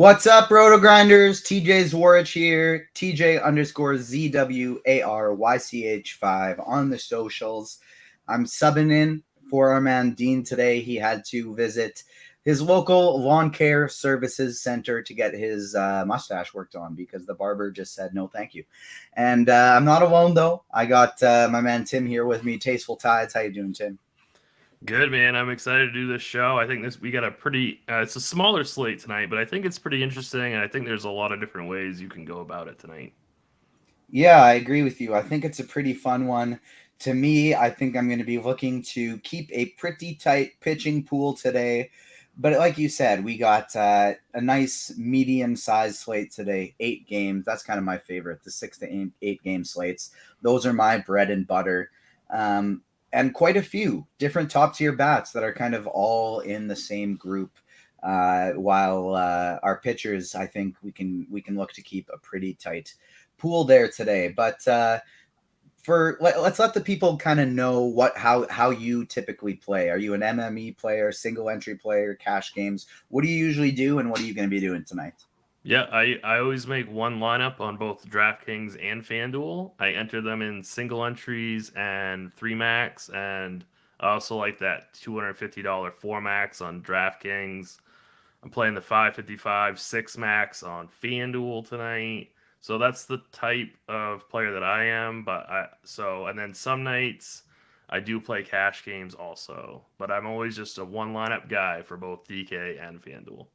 What's up, RotoGrinders? TJ Zwarich here. TJ_ZWARYCH5 on the socials. I'm subbing in for our man Dean today. He had to visit his local lawn care services center to get his mustache worked on because the barber just said no thank you. And I'm not alone, though. I got my man Tim here with me. Tasteful Tides. How you doing, Tim? Good, man. I'm excited to do this show. I think we got a pretty it's a smaller slate tonight, but I think it's pretty interesting, and I think there's a lot of different ways you can go about it tonight. Yeah, I agree with you. I think it's a pretty fun one. To me, I think I'm going to be looking to keep a pretty tight pitching pool today. But like you said, we got a nice medium-sized slate today, 8 games. That's kind of my favorite, the 6 to 8 game slates. Those are my bread and butter. And quite a few different top-tier bats that are kind of all in the same group. While our pitchers, I think we can look to keep a pretty tight pool there today. But let's let the people kind of know how you typically play. Are you an MME player, single entry player, cash games? What do you usually do, and what are you going to be doing tonight? Yeah, I always make one lineup on both DraftKings and FanDuel. I enter them in single entries and 3 max, and I also like that $250 4 max on DraftKings. I'm playing the 555 6 max on FanDuel tonight. So that's the type of player that I am. And then some nights I do play cash games also, but I'm always just a one lineup guy for both DK and FanDuel.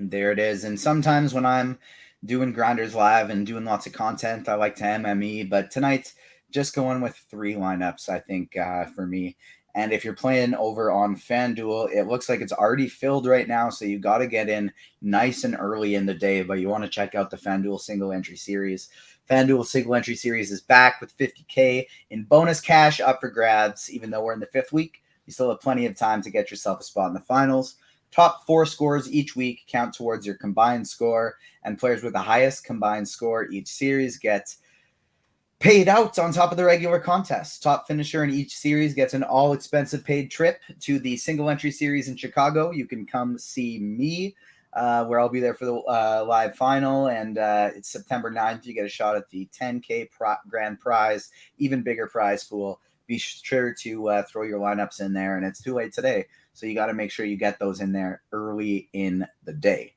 There it is. And sometimes when I'm doing GrindersLive and doing lots of content, I like to MME. But tonight, just going with 3 lineups, I think, for me. And if you're playing over on FanDuel, it looks like it's already filled right now. So you got to get in nice and early in the day. But you want to check out the FanDuel Single Entry Series. FanDuel Single Entry Series is back with $50K in bonus cash up for grabs. Even though we're in the 5th week, you still have plenty of time to get yourself a spot in the finals. Top 4 scores each week count towards your combined score, and players with the highest combined score each series get paid out on top of the regular contest. Top finisher in each series gets an all-expensive paid trip to the single entry series in Chicago. You can come see me, where I'll be there for the live final, and it's September 9th. You get a shot at the 10K grand prize, even bigger prize pool. Be sure to throw your lineups in there, and it's too late today. So you got to make sure you get those in there early in the day.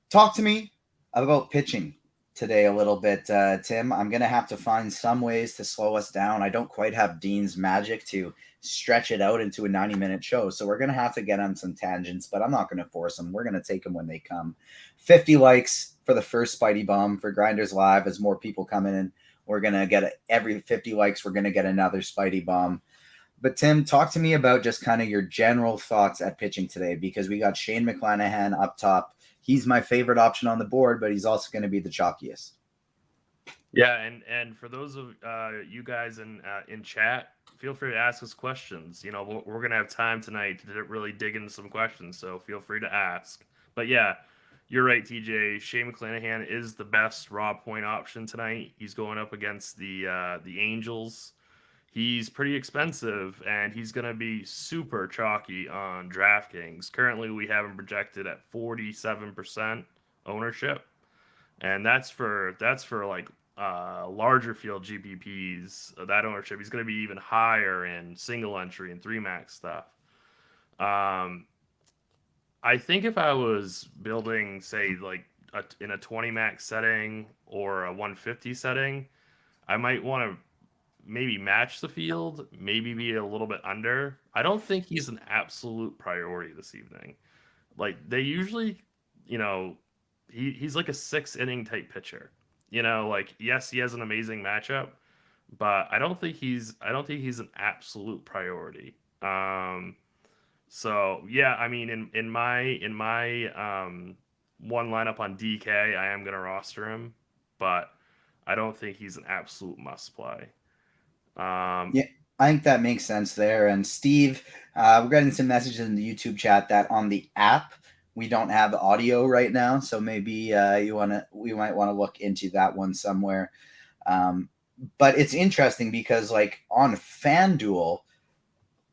Talk to me about pitching today a little bit, Tim. I'm going to have to find some ways to slow us down. I don't quite have Dean's magic to stretch it out into a 90-minute show. So we're going to have to get on some tangents, but I'm not going to force them. We're going to take them when they come. 50 likes for the first Spidey Bomb for GrindersLive as more people come in. We're going to get every 50 likes. We're going to get another Spidey Bomb. But Tim, talk to me about just kind of your general thoughts at pitching today, because we got Shane McClanahan up top. He's my favorite option on the board, but he's also going to be the chalkiest. Yeah, and for those of you guys in chat, feel free to ask us questions. You know, we're going to have time tonight to really dig into some questions, so feel free to ask. But yeah, you're right, TJ. Shane McClanahan is the best raw point option tonight. He's going up against the Angels. He's pretty expensive, and he's going to be super chalky on DraftKings. Currently, we have him projected at 47% ownership, and that's for like larger field GPPs. That ownership, he's going to be even higher in single entry and 3 max stuff. I think if I was building, say, like in a 20 max setting or a 150 setting, I might want to maybe match the field, maybe be a little bit under. I don't think he's an absolute priority this evening. Like they usually, you know, he's like a 6 inning type pitcher. You know, like yes, he has an amazing matchup, but I don't think he's an absolute priority. So yeah, I mean, in my one lineup on DK, I am gonna roster him, but I don't think he's an absolute must play. Yeah, I think that makes sense there. And Steve, we're getting some messages in the YouTube chat that on the app we don't have audio right now, so maybe we might want to look into that one somewhere. But it's interesting because like on FanDuel,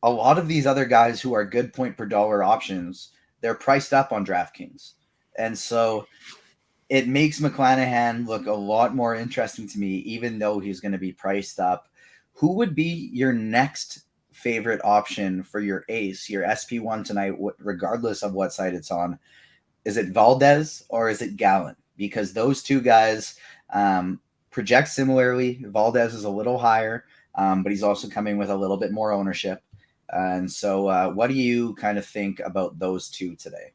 a lot of these other guys who are good point per dollar options, they're priced up on DraftKings. And so it makes McClanahan look a lot more interesting to me, even though he's going to be priced up. Who would be your next favorite option for your ace, your SP1 tonight, regardless of what side it's on? Is it Valdez or is it Gallen? Because those two guys project similarly. Valdez is a little higher, but he's also coming with a little bit more ownership. And so what do you kind of think about those two today?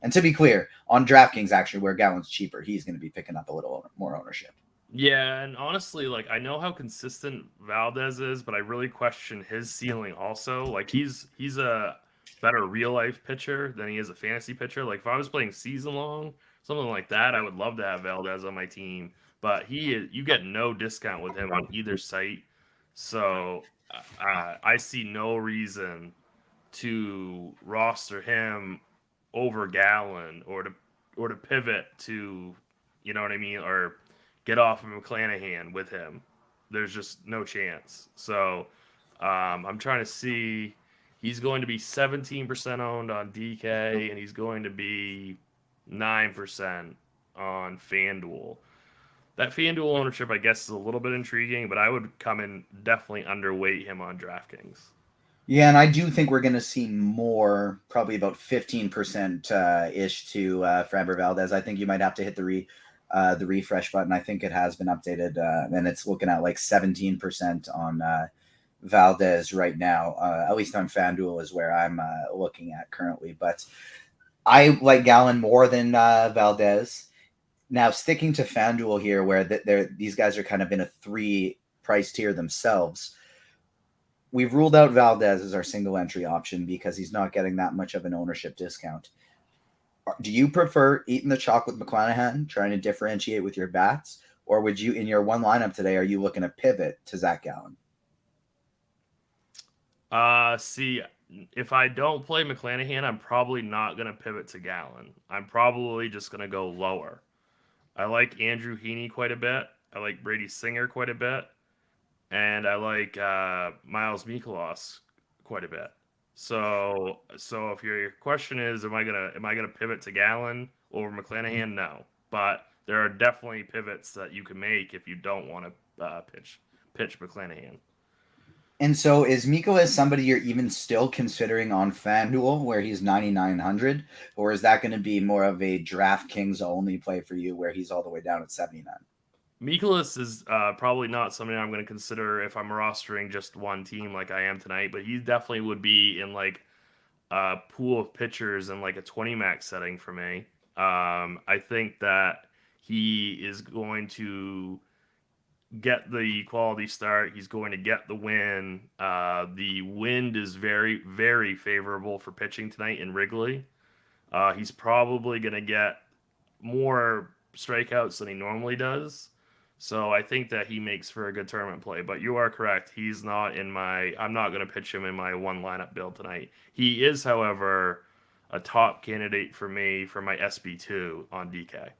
And to be clear, on DraftKings, actually, where Gallen's cheaper, he's going to be picking up a little more ownership. Yeah, and honestly, like I know how consistent Valdez is, but I really question his ceiling also. Like he's a better real life pitcher than he is a fantasy pitcher. Like if I was playing season long, something like that, I would love to have Valdez on my team. But you get no discount with him on either site. So I see no reason to roster him over Gallen or to pivot to, you know what I mean, or get off of McClanahan with him. There's just no chance. So I'm trying to see. He's going to be 17% owned on DK, and he's going to be 9% on FanDuel. That FanDuel ownership, I guess, is a little bit intriguing, but I would come in definitely underweight him on DraftKings. Yeah, and I do think we're going to see more, probably about 15% ish to Framber Valdez. I think you might have to hit the refresh button. I think it has been updated, and it's looking at like 17% on Valdez right now. At least on FanDuel is where I'm looking at currently. But I like Gallen more than Valdez. Now, sticking to FanDuel here, where these guys are kind of in a 3 price tier themselves. We've ruled out Valdez as our single entry option because he's not getting that much of an ownership discount. Do you prefer eating the chalk with McClanahan, trying to differentiate with your bats, or would you, in your one lineup today, are you looking to pivot to Zach Gallen? See, if I don't play McClanahan, I'm probably not going to pivot to Gallen. I'm probably just going to go lower. I like Andrew Heaney quite a bit. I like Brady Singer quite a bit. And I like Mlb Mikolas quite a bit. So if your question is, am I gonna pivot to Gallen over McClanahan? No, but there are definitely pivots that you can make if you don't want to pitch McClanahan. And so is Mikolas somebody you're even still considering on FanDuel where he's 9,900, or is that going to be more of a DraftKings only play for you where he's all the way down at 79? Mikolas is probably not somebody I'm going to consider if I'm rostering just one team like I am tonight, but he definitely would be in like a pool of pitchers in like a 20 max setting for me. I think that he is going to get the quality start. He's going to get the win. The wind is very, very favorable for pitching tonight in Wrigley. He's probably going to get more strikeouts than he normally does. So I think that he makes for a good tournament play. But you are correct. He's not in my... I'm not going to pitch him in my one lineup build tonight. He is, however, a top candidate for me for my SB2 on DK.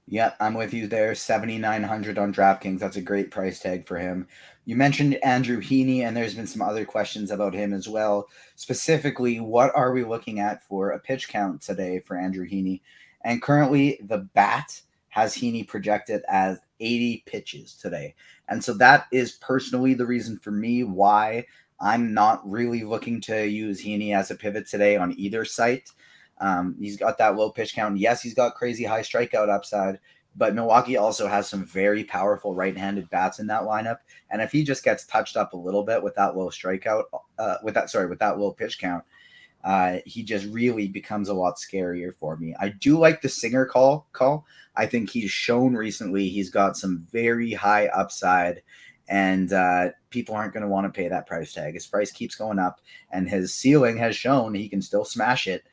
Yeah, I'm with you there. 7,900 on DraftKings. That's a great price tag for him. You mentioned Andrew Heaney, and there's been some other questions about him as well. Specifically, what are we looking at for a pitch count today for Andrew Heaney? And currently, the bat has Heaney projected as 80 pitches today. And so that is personally the reason for me why I'm not really looking to use Heaney as a pivot today on either site. He's got that low pitch count. Yes, he's got crazy high strikeout upside, but Milwaukee also has some very powerful right-handed bats in that lineup. And if he just gets touched up a little bit with that low strikeout, with that low pitch count, he just really becomes a lot scarier for me. I do like the Singer call. I think he's shown recently he's got some very high upside, and people aren't going to want to pay that price tag. His price keeps going up, and his ceiling has shown he can still smash it.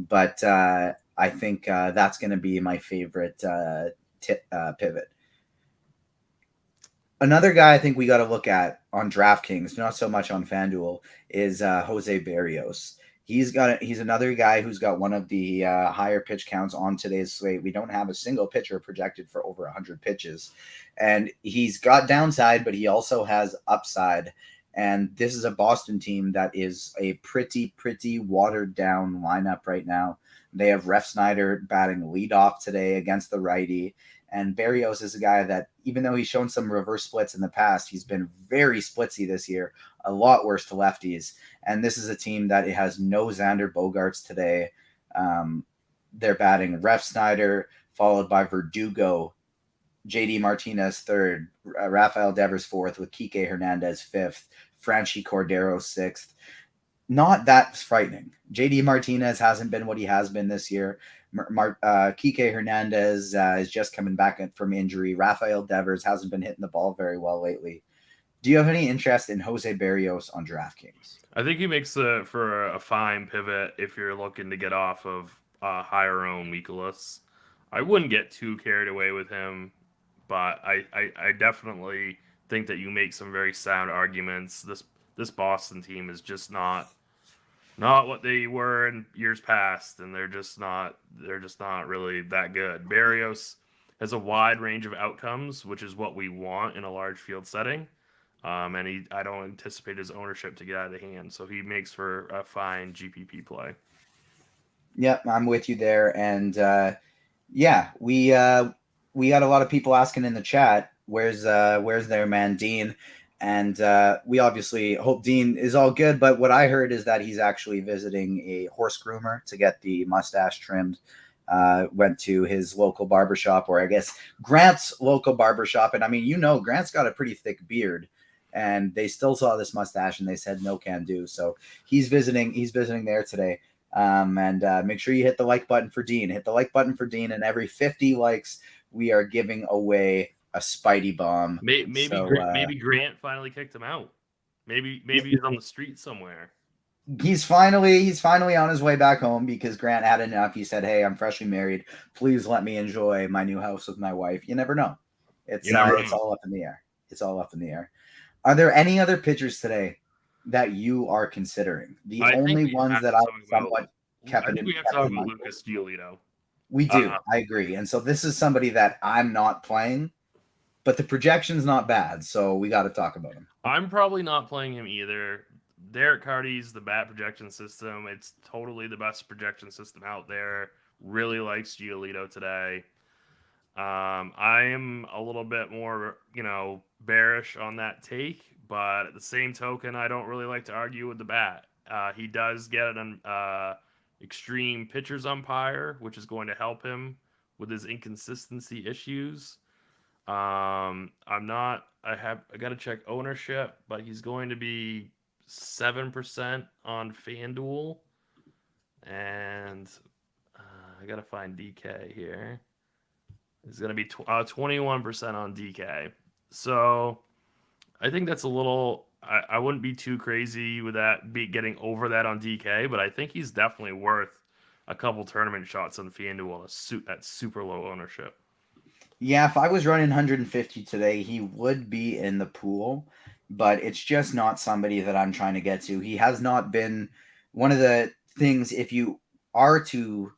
But I think that's going to be my favorite pivot. Another guy I think we got to look at on DraftKings, not so much on FanDuel, is Jose Berrios. He's another guy who's got one of the higher pitch counts on today's slate. We don't have a single pitcher projected for over 100 pitches. And he's got downside, but he also has upside. And this is a Boston team that is a pretty watered down lineup right now. They have Ref Snyder batting leadoff today against the righty. And Berrios is a guy that, even though he's shown some reverse splits in the past, he's been very splitsy this year, a lot worse to lefties. And this is a team that it has no Xander Bogaerts today. They're batting Ref Snyder, followed by Verdugo, JD Martinez third, Rafael Devers fourth, with Kike Hernandez fifth, Franchy Cordero sixth. Not that frightening. JD Martinez hasn't been what he has been this year. Kike Hernandez is just coming back from injury. Rafael Devers hasn't been hitting the ball very well lately. Do you have any interest in Jose Berrios on DraftKings? I think he makes for a fine pivot if you're looking to get off of higher owned Mikolas. I wouldn't get too carried away with him, but I definitely think that you make some very sound arguments. This Boston team is just not what they were in years past, and they're just not really that good. Berrios has a wide range of outcomes, which is what we want in a large field setting. And I don't anticipate his ownership to get out of hand, so he makes for a fine GPP play. Yep, I'm with you there. And we got a lot of people asking in the chat, where's their man Dean? And we obviously hope Dean is all good, but what I heard is that he's actually visiting a horse groomer to get the mustache trimmed. Went to his local barbershop, or I guess Grant's local barbershop. And I mean, Grant's got a pretty thick beard, and they still saw this mustache and they said no can do. So he's visiting there today. And make sure you hit the like button for Dean. Hit the like button for Dean, and every 50 likes, we are giving away a Spidey bomb. Maybe Grant finally kicked him out. Maybe he's on the street somewhere. He's finally on his way back home because Grant had enough. He said, "Hey, I'm freshly married. Please let me enjoy my new house with my wife." You never know. It's all up in the air. It's all up in the air. Are there any other pitchers today that you are considering? The only ones that I somewhat kept it in. We have to talk about Lucas Giolito. We do. I agree. And so this is somebody that I'm not playing, but the projection's not bad, so we got to talk about him. I'm probably not playing him either. DerekCarty's the bat projection system. It's totally the best projection system out there. Really likes Giolito today. I am a little bit more, bearish on that take, but at the same token, I don't really like to argue with the bat. He does get an extreme pitchers umpire, which is going to help him with his inconsistency issues. I got to check ownership, but he's going to be 7% on Fanduel, and I got to find DK here. It's going to be 21% on DK. So I think that's a little, I wouldn't be too crazy with that, getting over that on DK, but I think he's definitely worth a couple tournament shots on FanDuel at super low ownership. Yeah, if I was running 150 today, he would be in the pool, but it's just not somebody that I'm trying to get to. He has not been one of the things, if you are to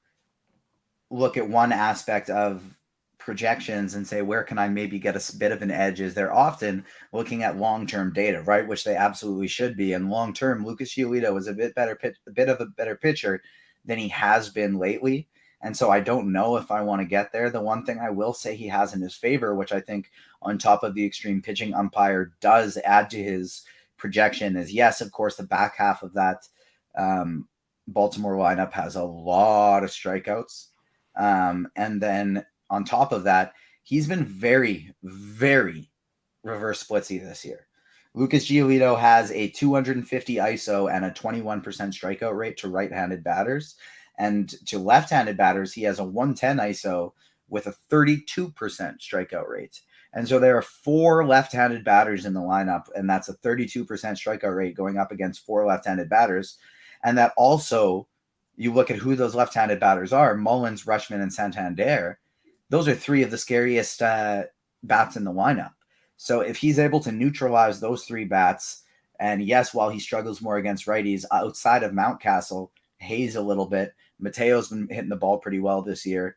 look at one aspect of projections and say, where can I maybe get a bit of an edge, is they're often looking at long-term data, right? Which they absolutely should be. And long-term, Lucas Giolito is a bit of a better pitcher than he has been lately. And so I don't know if I want to get there. The one thing I will say he has in his favor, which I think on top of the extreme pitching umpire does add to his projection, is yes, of course, the back half of that Baltimore lineup has a lot of strikeouts. And then on top of that, he's been very, very reverse splitsy this year. Lucas Giolito has a 250 ISO and a 21% strikeout rate to right-handed batters. And to left-handed batters, he has a 110 ISO with a 32% strikeout rate. And so there are 4 left-handed batters in the lineup, and that's a 32% strikeout rate going up against 4 left-handed batters. And that also, you look at who those left-handed batters are, Mullins, Rutschman, and Santander. Those are 3 of the scariest bats in the lineup. So if he's able to neutralize those 3 bats, and yes, while he struggles more against righties, outside of Mountcastle, Hayes a little bit, Mateo's been hitting the ball pretty well this year,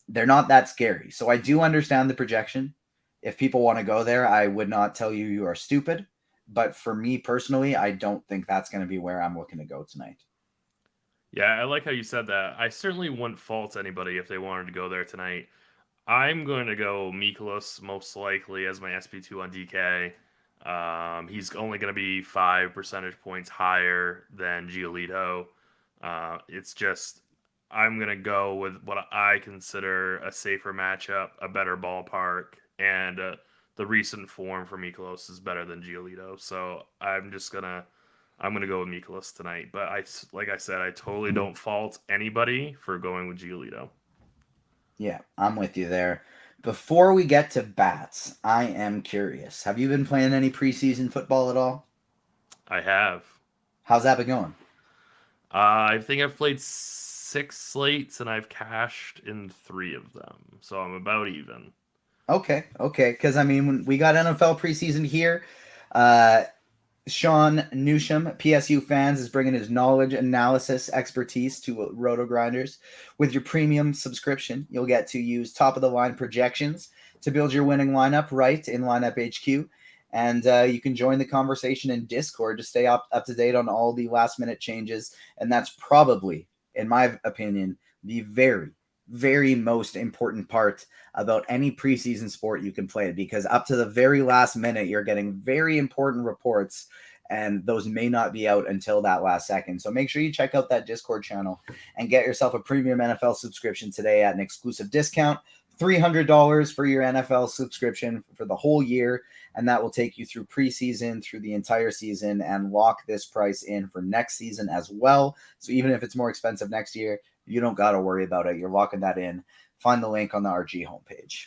they're not that scary. So I do understand the projection. If people want to go there, I would not tell you are stupid. But for me personally, I don't think that's going to be where I'm looking to go tonight. Yeah, I like how you said that. I certainly wouldn't fault anybody if they wanted to go there tonight. I'm going to go Mikolas most likely as my SP2 on DK. He's only going to be 5 percentage points higher than Giolito. It's just, I'm going to go with what I consider a safer matchup, a better ballpark, and the recent form for Mikolas is better than Giolito. So I'm gonna go with Mikolas tonight. But like I said, I totally don't fault anybody for going with Giolito. Yeah, I'm with you there. Before we get to bats, I am curious. Have you been playing any preseason football at all? I have. How's that been going? I think I've played 6 slates and I've cashed in 3 of them, so I'm about even. Okay. Because I mean, when we got NFL preseason here, uh, Sean Newsham, PSU fans, is bringing his knowledge, analysis, expertise to RotoGrinders. With your premium subscription, you'll get to use top of the line projections to build your winning lineup right in Lineup HQ. And you can join the conversation in Discord to stay up to date on all the last minute changes. And that's probably, in my opinion, the very, very most important part about any preseason sport you can play, because up to the very last minute, you're getting very important reports, and those may not be out until that last second. So make sure you check out that Discord channel and get yourself a premium NFL subscription today at an exclusive discount. $300 for your NFL subscription for the whole year, and that will take you through preseason, through the entire season, and lock this price in for next season as well. So even if it's more expensive next year, you don't got to worry about it. You're locking that in. Find the link on the RG homepage.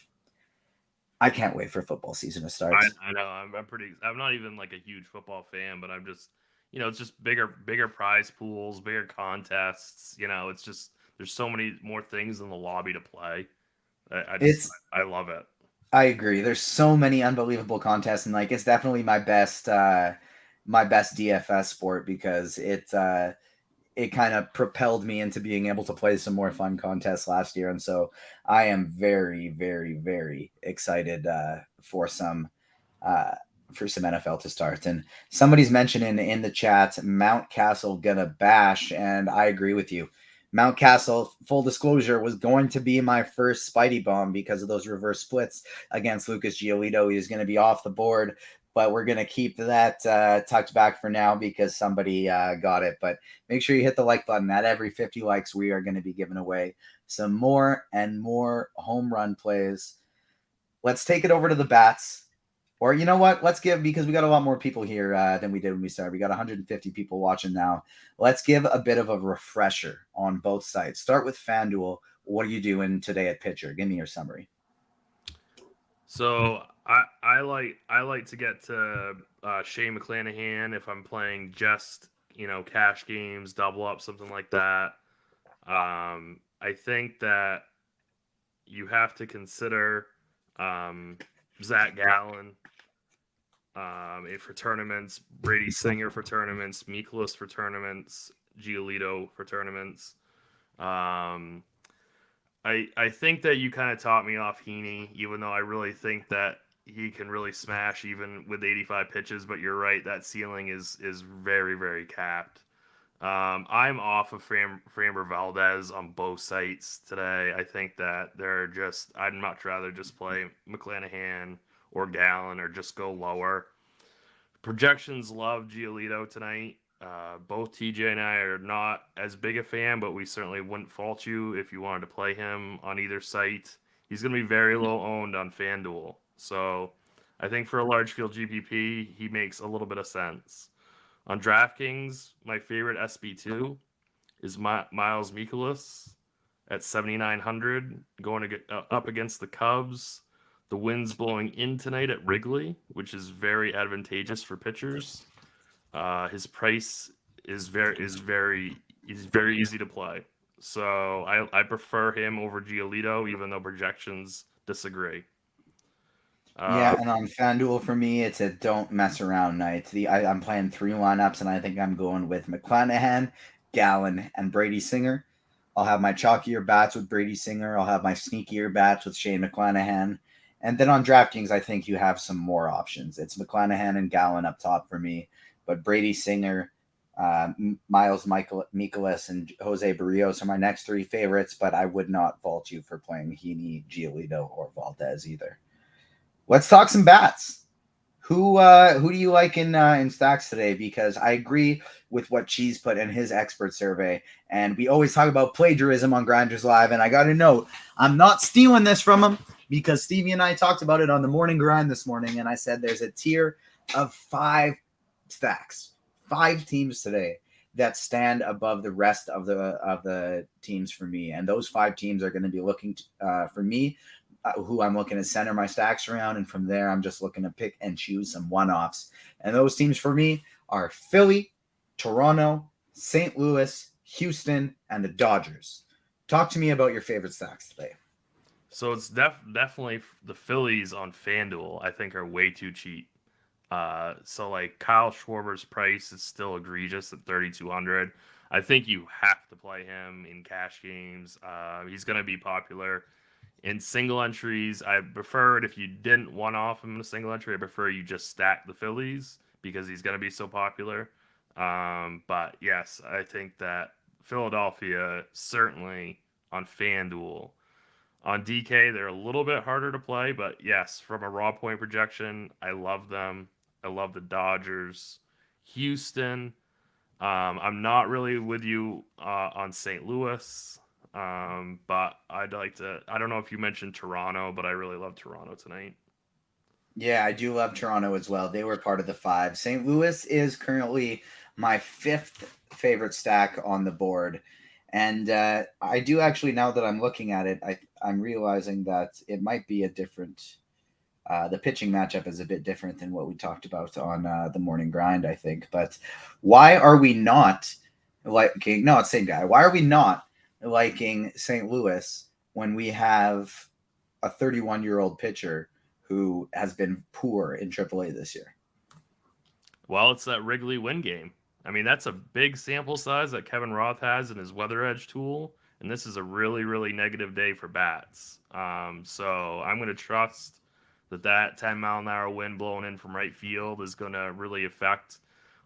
I can't wait for football season to start. I know. I'm not even like a huge football fan, but I'm just, it's just bigger prize pools, bigger contests. It's just there's so many more things in the lobby to play. I love it. I agree. There's so many unbelievable contests, and like it's definitely my best DFS sport, because it kind of propelled me into being able to play some more fun contests last year. And so I am very, very, very excited for some NFL to start. And somebody's mentioning in the chat, Mount Castle gonna bash, and I agree with you. Mount Castle, full disclosure, was going to be my first Spidey bomb because of those reverse splits against Lucas Giolito. He was going to be off the board, but we're going to keep that tucked back for now because somebody got it. But make sure you hit the like button. At every 50 likes, we are going to be giving away some more and more home run plays. Let's take it over to the bats. Or you know what? Let's give, because we got a lot more people here than we did when we started. We got 150 people watching now. Let's give a bit of a refresher on both sides. Start with Fanduel. What are you doing today at pitcher? Give me your summary. So I like to get to Shane McClanahan if I'm playing just cash games, double up, something like that. I think that you have to consider Zach Gallen for tournaments, Brady Singer for tournaments, Mikolas for tournaments, Giolito for tournaments. I think that you kind of taught me off Heaney, even though I really think that he can really smash even with 85 pitches. But you're right, that ceiling is very, very capped. I'm off of Framber Valdez on both sites today. I think that I'd much rather just play McClanahan or Gallen or just go lower. Projections love Giolito tonight. Both TJ and I are not as big a fan, but we certainly wouldn't fault you if you wanted to play him on either site. He's going to be very low owned on FanDuel. So I think for a large field GPP, he makes a little bit of sense. On DraftKings, my favorite SB2 is Miles Mikolas at 7,900, going to get up against the Cubs. The wind's blowing in tonight at Wrigley, which is very advantageous for pitchers. His price is very easy to play. So I prefer him over Giolito, even though projections disagree. Yeah, and on FanDuel for me, it's a don't mess around night. I'm playing 3 lineups, and I think I'm going with McClanahan, Gallen, and Brady Singer. I'll have my chalkier bats with Brady Singer. I'll have my sneakier bats with Shane McClanahan. And then on DraftKings, I think you have some more options. It's McClanahan and Gallen up top for me, but Brady Singer, Miles Mikolas and Jose Barrios are my next three favorites, but I would not fault you for playing Heaney, Giolito, or Valdez either. Let's talk some bats. Who do you like in stacks today? Because I agree with what Cheese put in his expert survey, and we always talk about plagiarism on Grinders Live. And I got to note, I'm not stealing this from him because Stevie and I talked about it on the morning grind this morning, and I said there's a tier of 5 stacks, 5 teams today that stand above the rest of the teams for me, and those 5 teams are going to be looking for me. Who I'm looking to center my stacks around. And from there, I'm just looking to pick and choose some one-offs. And those teams for me are Philly, Toronto, St. Louis, Houston, and the Dodgers. Talk to me about your favorite stacks today. So it's definitely the Phillies on Fanduel, I think, are way too cheap. So like Kyle Schwarber's price is still egregious at 3,200. I think you have to play him in cash games. He's going to be popular. In single entries, I prefer it if you didn't one off him in a single entry. I prefer you just stack the Phillies because he's going to be so popular. But yes, I think that Philadelphia certainly on FanDuel. On DK, they're a little bit harder to play, but yes, from a raw point projection, I love them. I love the Dodgers. Houston, I'm not really with you on St. Louis. But I'd like to, I don't know if you mentioned Toronto, but I really love Toronto tonight. Yeah, I do love Toronto as well. They were part of the 5. St. Louis is currently my 5th favorite stack on the board. And I do actually, now that I'm looking at it, I'm realizing that it might be a different, the pitching matchup is a bit different than what we talked about on the morning grind, I think. But why are we not liking, no, it's same guy. Why are we not liking St. Louis when we have a 31-year-old pitcher who has been poor in AAA this year? Well, it's that Wrigley win game. I mean, that's a big sample size that Kevin Roth has in his Weather Edge tool, and this is a really, really negative day for bats. So I'm going to trust that 10-mile-an-hour wind blowing in from right field is going to really affect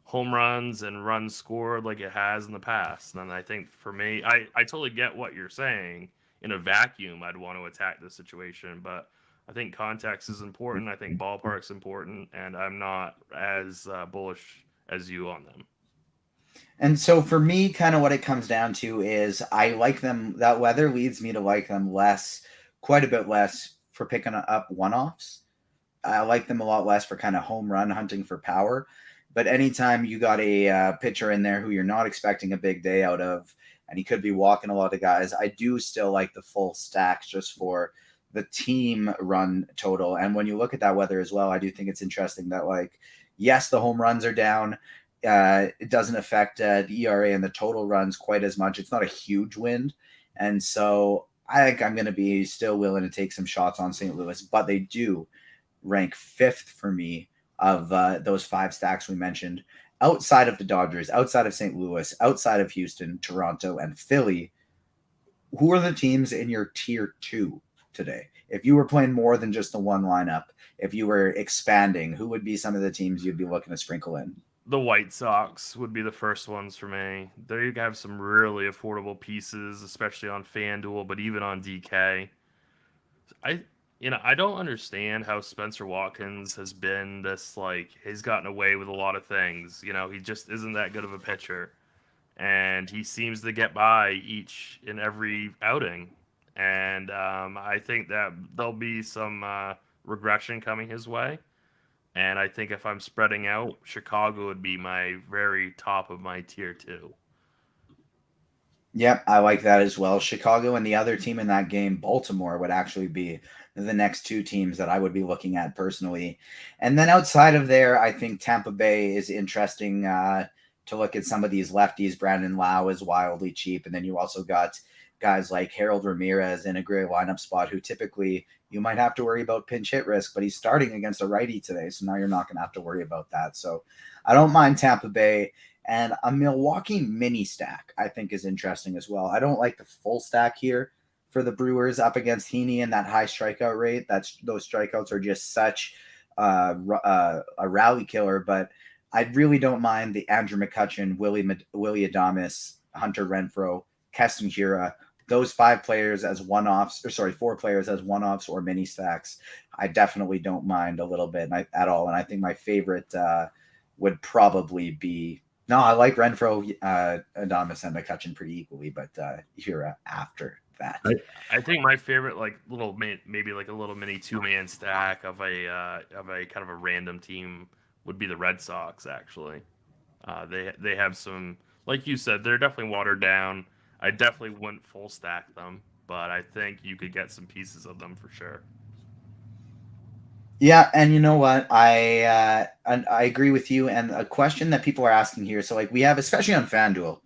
home runs and runs scored like it has in the past. And I think for me, I totally get what you're saying. In a vacuum, I'd want to attack this situation, but I think context is important. I think ballpark's important, and I'm not as bullish as you on them. And so for me, kind of what it comes down to is I like them. That weather leads me to like them less, quite a bit less for picking up one-offs. I like them a lot less for kind of home run hunting for power. But anytime you got a pitcher in there who you're not expecting a big day out of, and he could be walking a lot of guys, I do still like the full stacks just for the team run total. And when you look at that weather as well, I do think it's interesting that, like, yes, the home runs are down. It doesn't affect the ERA and the total runs quite as much. It's not a huge wind. And so I think I'm going to be still willing to take some shots on St. Louis, but they do rank 5th for me of those 5 stacks we mentioned. Outside of the Dodgers, outside of St. Louis, outside of Houston, Toronto, and Philly, who are the teams in your tier 2 today? If you were playing more than just the one lineup, if you were expanding, who would be some of the teams you'd be looking to sprinkle in? The White Sox would be the first ones for me. They have some really affordable pieces, especially on FanDuel, but even on DK. I don't understand how Spencer Watkins has been this, like, he's gotten away with a lot of things. He just isn't that good of a pitcher. And he seems to get by each and every outing. And I think that there'll be some regression coming his way. And I think if I'm spreading out, Chicago would be my very top of my tier 2. Yep, I like that as well. Chicago and the other team in that game, Baltimore, would actually be the next 2 teams that I would be looking at personally. And then outside of there, I think Tampa Bay is interesting to look at some of these lefties. Brandon Lau is wildly cheap. And then you also got guys like Harold Ramirez in a great lineup spot who typically you might have to worry about pinch hit risk, but he's starting against a righty today. So now you're not going to have to worry about that. So I don't mind Tampa Bay. And a Milwaukee mini stack, I think, is interesting as well. I don't like the full stack here for the Brewers up against Heaney and that high strikeout rate. Those strikeouts are just such a rally killer. But I really don't mind the Andrew McCutchen, Willie Adames, Hunter Renfroe, Keston Hiura, those 5 players as one-offs, or sorry, 4 players as one-offs or mini stacks. I definitely don't mind a little bit at all. And I think my favorite would probably be, no, I like Renfroe, Adames, and McCutchen pretty equally, but Hiura after that. I think my favorite, like maybe like a little mini 2-man stack of a kind of a random team would be the Red Sox. Actually, they have some, like you said, they're definitely watered down. I definitely wouldn't full stack them, but I think you could get some pieces of them for sure. Yeah, and you know what? I agree with you. And a question that people are asking here, so like we have, especially on FanDuel,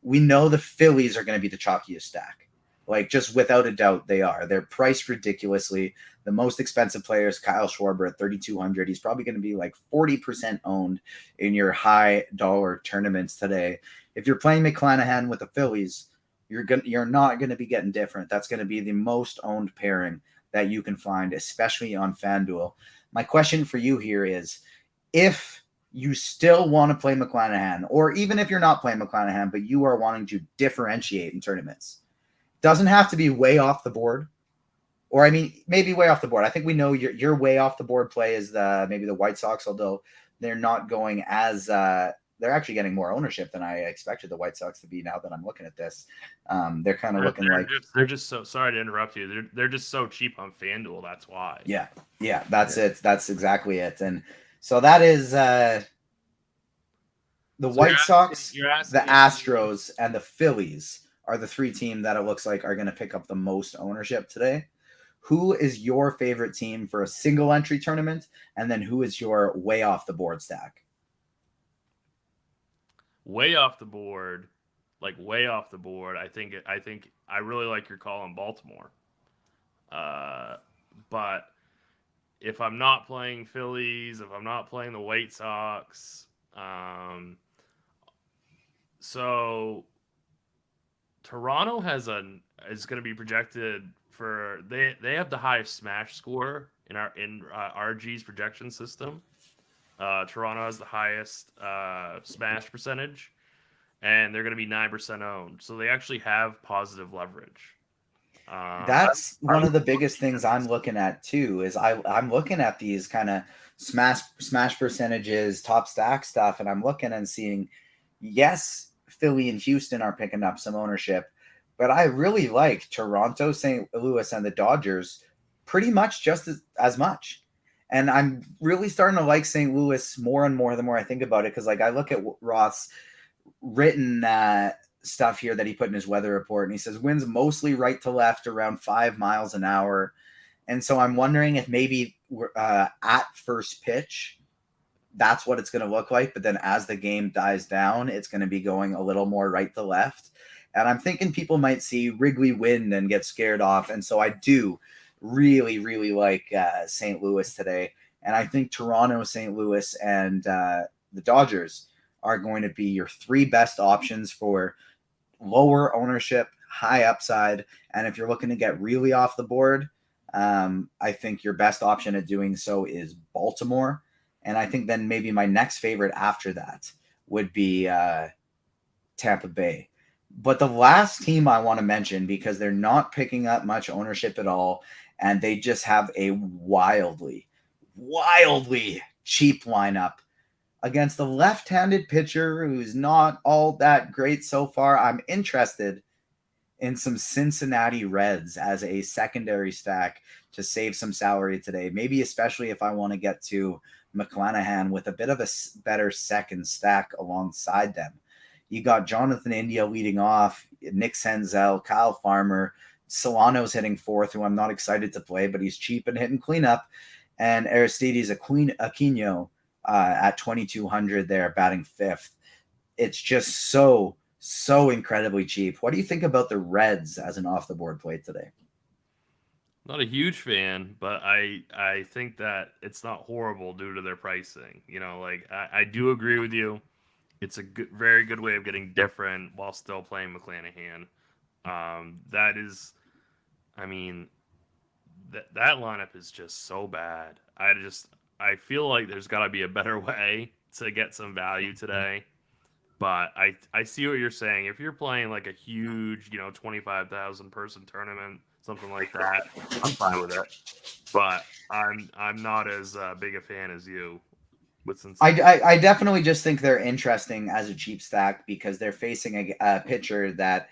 we know the Phillies are going to be the chalkiest stack. Like just without a doubt, they are. They're priced ridiculously. The most expensive player is Kyle Schwarber at 3,200. He's probably going to be like 40% owned in your high dollar tournaments today. If you're playing McClanahan with the Phillies, you're not going to be getting different. That's going to be the most owned pairing that you can find, especially on FanDuel. My question for you here is, if you still want to play McClanahan, or even if you're not playing McClanahan, but you are wanting to differentiate in tournaments, doesn't have to be way off the board, or I mean, maybe way off the board. I think we know your way off the board play is maybe the White Sox, although they're not going as they're actually getting more ownership than I expected the White Sox to be. Now that I'm looking at this, they're kind of looking like they're just so, sorry to interrupt you. They're just so cheap on FanDuel. That's why. Yeah, that's it. That's exactly it. And so that is the White Sox, the Astros, and the Phillies are the 3 teams that it looks like are going to pick up the most ownership today. Who is your favorite team for a single entry tournament? And then who is your way off the board stack? Way off the board, way off the board. I think I really like your call on Baltimore. But if I'm not playing Phillies, if I'm not playing the White Sox, so Toronto is going to be projected for, they have the highest smash score in RG's projection system. Toronto has the highest smash percentage, and they're going to be 9% owned. So they actually have positive leverage. That's one of the biggest things I'm looking at too. Is I'm looking at these kind of smash percentages, top stack stuff, and I'm looking and seeing, yes, Philly and Houston are picking up some ownership, but I really like Toronto, St. Louis, and the Dodgers pretty much just as much. And I'm really starting to like St. Louis more and more the more I think about it, because like I look at Roth's written stuff here that he put in his weather report, and he says winds mostly right to left around 5 miles an hour. And so I'm wondering if maybe at first pitch, that's what it's going to look like. But then as the game dies down, it's going to be going a little more right to left. And I'm thinking people might see Wrigley wind and get scared off. And so I do really, really like St. Louis today. And I think Toronto, St. Louis, and the Dodgers are going to be your 3 best options for lower ownership, high upside. And if you're looking to get really off the board, I think your best option at doing so is Baltimore. And I think then maybe my next favorite after that would be Tampa Bay. But the last team I want to mention, because they're not picking up much ownership at all, and they just have a wildly cheap lineup against a left-handed pitcher who's not all that great so far. I'm interested in some Cincinnati Reds as a secondary stack to save some salary today, maybe especially if I want to get to McClanahan with a bit of a better second stack alongside them. You got Jonathan India leading off, Nick Senzel, Kyle Farmer, Solano's hitting 4th, who I'm not excited to play, but he's cheap and hitting cleanup, and Aristides Aquino at 2,200 there, batting 5th. It's just so incredibly cheap. What do you think about the Reds as an off-the-board play today? Not a huge fan, but I think that it's not horrible due to their pricing. I do agree with you. It's a very good way of getting different while still playing McClanahan. That is, I mean, that lineup is just so bad. I feel like there's got to be a better way to get some value today. But I see what you're saying. If you're playing like a huge, 25,000 person tournament, something like that, I'm fine with it. But I'm not as big a fan as you with Cincinnati. I definitely just think they're interesting as a cheap stack because they're facing a pitcher that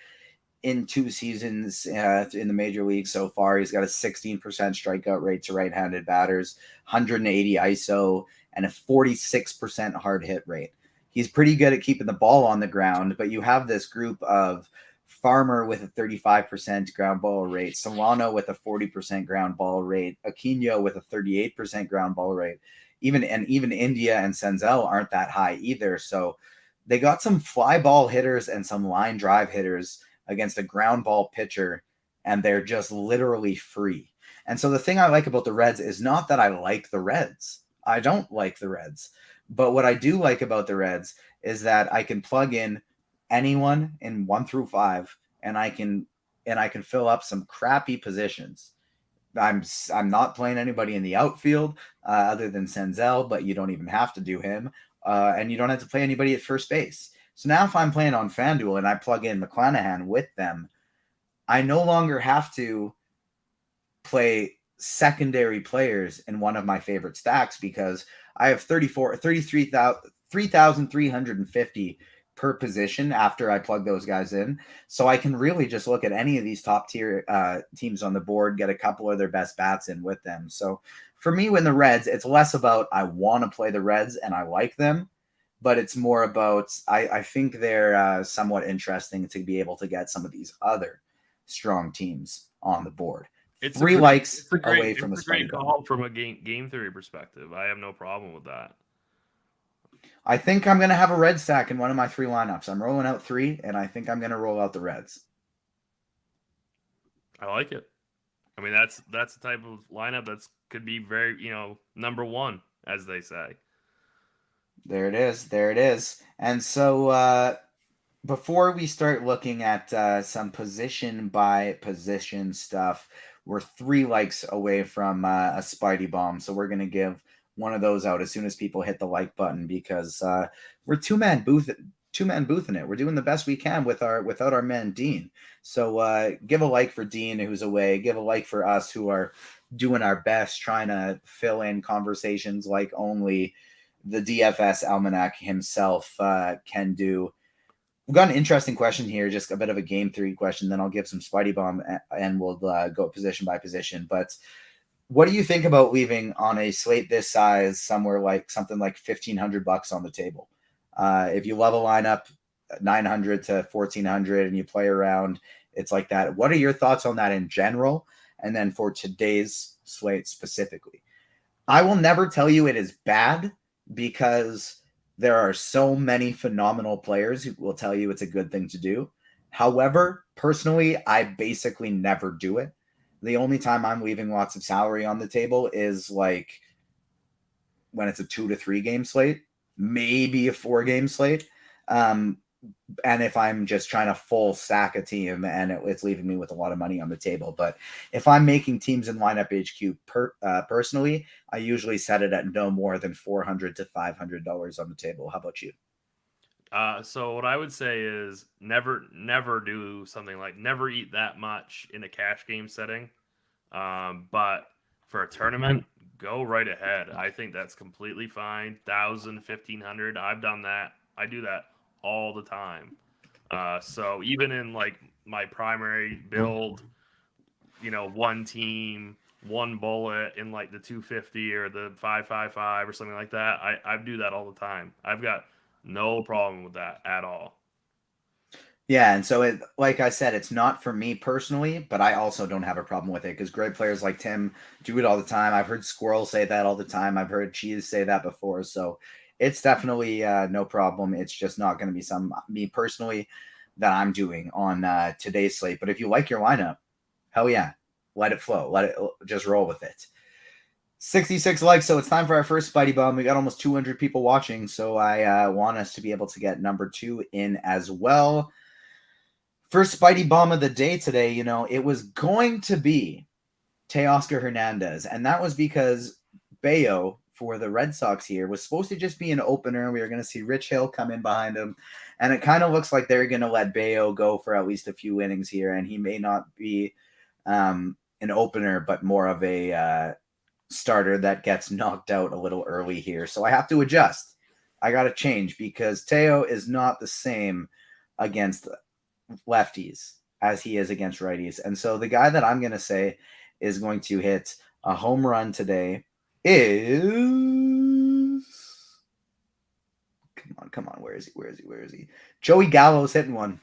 in 2 seasons in the major league so far, he's got a 16% strikeout rate to right-handed batters, 180 ISO, and a 46% hard hit rate. He's pretty good at keeping the ball on the ground, but you have this group of Farmer with a 35% ground ball rate, Solano with a 40% ground ball rate, Aquino with a 38% ground ball rate. Even India and Senzel aren't that high either. So they got some fly ball hitters and some line drive hitters against a ground ball pitcher, and they're just literally free. And so the thing I like about the Reds is not that I like the Reds. I don't like the Reds. But what I do like about the Reds is that I can plug in anyone in 1 through 5, and I can fill up some crappy positions. I'm not playing anybody in the outfield other than Senzel, but you don't even have to do him, and you don't have to play anybody at first base. So now if I'm playing on Fanduel and I plug in McClanahan with them, I no longer have to play secondary players in one of my favorite stacks because I have 3,350 per position after I plug those guys in. So I can really just look at any of these top tier teams on the board, get a couple of their best bats in with them. So for me, when the Reds, it's less about I want to play the Reds and I like them, but it's more about I think they're somewhat interesting to be able to get some of these other strong teams on the board. It's 3 likes away from a great call from a game theory perspective. I have no problem with that. I think I'm going to have a red stack in one of my 3 lineups. I'm rolling out 3, and I think I'm going to roll out the Reds. I like it. I mean, that's the type of lineup that could be very, number 1, as they say. There it is. And so before we start looking at some position by position stuff, we're 3 likes away from a Spidey bomb. So we're going to give one of those out as soon as people hit the like button because we're two-man boothing it. We're doing the best we can without our man Dean. So give a like for Dean who's away. Give a like for us who are doing our best trying to fill in conversations like only the DFS Almanac himself can do. We've got an interesting question here, just a bit of a game theory question. Then I'll give some Spidey bomb and we'll go position by position. But what do you think about leaving on a slate this size somewhere like something like $1,500 on the table? If you love a lineup, 900 to 1,400, and you play around, it's like that. What are your thoughts on that in general? And then for today's slate specifically, I will never tell you it is bad because there are so many phenomenal players who will tell you it's a good thing to do. However, personally, I basically never do it. The only time I'm leaving lots of salary on the table is like when it's a 2 to 3 game slate, maybe a 4 game slate. And if I'm just trying to full stack a team and it's leaving me with a lot of money on the table. But if I'm making teams in lineup HQ personally, I usually set it at no more than $400 to $500 on the table. How about you? So what I would say is never do something like never eat that much in a cash game setting. But for a tournament, go right ahead. I think that's completely fine. 1,000, 1,500. I've done that. I do that all the time. So even in like my primary build, one team, one bullet in like the 250 or the 555 or something like that. I do that all the time. I've got no problem with that at all. Yeah, and so like I said, it's not for me personally, but I also don't have a problem with it because great players like Tim do it all the time. I've heard Squirrel say that all the time. I've heard Cheese say that before. So it's definitely no problem. It's just not going to be me personally that I'm doing on today's slate. But if you like your lineup, hell yeah, let it flow. Let it just roll with it. 66 likes, so it's time for our first Spidey Bomb. We got almost 200 people watching, so I want us to be able to get number 2 in as well. First Spidey Bomb of the day today, it was going to be Teoscar Hernandez, and that was because Bayo for the Red Sox here was supposed to just be an opener. We were going to see Rich Hill come in behind him. And it kind of looks like they're going to let Bayo go for at least a few innings here. And he may not be an opener, but more of a starter that gets knocked out a little early here. So I have to adjust. I got to change because Teo is not the same against lefties as he is against righties. And so the guy that I'm going to say is going to hit a home run today is come on. Where is he? Joey Gallo's hitting one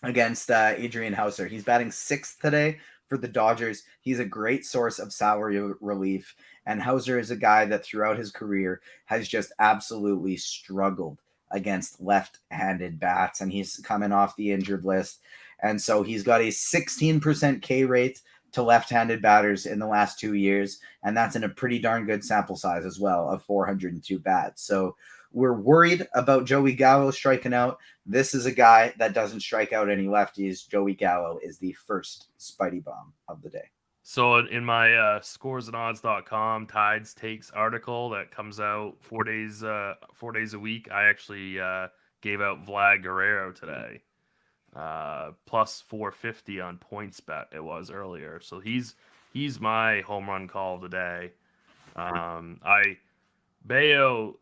against Adrian Hauser. He's batting 6th today for the Dodgers. He's a great source of salary relief. And Hauser is a guy that throughout his career has just absolutely struggled against left-handed bats. And he's coming off the injured list. And so he's got a 16% K rate to left-handed batters in the last 2 years. And that's in a pretty darn good sample size as well of 402 bats. So we're worried about Joey Gallo striking out. This is a guy that doesn't strike out any lefties. Joey Gallo is the first Spidey bomb of the day. So in my scoresandodds.com Tides Takes article that comes out 4 days a week, I actually gave out Vlad Guerrero today. Plus 450 on PointsBet it was earlier. So he's my home run call of the day. Bayo,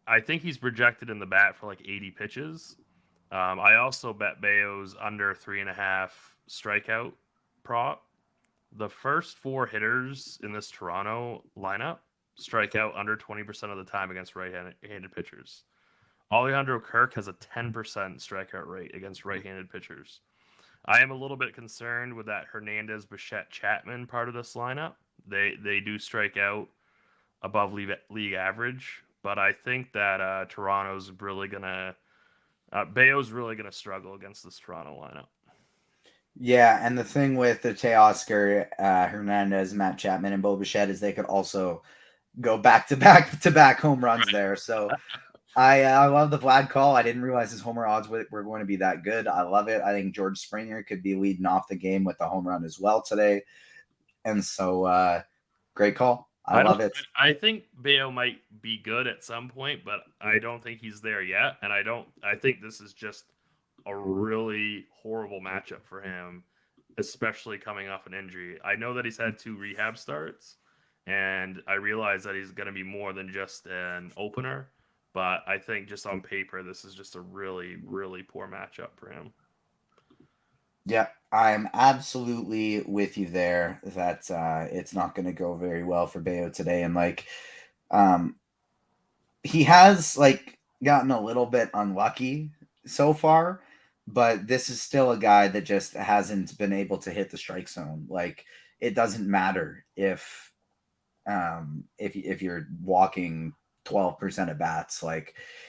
I think he's projected in the bat for like 80 pitches. I also bet Bayo's under 3.5 strikeout prop. The first 4 hitters in this Toronto lineup strike out under 20% of the time against right-handed pitchers. Alejandro Kirk has a 10% strikeout rate against right-handed pitchers. I am a little bit concerned with that Hernandez, Bichette, Chapman part of this lineup. They do strike out above league average, but I think that Toronto's really gonna Bayo's really gonna struggle against this Toronto lineup. Yeah, and the thing with the Teoscar, Hernandez, Matt Chapman, and Bo Bichette is they could also go back-to-back home runs there. So I love the Vlad call. I didn't realize his homer odds were going to be that good. I love it. I think George Springer could be leading off the game with the home run as well today. And so great call. I love it. I think Bayo might be good at some point, but I don't think he's there yet. And I think this is just a really horrible matchup for him, especially coming off an injury. I know that he's had 2 rehab starts, and I realize that he's going to be more than just an opener, but I think just on paper, this is just a really, really poor matchup for him. Yeah, I'm absolutely with you there that it's not going to go very well for Bayo today. And he has gotten a little bit unlucky so far, but this is still a guy that just hasn't been able to hit the strike zone. It doesn't matter if you're walking 12% of bats.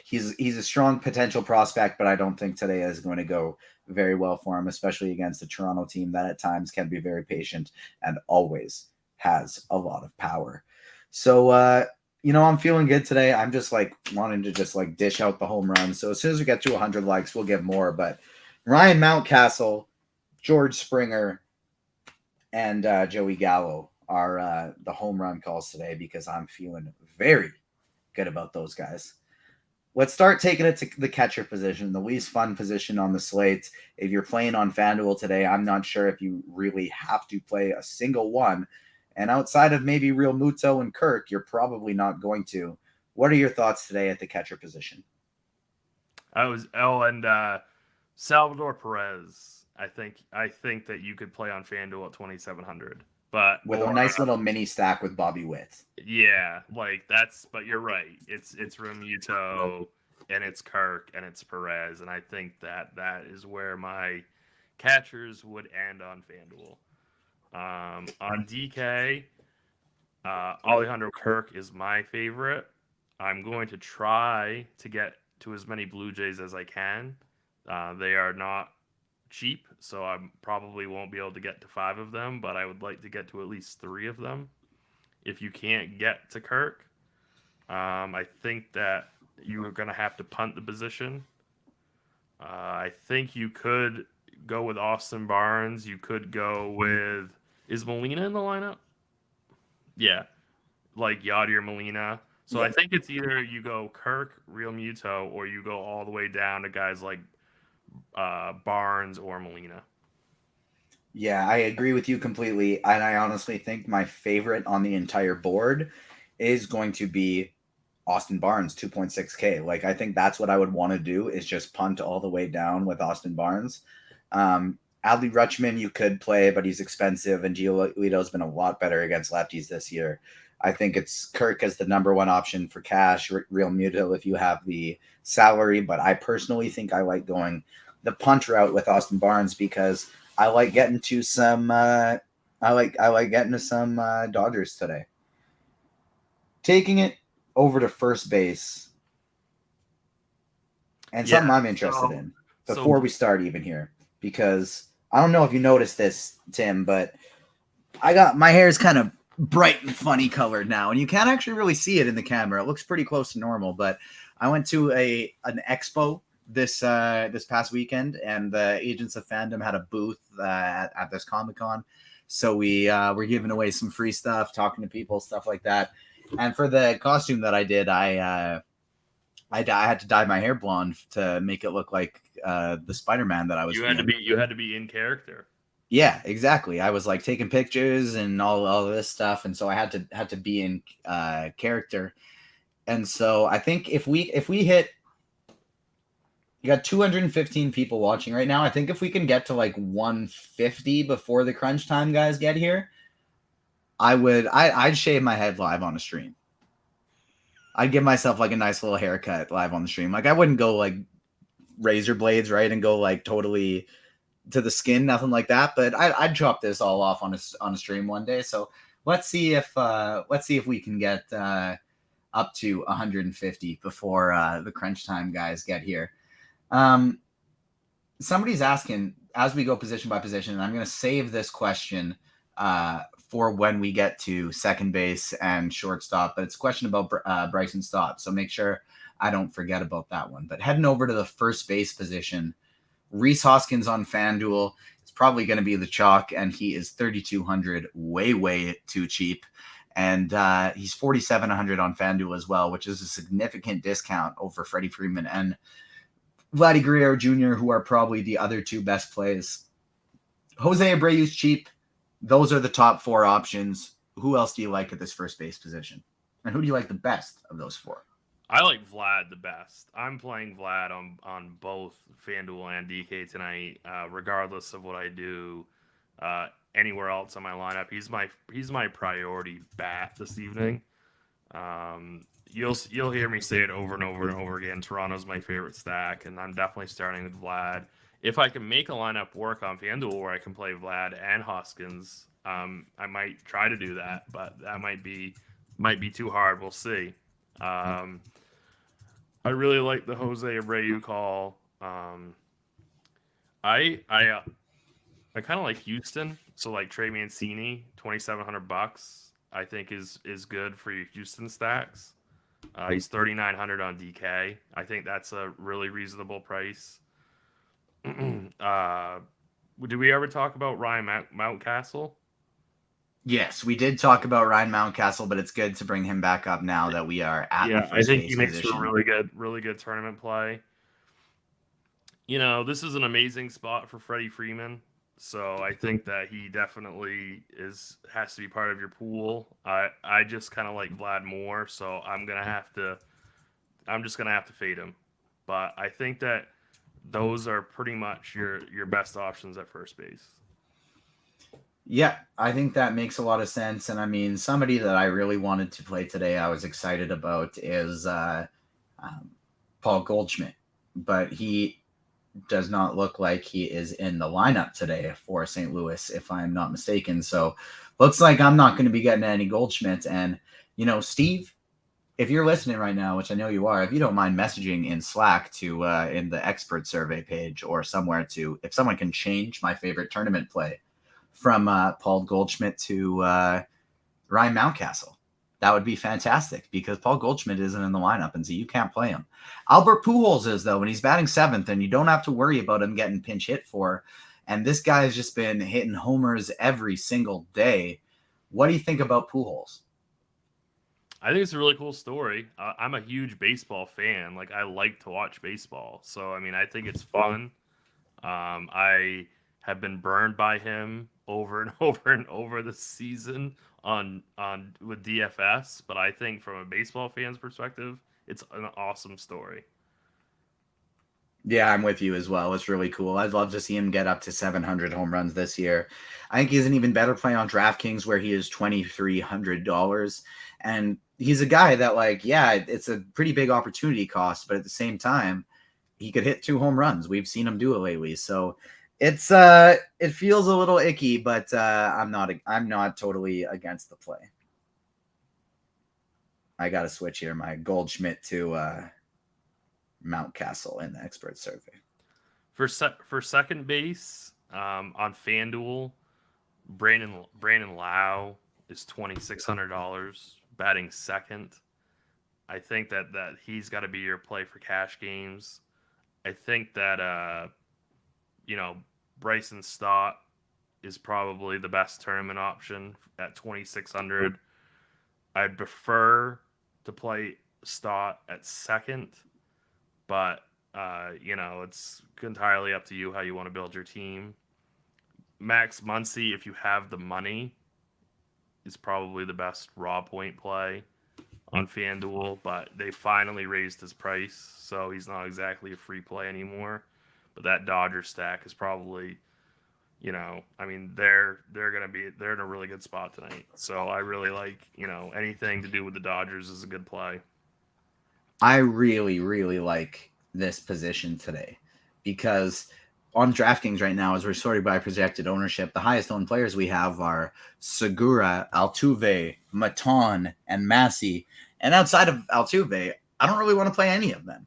He's a strong potential prospect, but I don't think today is going to go very well for him, especially against a Toronto team that at times can be very patient and always has a lot of power. So I'm feeling good today. I'm just wanting to just dish out the home run. So as soon as we get to 100 likes, we'll give more. But Ryan Mountcastle, George Springer, and Joey Gallo are the home run calls today because I'm feeling very good about those guys. Let's start taking it to the catcher position, the least fun position on the slate. If you're playing on Fanduel today, I'm not sure if you really have to play a single one. And outside of maybe Real Muto and Kirk, you're probably not going to. What are your thoughts today at the catcher position? Salvador Perez. I think that you could play on Fanduel at 2,700. But with a nice little mini stack with Bobby Witt. Yeah, but you're right. It's Realmuto and it's Kirk and it's Perez, and I think that is where my catchers would end on Fanduel. On DK, Alejandro Kirk is my favorite. I'm going to try to get to as many Blue Jays as I can. They are not cheap, so I probably won't be able to get to 5 of them, but I would like to get to at least 3 of them. If you can't get to Kirk, I think that you are going to have to punt the position. I think you could go with Austin Barnes. You could go with... Is Molina in the lineup? Yeah. Yadier Molina. So I think it's either you go Kirk, Real Muto, or you go all the way down to guys like Barnes or Molina. Yeah, I agree with you completely. And I honestly think my favorite on the entire board is going to be Austin Barnes, 2.6K. Like, I think that's what I would want to do is just punt all the way down with Austin Barnes. Adley Rutschman you could play, but he's expensive, and Giolito's been a lot better against lefties this year. I think it's Kirk as the number one option for cash, Real Muto if you have the salary, but I personally think I like going the punt route with Austin Barnes because I like getting to some Dodgers today. Taking it over to first base, and something I'm interested in before we start even here, because I don't know if you noticed this, Tim, but I got my hair is kind of bright and funny colored now, and you can't actually really see it in the camera. It looks pretty close to normal, but I went to an expo this past weekend, and the Agents of Fandom had a booth at this Comic-Con. So we were giving away some free stuff, talking to people, stuff like that. And for the costume that I did, I had to dye my hair blonde to make it look like the Spider-Man that I was. You had to be in character. Yeah, exactly. I was like taking pictures and all of this stuff, and so I had to be in character. And so I think if we hit, you got 215 people watching right now. I think if we can get to like 150 before the crunch time guys get here, I'd shave my head live on a stream. I'd give myself like a nice little haircut live on the stream. Like I wouldn't go like razor blades, right, and go like totally to the skin, nothing like that. But I'd chop this all off on a stream one day. So let's see if we can get up to 150 before the crunch time guys get here. Somebody's asking as we go position by position, and I'm going to save this question for when we get to second base and shortstop, but it's a question about Bryson Stott. So make sure I don't forget about that one. But heading over to the first base position, Rhys Hoskins on FanDuel is probably going to be the chalk, and he is 3,200, way too cheap. And he's 4,700 on FanDuel as well, which is a significant discount over Freddie Freeman and Vladdy Guerrero Jr., who are probably the other two best plays. Jose Abreu's cheap. Those are the top four options. Who else do you like at this first base position? And who do you like the best of those four? I like Vlad the best. I'm playing Vlad on both FanDuel and DK tonight, regardless of what I do anywhere else on my lineup. He's my priority bat this evening. You'll hear me say it over and over and over again. Toronto's my favorite stack, and I'm definitely starting with Vlad. If I can make a lineup work on FanDuel where I can play Vlad and Hoskins, I might try to do that, but that might be too hard. We'll see. I really like the Jose Abreu call. I kind of like Houston, so like Trey Mancini, $2,700, I think is good for your Houston stacks. He's 3,900 on DK. I think that's a really reasonable price. Did we ever talk about Ryan Mountcastle? Yes, we did talk about Ryan Mountcastle, but it's good to bring him back up now that we are at the I think base he makes position. a really good tournament play. You know, this is an amazing spot for Freddie Freeman, so I think that he definitely has to be part of your pool. I just kind of like Vlad more, so I'm just gonna have to fade him. But I think that those are pretty much your best options at first base. Yeah, I think that makes a lot of sense. And I mean, somebody that I really wanted to play today, I was excited about, is Paul Goldschmidt. But he does not look like he is in the lineup today for St. Louis, if I'm not mistaken. So looks like I'm not going to be getting any Goldschmidt. And, you know, Steve, if you're listening right now, which I know you are, if you don't mind messaging in Slack to in the expert survey page or somewhere to, if someone can change my favorite tournament play from Paul Goldschmidt to Ryan Mountcastle, that would be fantastic, because Paul Goldschmidt isn't in the lineup, and so you can't play him. Albert Pujols is, though, and he's batting seventh, and you don't have to worry about him getting pinch hit for. And this guy has just been hitting homers every single day. What do you think about Pujols? I think it's a really cool story. I'm a huge baseball fan. Like, I like to watch baseball. So, I mean, I think it's fun. I have been burned by him over and over and over this season on with DFS, but I think from a baseball fan's perspective, it's an awesome story. Yeah, I'm with you as well. It's really cool. I'd love to see him get up to 700 home runs this year. I think he's an even better play on DraftKings where he is $2,300. And he's a guy that, like, yeah, it's a pretty big opportunity cost, but at the same time, he could hit 2 home runs. We've seen him do it lately. So it feels a little icky, but I'm not totally against the play. I got to switch here my Goldschmidt to Mountcastle in the expert survey. For second base, on FanDuel, Brandon Lau is $2,600, batting second. I think that he's got to be your play for cash games. I think that Bryson Stott is probably the best tournament option at 2,600. I'd prefer to play Stott at second, but it's entirely up to you how you want to build your team. Max Muncy, if you have the money, is probably the best raw point play on FanDuel, but they finally raised his price, so he's not exactly a free play anymore. But that Dodger stack is probably, I mean, they're in a really good spot tonight. So I really like, anything to do with the Dodgers is a good play. I really, really like this position today because on DraftKings right now, as we're sorted by projected ownership, the highest owned players we have are Segura, Altuve, Maton, and Massey. And outside of Altuve, I don't really want to play any of them.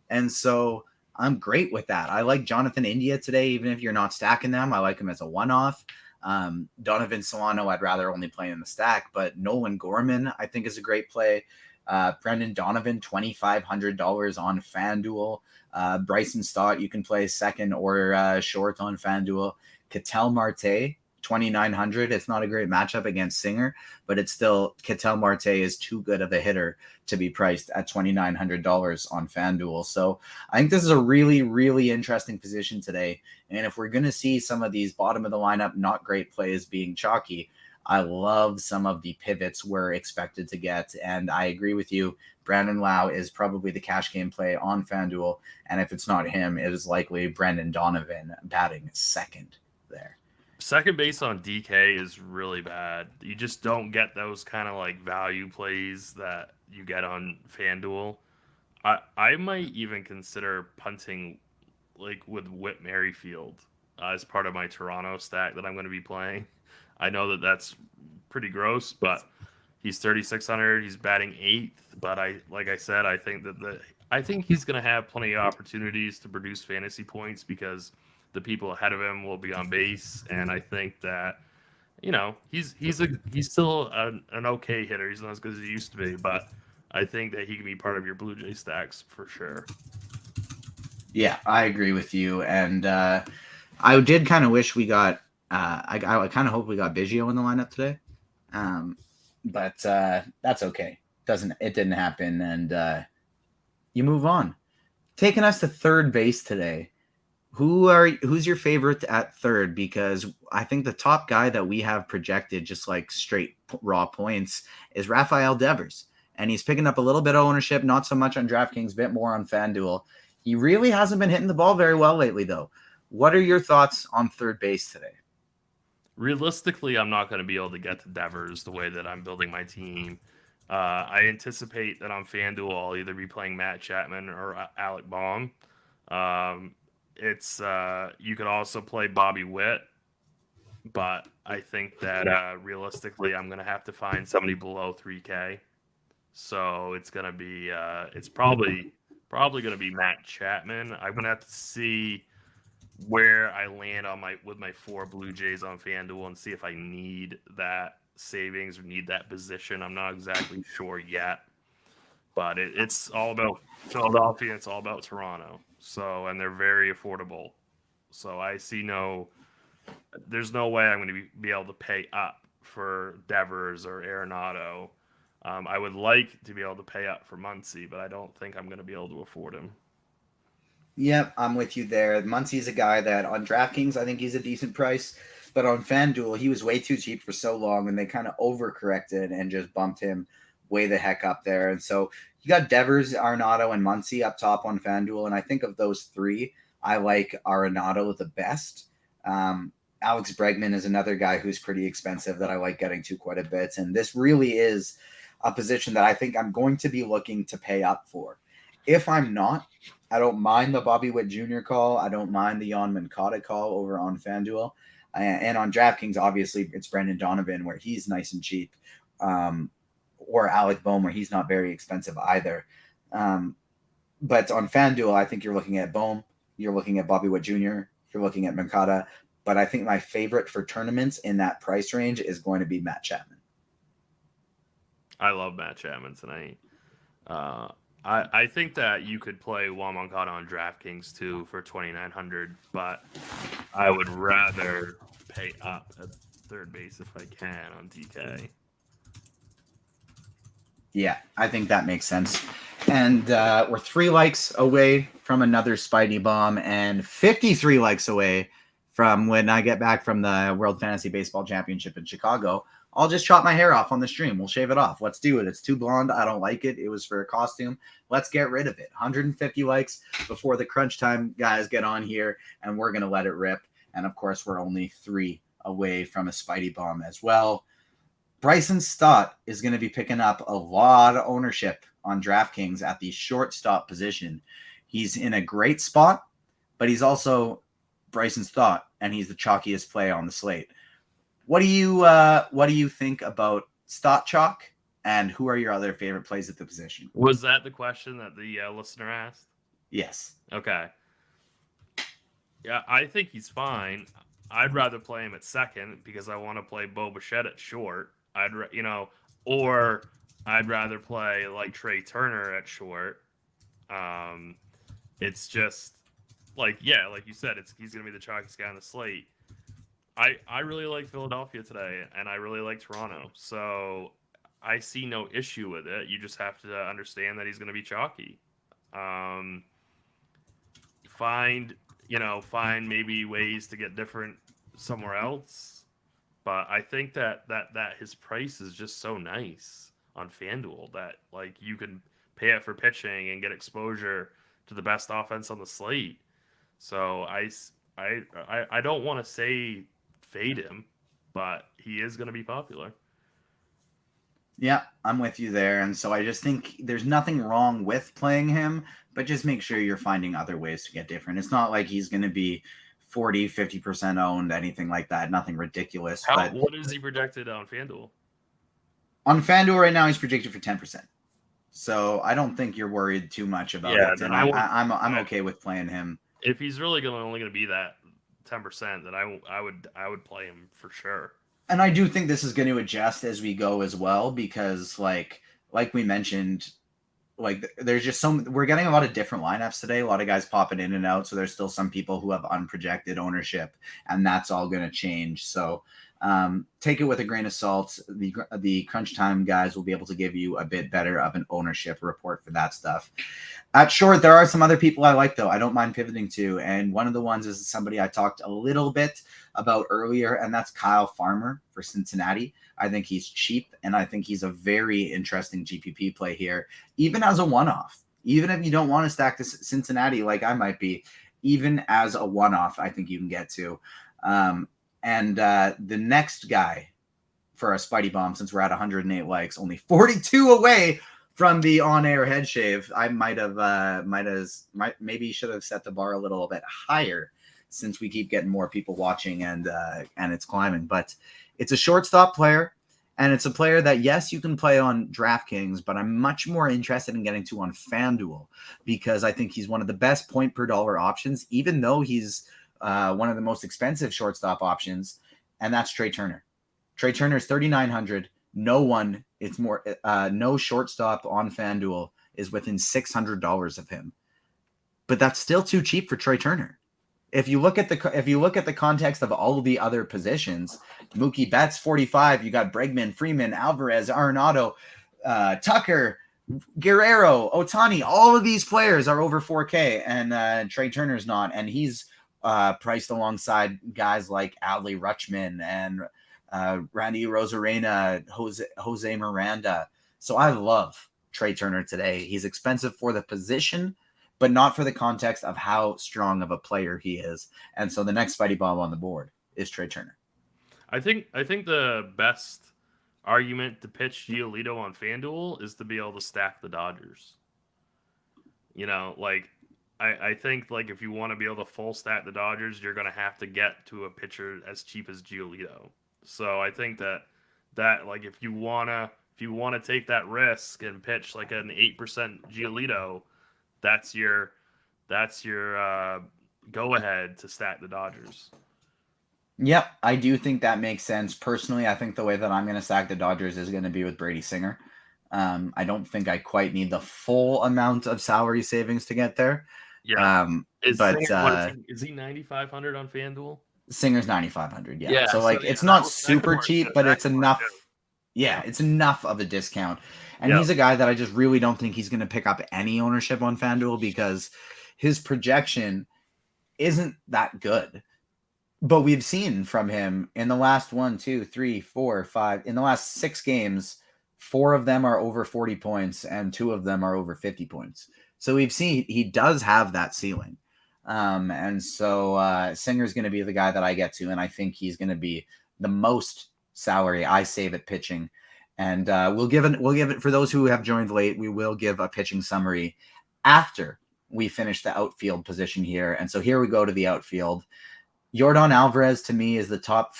And so I'm great with that. I like Jonathan India today, even if you're not stacking them. I like him as a one-off. Donovan Solano, I'd rather only play in the stack, but Nolan Gorman, I think, is a great play. Brendan Donovan, $2,500 on FanDuel. Bryson Stott, you can play second or short on FanDuel. Ketel Marte, 2,900. It's not a great matchup against Singer, but it's still, Ketel Marte is too good of a hitter to be priced at $2,900 on FanDuel. So I think this is a really, really interesting position today. And if we're going to see some of these bottom of the lineup, not great plays being chalky, I love some of the pivots we're expected to get. And I agree with you. Brandon Lau is probably the cash game play on FanDuel. And if it's not him, it is likely Brendan Donovan batting second there. Second base on DK is really bad. You just don't get those kind of like value plays that you get on FanDuel. I might even consider punting like with Whit Merrifield as part of my Toronto stack that I'm going to be playing. I know that that's pretty gross, but he's 3,600. He's batting eighth, but like I said, I think he's going to have plenty of opportunities to produce fantasy points because the people ahead of him will be on base, and I think that he's still an okay hitter. He's not as good as he used to be, but I think that he can be part of your Blue Jay stacks for sure. Yeah, I agree with you, and I did kind of wish we got. I kind of hope we got Biggio in the lineup today, but that's okay. It didn't happen, and you move on. Taking us to third base today. Who's your favorite at third? Because I think the top guy that we have projected, just like straight raw points, is Rafael Devers, and he's picking up a little bit of ownership, not so much on DraftKings, a bit more on FanDuel. He really hasn't been hitting the ball very well lately, though. What are your thoughts on third base today? Realistically, I'm not going to be able to get to Devers the way that I'm building my team. I anticipate that on FanDuel, I'll either be playing Matt Chapman or Alec Baum. You could also play Bobby Witt, but I think that realistically, I'm going to have to find somebody below 3K. So it's going to be it's probably going to be Matt Chapman. I'm going to have to see where I land with my 4 Blue Jays on FanDuel and see if I need that savings or need that position. I'm not exactly sure yet, but it's all about Philadelphia. It's all about Toronto. So, and they're very affordable. So I see there's no way I'm going to be able to pay up for Devers or Arenado. I would like to be able to pay up for Muncy, but I don't think I'm going to be able to afford him. Yep, I'm with you there. Muncy's a guy that on DraftKings, I think he's a decent price, but on FanDuel, he was way too cheap for so long, and they kind of overcorrected and just bumped him way the heck up there. And so you got Devers, Arenado, and Muncy up top on FanDuel, and I think of those three, I like Arenado the best. Alex Bregman is another guy who's pretty expensive that I like getting to quite a bit, and this really is a position that I think I'm going to be looking to pay up for. If I'm not, I don't mind the Bobby Witt Jr. call. I don't mind the Yoan Moncada call over on FanDuel. And on DraftKings, obviously, it's Brendan Donovan where he's nice and cheap, or Alec Bohm where he's not very expensive either. But on FanDuel, I think you're looking at Bohm, you're looking at Bobby Witt Jr., you're looking at Moncada. But I think my favorite for tournaments in that price range is going to be Matt Chapman. I love Matt Chapman tonight. I think that you could play Yoan Moncada on DraftKings too for $2,900, but I would rather pay up at third base if I can on DK. Yeah, I think that makes sense. And we're 3 likes away from another Spidey bomb and 53 likes away from when I get back from the World Fantasy Baseball Championship in Chicago. I'll just chop my hair off on the stream. We'll shave it off. Let's do it. It's too blonde. I don't like it. It was for a costume. Let's get rid of it. 150 likes before the crunch time guys get on here, and we're going to let it rip. And, of course, we're only 3 away from a Spidey bomb as well. Bryson Stott is going to be picking up a lot of ownership on DraftKings at the shortstop position. He's in a great spot, but he's also Bryson Stott, and he's the chalkiest play on the slate. What do you think about Stott chalk, and who are your other favorite plays at the position? Was that the question that the listener asked? Yes. Okay. Yeah, I think he's fine. I'd rather play him at second because I want to play Bo Bichette at short. Or I'd rather play like Trey Turner at short. It's just like you said, he's gonna be the chalkiest guy on the slate. I really like Philadelphia today, and I really like Toronto. So I see no issue with it. You just have to understand that he's going to be chalky. Find maybe ways to get different somewhere else. But I think that his price is just so nice on FanDuel that like you can pay it for pitching and get exposure to the best offense on the slate. So I don't want to say fade him, but he is going to be popular. Yeah, I'm with you there. And so I just think there's nothing wrong with playing him, but just make sure you're finding other ways to get different. It's not like he's going to be 40, 50% owned, anything like that. Nothing ridiculous. What is he projected on FanDuel? On FanDuel right now, he's projected for 10%. So I don't think you're worried too much about it. And I'm okay with playing him. If he's really only going to be that 10%, then I would play him for sure. And I do think this is going to adjust as we go as well, because like we mentioned, like there's just we're getting a lot of different lineups today, a lot of guys popping in and out. So there's still some people who have unprojected ownership, and that's all going to change. So take it with a grain of salt. The crunch time guys will be able to give you a bit better of an ownership report for that stuff. At short, there are some other people I like, though. I don't mind pivoting to, and one of the ones is somebody I talked a little bit about earlier, and that's Kyle Farmer for Cincinnati. I think he's cheap, and I think he's a very interesting GPP play here, even as a one-off. Even if you don't want to stack this Cincinnati like I might be, even as a one-off, I think you can get to. And the next guy for a Spidey bomb, since we're at 108 likes, only 42 away from the on-air head shave. I maybe should have set the bar a little bit higher, since we keep getting more people watching and it's climbing. But it's a shortstop player, and it's a player that, yes, you can play on DraftKings, but I'm much more interested in getting to on FanDuel, because I think he's one of the best point per dollar options, even though he's one of the most expensive shortstop options, and that's Trey Turner. Trey Turner is 3,900. No shortstop on FanDuel is within $600 of him, but that's still too cheap for Trey Turner. If you look at the context of all of the other positions, Mookie Betts 45, you got Bregman, Freeman, Alvarez, Arenado, Tucker, Guerrero, Ohtani, all of these players are over 4K, and Trey Turner's not, and he's priced alongside guys like Adley Rutschman and Randy Rosarena, Jose Miranda. So I love Trey Turner today. He's expensive for the position, but not for the context of how strong of a player he is. And so the next Spidey Bomb on the board is Trey Turner. I think the best argument to pitch Giolito on Fanduel is to be able to stack the Dodgers. I think if you want to be able to full stack the Dodgers, you're going to have to get to a pitcher as cheap as Giolito. So I think that if you want to take that risk and pitch like an 8% Giolito, that's your go ahead to stack the Dodgers. Yep, I do think that makes sense. Personally, I think the way that I'm going to stack the Dodgers is going to be with Brady Singer. I don't think I quite need the full amount of salary savings to get there. Yeah. Is he 9,500 on FanDuel? Singer's 9,500. Yeah. So it's not super cheap, but it's enough. Yeah, it's enough of a discount. And he's a guy that I just really don't think he's going to pick up any ownership on FanDuel because his projection isn't that good. But we've seen from him in the last 1, 2, 3, 4, 5, in the last 6 games, 4 of them are over 40 points and 2 of them are over 50 points. So we've seen he does have that ceiling. And so Singer's going to be the guy that I get to, and I think he's going to be the most salary I save at pitching. And we'll give it for those who have joined late. We will give a pitching summary after we finish the outfield position here. And so here we go to the outfield. Yordan Alvarez to me is the top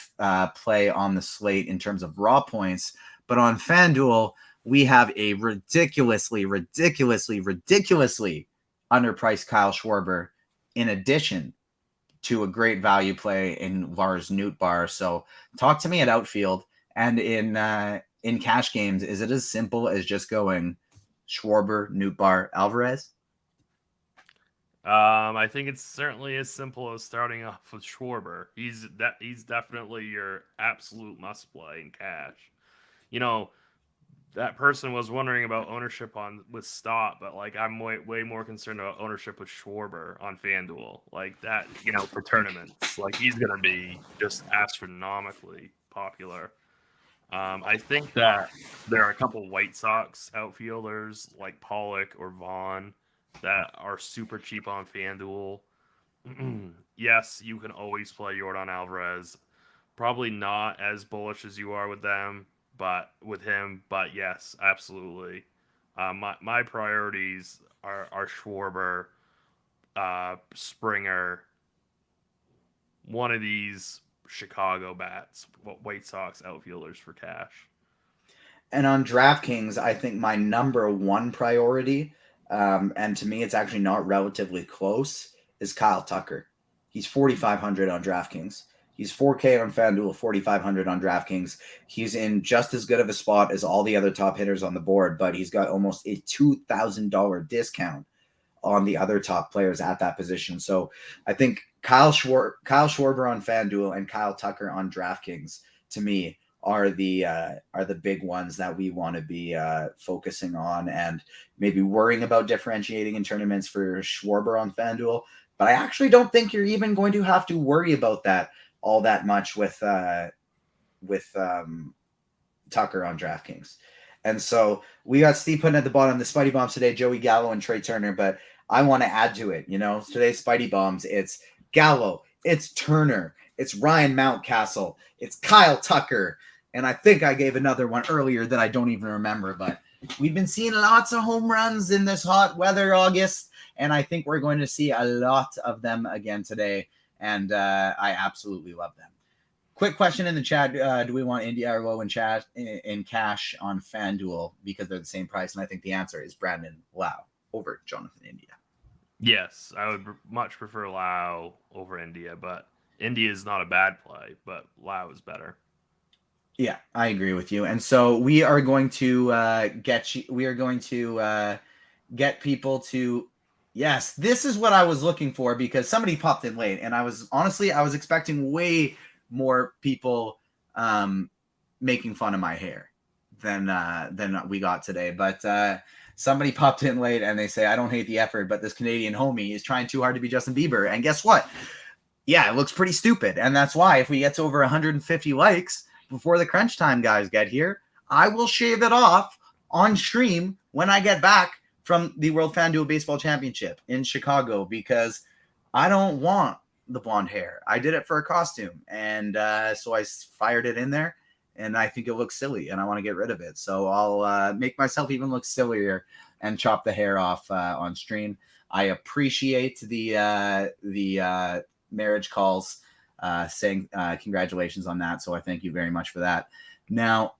play on the slate in terms of raw points, but on FanDuel we have a ridiculously underpriced Kyle Schwarber in addition to a great value play in Lars Nootbaar. So talk to me at outfield and in cash games. Is it as simple as just going Schwarber, Nootbaar, Alvarez? I think it's certainly as simple as starting off with Schwarber. He's definitely your absolute must play in cash. That person was wondering about ownership with Stott, but I'm way more concerned about ownership with Schwarber on FanDuel. For tournaments, he's going to be just astronomically popular. I think that there are a couple White Sox outfielders like Pollock or Vaughn that are super cheap on FanDuel. Yes, you can always play Yordan Alvarez. Probably not as bullish as you are with him, but yes, absolutely. My priorities are Schwarber, Springer, one of these Chicago bats, White Sox outfielders for cash. And on DraftKings, I think my number one priority, and to me it's actually not relatively close, is Kyle Tucker. He's 4,500 on DraftKings. He's 4K on FanDuel, 4,500 on DraftKings. He's in just as good of a spot as all the other top hitters on the board, but he's got almost a $2,000 discount on the other top players at that position. So I think Kyle Schwarber on FanDuel and Kyle Tucker on DraftKings, to me, are the big ones that we want to be focusing on and maybe worrying about differentiating in tournaments for Schwarber on FanDuel. But I actually don't think you're even going to have to worry about that all that much with Tucker on DraftKings. And so we got Steve putting at the bottom the Spidey Bombs today, Joey Gallo and Trey Turner, but I want to add to it. Today's Spidey Bombs, it's Gallo, it's Turner, it's Ryan Mountcastle, it's Kyle Tucker, and I think I gave another one earlier that I don't even remember, but we've been seeing lots of home runs in this hot weather August, and I think we're going to see a lot of them again today, and I absolutely love them. Quick question in the chat. Do we want India or Low in cash on FanDuel because they're the same price? And I think the answer is Brandon Lau over Jonathan India. Yes, I would much prefer Lau over India, but India is not a bad play, but Lau is better. Yeah, I agree with you. And so we are going to get people to, yes, this is what I was looking for because somebody popped in late and I was expecting way more people making fun of my hair. than we got today. But somebody popped in late and they say, I don't hate the effort, but this Canadian homie is trying too hard to be Justin Bieber. And guess what? Yeah, it looks pretty stupid. And that's why if we get to over 150 likes before the crunch time guys get here, I will shave it off on stream when I get back from the World Fanduel Baseball Championship in Chicago, because I don't want the blonde hair. I did it for a costume. And so I fired it in there. And I think it looks silly, and I want to get rid of it. So I'll make myself even look sillier and chop the hair off on stream. I appreciate the marriage calls saying congratulations on that. So I thank you very much for that. Now,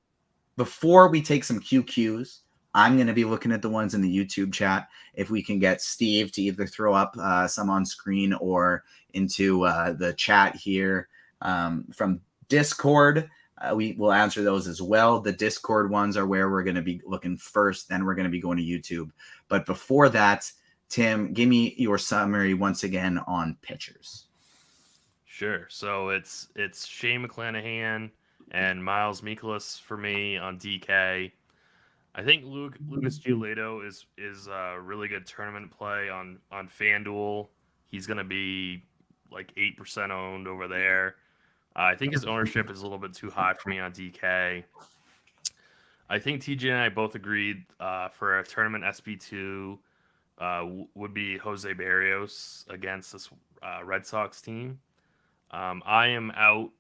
before we take some QQs, I'm going to be looking at the ones in the YouTube chat. If we can get Steve to either throw up some on screen or into the chat here from Discord. We will answer those as well. The Discord ones are where we're going to be looking first. Then we're going to be going to YouTube. But before that, Tim, give me your summary once again on pitchers. Sure. So it's Shane McClanahan and Miles Mikolas for me on DK. I think Lucas Giolito is a really good tournament play on FanDuel. He's going to be like 8% owned over there. I think his ownership is a little bit too high for me on DK. I think TJ and I both agreed for a tournament SB2 would be Jose Barrios against this Red Sox team. I am out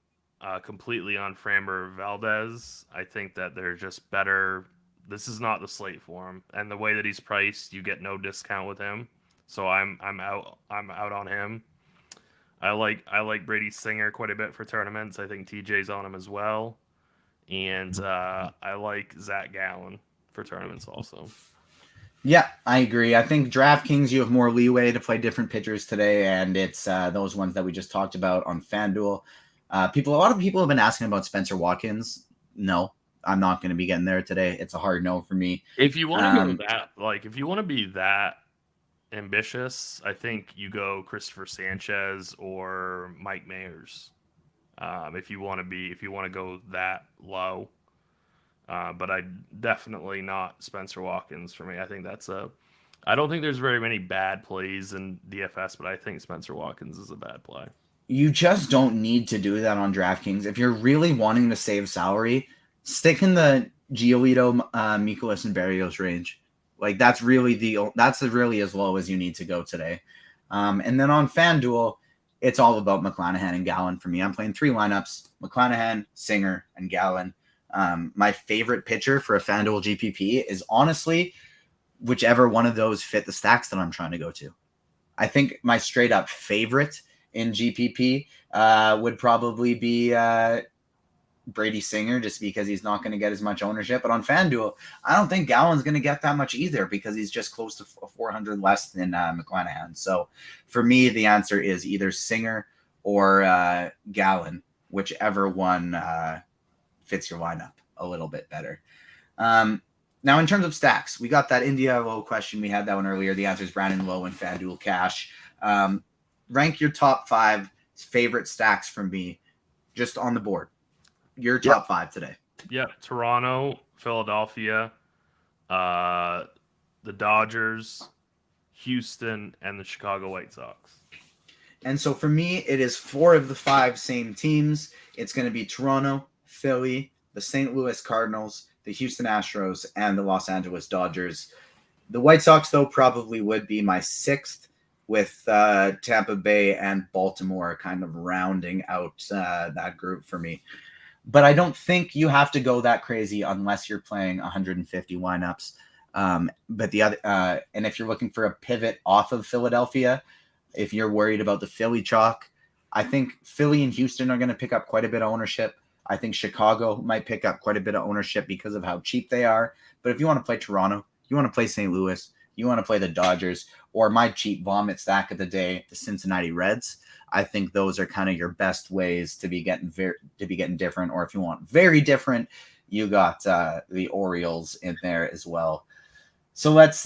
completely on Framber Valdez. I think that they're just better. This is not the slate for him, and the way that he's priced, you get no discount with him. So I'm out on him. I like Brady Singer quite a bit for tournaments. I think TJ's on him as well. And I like Zach Gallen for tournaments also. Yeah, I agree. I think DraftKings, you have more leeway to play different pitchers today, and it's those ones that we just talked about on FanDuel. A lot of people have been asking about Spencer Watkins. No, I'm not going to be getting there today. It's a hard no for me. If you want to go that, if you want to be that ambitious, I think you go Christopher Sanchez or Mike Mayers. If you want to go that low, but I definitely not Spencer Watkins for me. I think I don't think there's very many bad plays in DFS, but I think Spencer Watkins is a bad play. You just don't need to do that on DraftKings. If you're really wanting to save salary, stick in the Giolito, Mikolas, and Barrios range. Like that's really as low as you need to go today. And then on FanDuel, it's all about McClanahan and Gallen for me. I'm playing 3 lineups: McClanahan, Singer, and Gallen. My favorite pitcher for a FanDuel GPP is honestly whichever one of those fit the stacks that I'm trying to go to. I think my straight up favorite in GPP would probably be Brady Singer, just because he's not going to get as much ownership. But on FanDuel, I don't think Gallen's going to get that much either, because he's just close to 400 less than McClanahan. So for me, the answer is either Singer or Gallen, whichever one fits your lineup a little bit better. Now, in terms of stacks, we got that India Low question. We had that one earlier. The answer is Brandon Lowe and FanDuel Cash. Rank your top 5 favorite stacks from me just on the board. Your top 5 today. Yeah, Toronto, Philadelphia, the Dodgers, Houston, and the Chicago White Sox. And so for me, it is 4 of the 5 same teams. It's going to be Toronto, Philly, the St. Louis Cardinals, the Houston Astros, and the Los Angeles Dodgers. The White Sox, though, probably would be my 6th, with Tampa Bay and Baltimore kind of rounding out that group for me. But I don't think you have to go that crazy unless you're playing 150 lineups. But the other, and if you're looking for a pivot off of Philadelphia, if you're worried about the Philly chalk, I think Philly and Houston are going to pick up quite a bit of ownership. I think Chicago might pick up quite a bit of ownership because of how cheap they are. But if you want to play Toronto, you want to play St. Louis, you want to play the Dodgers, or my cheap vomit stack of the day, the Cincinnati Reds, I think those are kind of your best ways to be getting different. Or if you want very different, you got the Orioles in there as well. So let's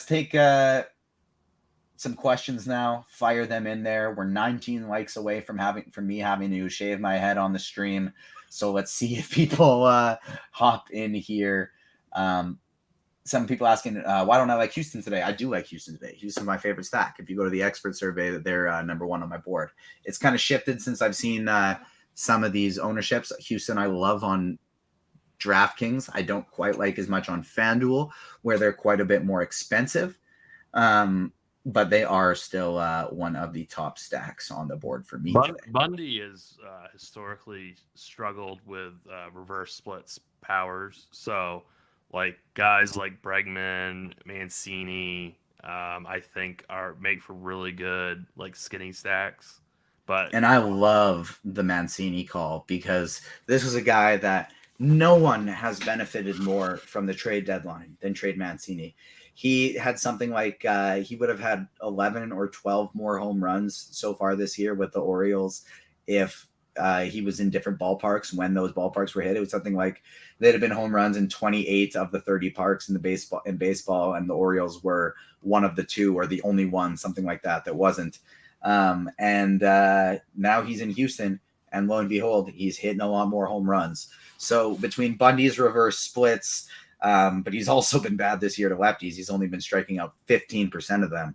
take some questions now. Fire them in there. We're 19 likes away from me having to shave my head on the stream. So let's see if people hop in here. Some people asking, why don't I like Houston today? I do like Houston today. Houston's my favorite stack. If you go to the expert survey, they're number one on my board. It's kind of shifted since I've seen some of these ownerships. Houston, I love on DraftKings. I don't quite like as much on Fanduel, where they're quite a bit more expensive. But they are still one of the top stacks on the board for me today. Bundy has historically struggled with reverse splits powers. So, like guys like Bregman, Mancini, I think make for really good like skinny stacks. And I love the Mancini call because this is a guy that no one has benefited more from the trade deadline than trade Mancini. He had something like he would have had 11 or 12 more home runs so far this year with the Orioles if he was in different ballparks when those ballparks were hit. It was something like they'd have been home runs in 28 of the 30 parks in baseball, and the Orioles were one of the two or the only one, something like that wasn't. And now he's in Houston, and lo and behold, he's hitting a lot more home runs. So between Bundy's reverse splits, but he's also been bad this year to lefties. He's only been striking out 15% of them.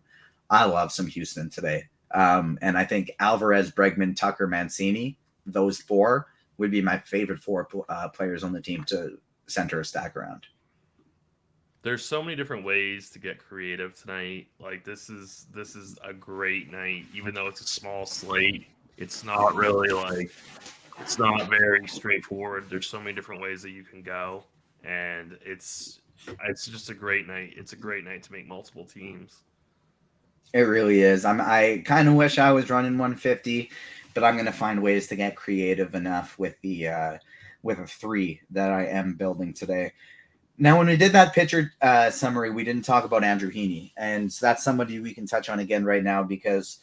I love some Houston today. And I think Alvarez, Bregman, Tucker, Mancini, those four would be my favorite four players on the team to center a stack around. There's so many different ways to get creative tonight. Like this is a great night, even though it's a small slate. It's not really it's not very straightforward. There's so many different ways that you can go, and it's just a great night. It's a great night to make multiple teams. It really is. I kind of wish I was running 150, but I'm going to find ways to get creative enough with the with a 3 that I am building today. Now, when we did that pitcher summary, we didn't talk about Andrew Heaney, and so that's somebody we can touch on again right now because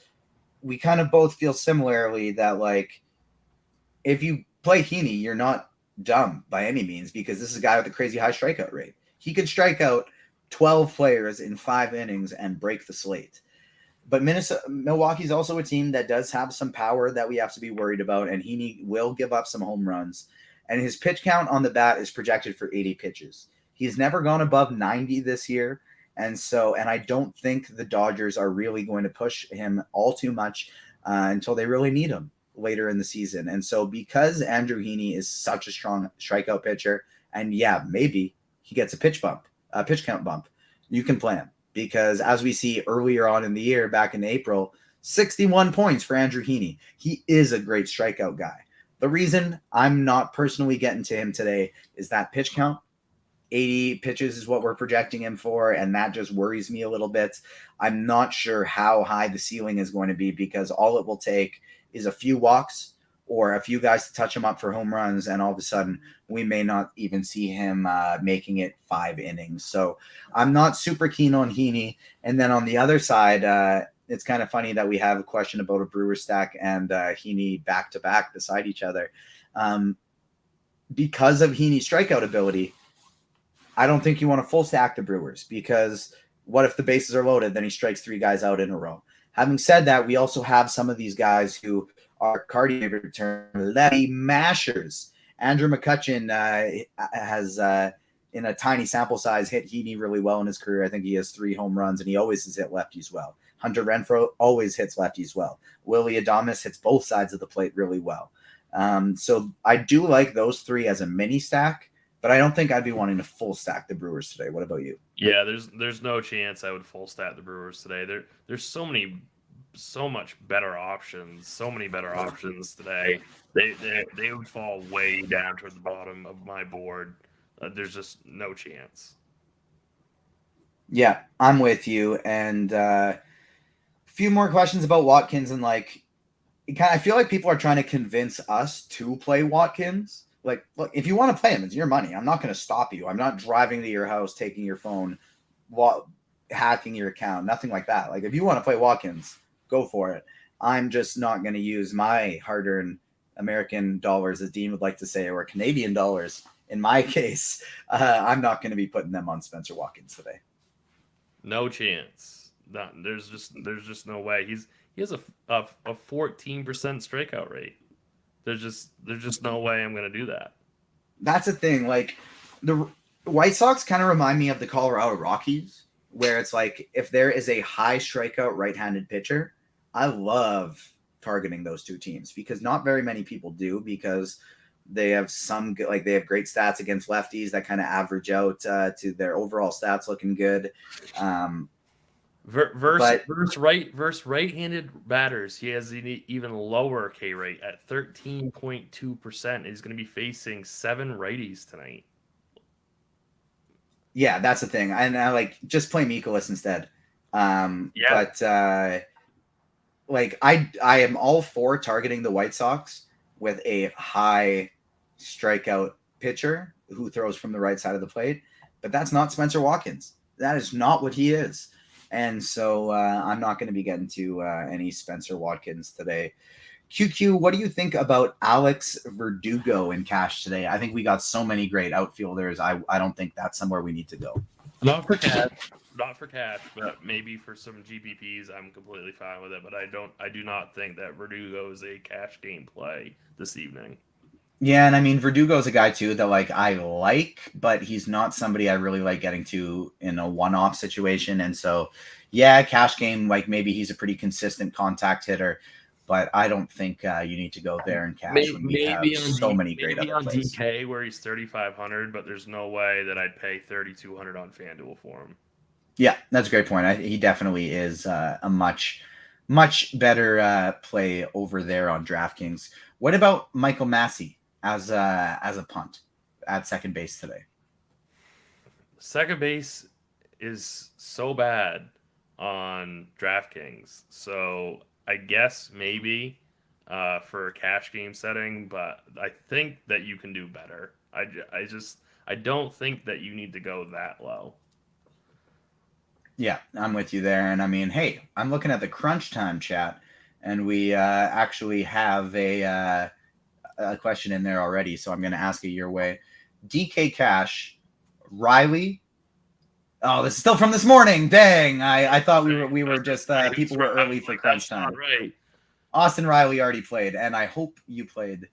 we kind of both feel similarly that, like, if you play Heaney, you're not dumb by any means because this is a guy with a crazy high strikeout rate. He could strike out 12 players in 5 innings and break the slate. But Milwaukee's also a team that does have some power that we have to be worried about, and Heaney will give up some home runs. And his pitch count on the bat is projected for 80 pitches. He's never gone above 90 this year. And I don't think the Dodgers are really going to push him all too much until they really need him later in the season. And so because Andrew Heaney is such a strong strikeout pitcher, and yeah, maybe he gets a pitch count bump, you can play him. Because as we see earlier on in the year, back in April, 61 points for Andrew Heaney. He is a great strikeout guy. The reason I'm not personally getting to him today is that pitch count. 80 pitches is what we're projecting him for, and that just worries me a little bit. I'm not sure how high the ceiling is going to be because all it will take is a few walks or a few guys to touch him up for home runs, and all of a sudden we may not even see him making it 5 innings. So I'm not super keen on Heaney. And then on the other side, it's kind of funny that we have a question about a Brewer stack and Heaney back-to-back beside each other. Because of Heaney's strikeout ability, I don't think you want to full stack the Brewers because what if the bases are loaded? Then he strikes 3 guys out in a row. Having said that, we also have some of these guys who are Carty return lefty mashers. Andrew McCutchen has, in a tiny sample size, hit Heaney really well in his career. I think he has 3 home runs, and he always has hit lefties well. Hunter Renfroe always hits lefties well. Willie Adames hits both sides of the plate really well. So I do like those 3 as a mini stack. But I don't think I'd be wanting to full stack the Brewers today. What about you? Yeah, there's no chance I would full stack the Brewers today. There's so much better options, so many better options today. They would fall way down toward the bottom of my board. There's just no chance. Yeah, I'm with you. And a few more questions about Watkins and I feel like people are trying to convince us to play Watkins. Like, look, if you want to play him, it's your money. I'm not going to stop you. I'm not driving to your house, taking your phone, hacking your account, nothing like that. Like, if you want to play Watkins, go for it. I'm just not going to use my hard-earned American dollars, as Dean would like to say, or Canadian dollars. In my case, I'm not going to be putting them on Spencer Watkins today. No chance. There's just no way. He has a 14% strikeout rate. There's just no way I'm going to do that. That's the thing. Like, the White Sox kind of remind me of the Colorado Rockies, where it's like if there is a high strikeout right-handed pitcher, I love targeting those two teams because not very many people do, because they have they have great stats against lefties that kind of average out to their overall stats looking good. Versus right-handed batters, he has an even lower K rate at 13.2%. He's going to be facing 7 righties tonight. Yeah, that's the thing. And I like just play Mikolas instead. But like I am all for targeting the White Sox with a high strikeout pitcher who throws from the right side of the plate, but that's not Spencer Watkins. That is not what he is. And so I'm not going to be getting to any Spencer Watkins today. QQ, what do you think about Alex Verdugo in cash today? I think we got so many great outfielders. I don't think that's somewhere we need to go. Not for cash, but maybe for some GPPs, I'm completely fine with it. But I do not think that Verdugo is a cash game play this evening. Yeah, and I mean Verdugo's a guy too that I like, but he's not somebody I really like getting to in a one-off situation. And so, yeah, cash game, like maybe he's a pretty consistent contact hitter, but I don't think you need to go there in cash when we have so many great other plays. DK where he's 3,500, but there's no way that I'd pay 3,200 on FanDuel for him. Yeah, that's a great point. He definitely is a much better play over there on DraftKings. What about Michael Massey as a punt at second base today? Second base is so bad on DraftKings, so I guess maybe for a cash game setting, but I think that you can do better. I don't think that you need to go that low. Yeah, I'm with you there. And I mean, hey, I'm looking at the crunch time chat, and we actually have a question in there already, so I'm going to ask it your way. DK Cash, Riley. Oh, this is still from this morning. Dang, I thought we were just people were early for crunch time. Right. Austin Riley already played, and I hope you played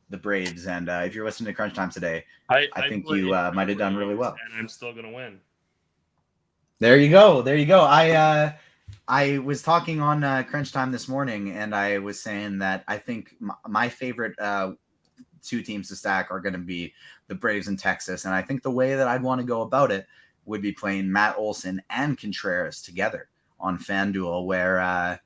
the Braves. And if you're listening to crunch time today, I think you might have done really well. And I'm still going to win. There you go. I was talking on Crunch Time this morning, and I was saying that I think my favorite two teams to stack are going to be the Braves and Texas. And I think the way that I'd want to go about it would be playing Matt Olson and Contreras together on FanDuel, where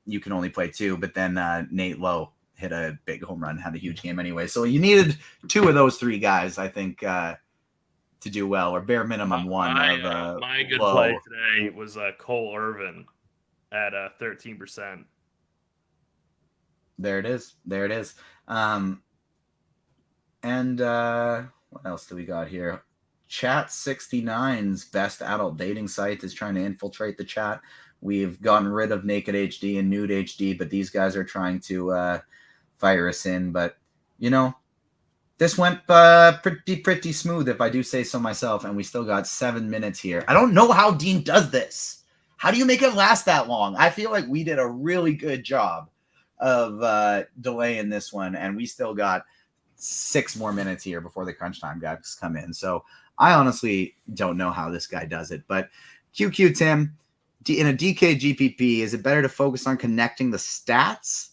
you can only play two, but then Nate Lowe hit a big home run, had a huge game anyway. So you needed two of those three guys, I think, to do well, or bare minimum one. My good play today was Cole Irvin at 13%. There it is. And what else do we got here? Chat 69's best adult dating site is trying to infiltrate the chat. We've gotten rid of Naked HD and Nude HD, but these guys are trying to fire us in. But, this went pretty smooth, if I do say so myself, and we still got 7 minutes here. I don't know how Dean does this. How do you make it last that long? I feel like we did a really good job of delaying this one, and we still got 6 more minutes here before the crunch time guys come in. So I honestly don't know how this guy does it. But QQ Tim, in a DK GPP, is it better to focus on connecting the stacks,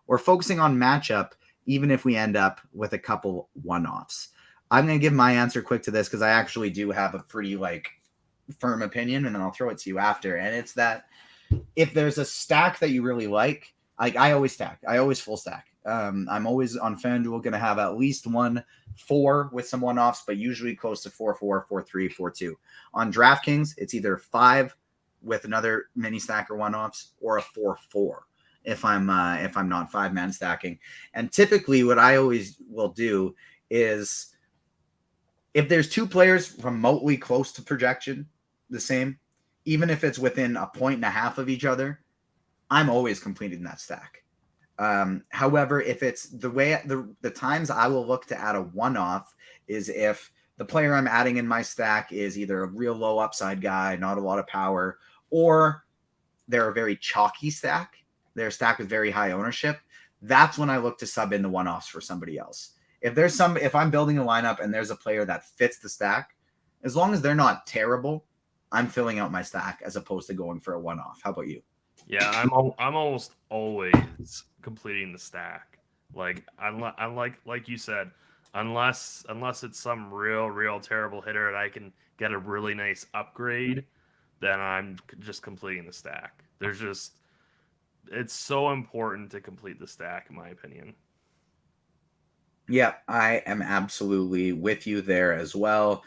or focusing on matchup, even if we end up with a couple one-offs? I'm going to give my answer quick to this because I actually do have a pretty firm opinion, and then I'll throw it to you after. And it's that if there's a stack that you really like I always stack. I always full stack. I'm always on FanDuel going to have at least 1-4 with some one-offs, but usually close to 4-4, 4-3, 4-2. On DraftKings, it's either 5 with another mini stack or one-offs, or a 4-4 if I'm not 5-man stacking. And typically what I always will do is if there's 2 players remotely close to projection, the same, even if it's within 1.5 points of each other, I'm always completing that stack. However, if it's the times I will look to add a one-off is if the player I'm adding in my stack is either a real low upside guy, not a lot of power, or they're a very chalky stack they're stacked with very high ownership, that's when I look to sub in the one-offs for somebody else. If I'm building a lineup and there's a player that fits the stack, as long as they're not terrible, I'm filling out my stack as opposed to going for a one-off. How about you? Yeah, I'm almost always completing the stack. Like like you said, unless it's some real terrible hitter and I can get a really nice upgrade, then I'm just completing the stack. It's so important to complete the stack, in my opinion. Yeah, I am absolutely with you there as well.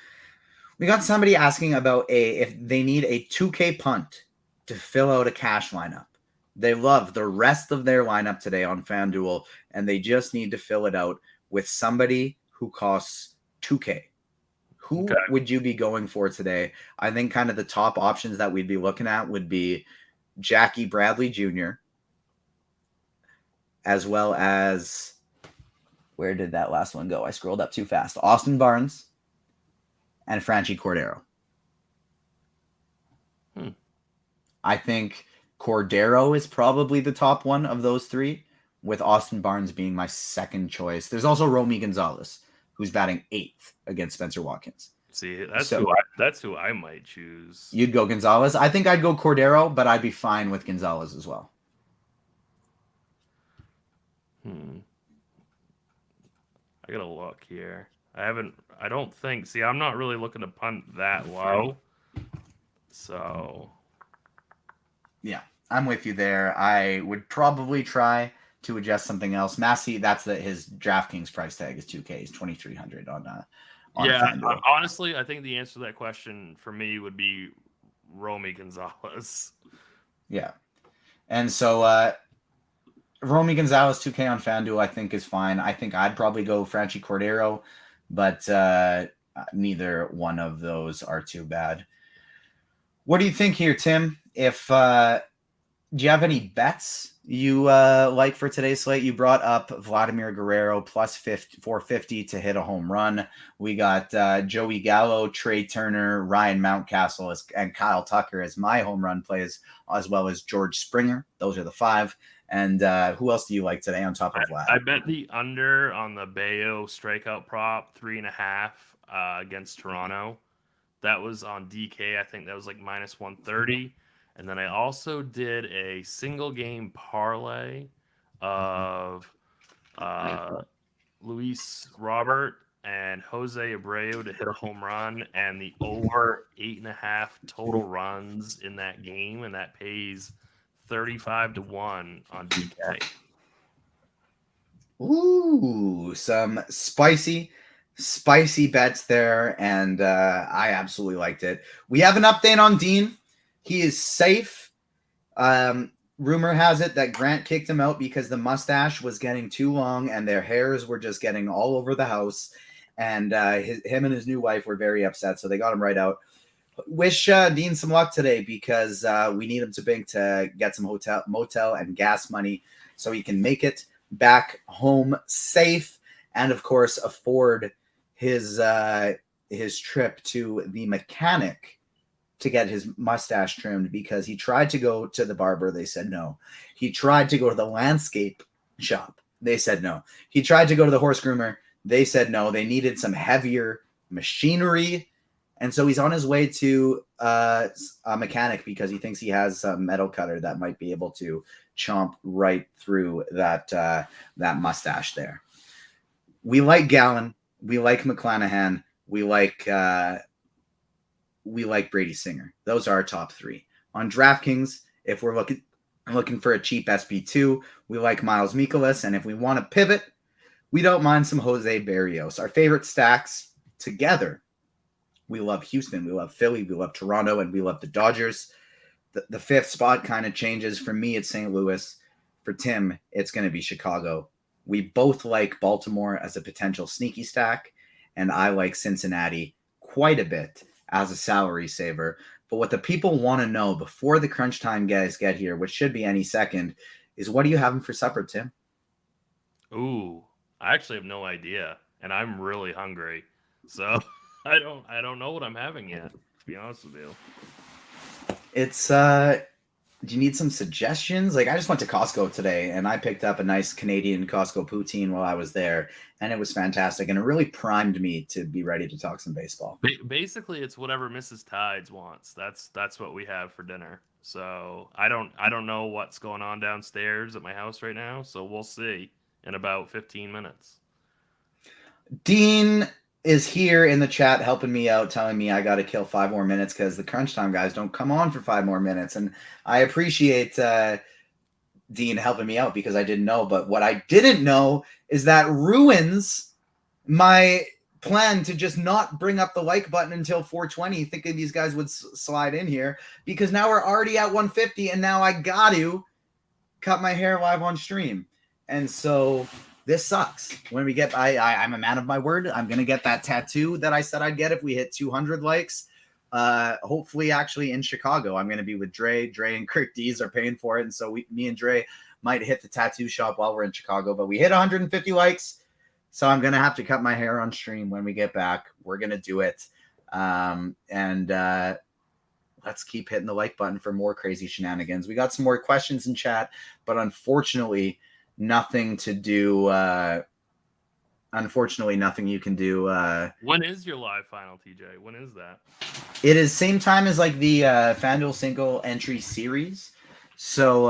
We got somebody asking about if they need a 2K punt to fill out a cash lineup. They love the rest of their lineup today on FanDuel, and they just need to fill it out with somebody who costs 2K. Who would you be going for today? I think kind of the top options that we'd be looking at would be Jackie Bradley Jr., as well as, where did that last one go? I scrolled up too fast. Austin Barnes and Franchy Cordero. I think Cordero is probably the top one of those three, with Austin Barnes being my second choice. There's also Romy Gonzalez, who's batting 8th against Spencer Watkins. See, that's who I might choose. You'd go Gonzalez? I think I'd go Cordero, but I'd be fine with Gonzalez as well. I gotta look here. I don't think. See, I'm not really looking to punt that low. So. Yeah, I'm with you there. I would probably try to adjust something else. Massey, his DraftKings price tag is 2K. He's 2,300 on yeah, FanDuel. Honestly, I think the answer to that question for me would be Romy Gonzalez. Yeah. And so Romy Gonzalez 2K on FanDuel I think is fine. I think I'd probably go Franchy Cordero, but neither one of those are too bad. What do you think here, Tim? Do you have any bets you like for today's slate? You brought up Vladimir Guerrero plus 450 to hit a home run. We got Joey Gallo, Trey Turner, Ryan Mountcastle, and Kyle Tucker as my home run plays, as well as George Springer. Those are the 5. And who else do you like today on top of Vlad? I bet the under on the Bayo strikeout prop 3.5 against Toronto. That was on DK. I think that was like minus 130. And then I also did a single game parlay of Luis Robert and Jose Abreu to hit a home run and the over 8.5 total runs in that game. And that pays 35-1 on DK. Ooh, some spicy bets there, and I absolutely liked it. We have an update on Dean. He is safe. Rumor has it that Grant kicked him out because the mustache was getting too long and their hairs were just getting all over the house. And him and his new wife were very upset, so they got him right out. Wish Dean some luck today because we need him to get some motel and gas money so he can make it back home safe and, of course, afford his trip to the mechanic to get his mustache trimmed because he tried to go to the barber. They said no. He tried to go to the landscape shop. They said no. He tried to go to the horse groomer. They said no. They needed some heavier machinery. And so he's on his way to a mechanic because he thinks he has a metal cutter that might be able to chomp right through that mustache there. We like Gallen. We like McClanahan. We like Brady Singer. Those are our top 3. On DraftKings, if we're looking for a cheap SP2, we like Miles Mikolas. And if we want to pivot, we don't mind some Jose Berrios. Our favorite stacks together. We love Houston. We love Philly. We love Toronto. And we love the Dodgers. The 5th spot kind of changes. For me, it's St. Louis. For Tim, it's going to be Chicago. We both like Baltimore as a potential sneaky stack. And I like Cincinnati quite a bit as a salary saver. But what the people want to know before the crunch time guys get here, which should be any second, is what are you having for supper, Tim? Ooh, I actually have no idea. And I'm really hungry. So I don't know what I'm having yet, to be honest with you. It's Do you need some suggestions? Like, I just went to Costco today and I picked up a nice Canadian Costco poutine while I was there, and it was fantastic. And it really primed me to be ready to talk some baseball. Basically, it's whatever Mrs. Tides wants. That's what we have for dinner. So I don't know what's going on downstairs at my house right now. So we'll see in about 15 minutes. Dean is here in the chat helping me out, telling me I got to kill 5 more minutes because the crunch time guys don't come on for 5 more minutes. And I appreciate Dean helping me out because I didn't know. But what I didn't know is that ruins my plan to just not bring up the like button until 420, thinking these guys would slide in here, because now we're already at 150 and now I got to cut my hair live on stream. And so this sucks. When we get, I'm a man of my word. I'm going to get that tattoo that I said I'd get if we hit 200 likes. Hopefully actually in Chicago. I'm going to be with Dre. Dre and Kirk D's are paying for it. And so me and Dre might hit the tattoo shop while we're in Chicago, but we hit 150 likes. So I'm going to have to cut my hair on stream when we get back. We're going to do it. Let's keep hitting the like button for more crazy shenanigans. We got some more questions in chat, but unfortunately, nothing to do. Nothing you can do. When is your live final, TJ? When is that? It is same time as like the Fanduel single entry series. So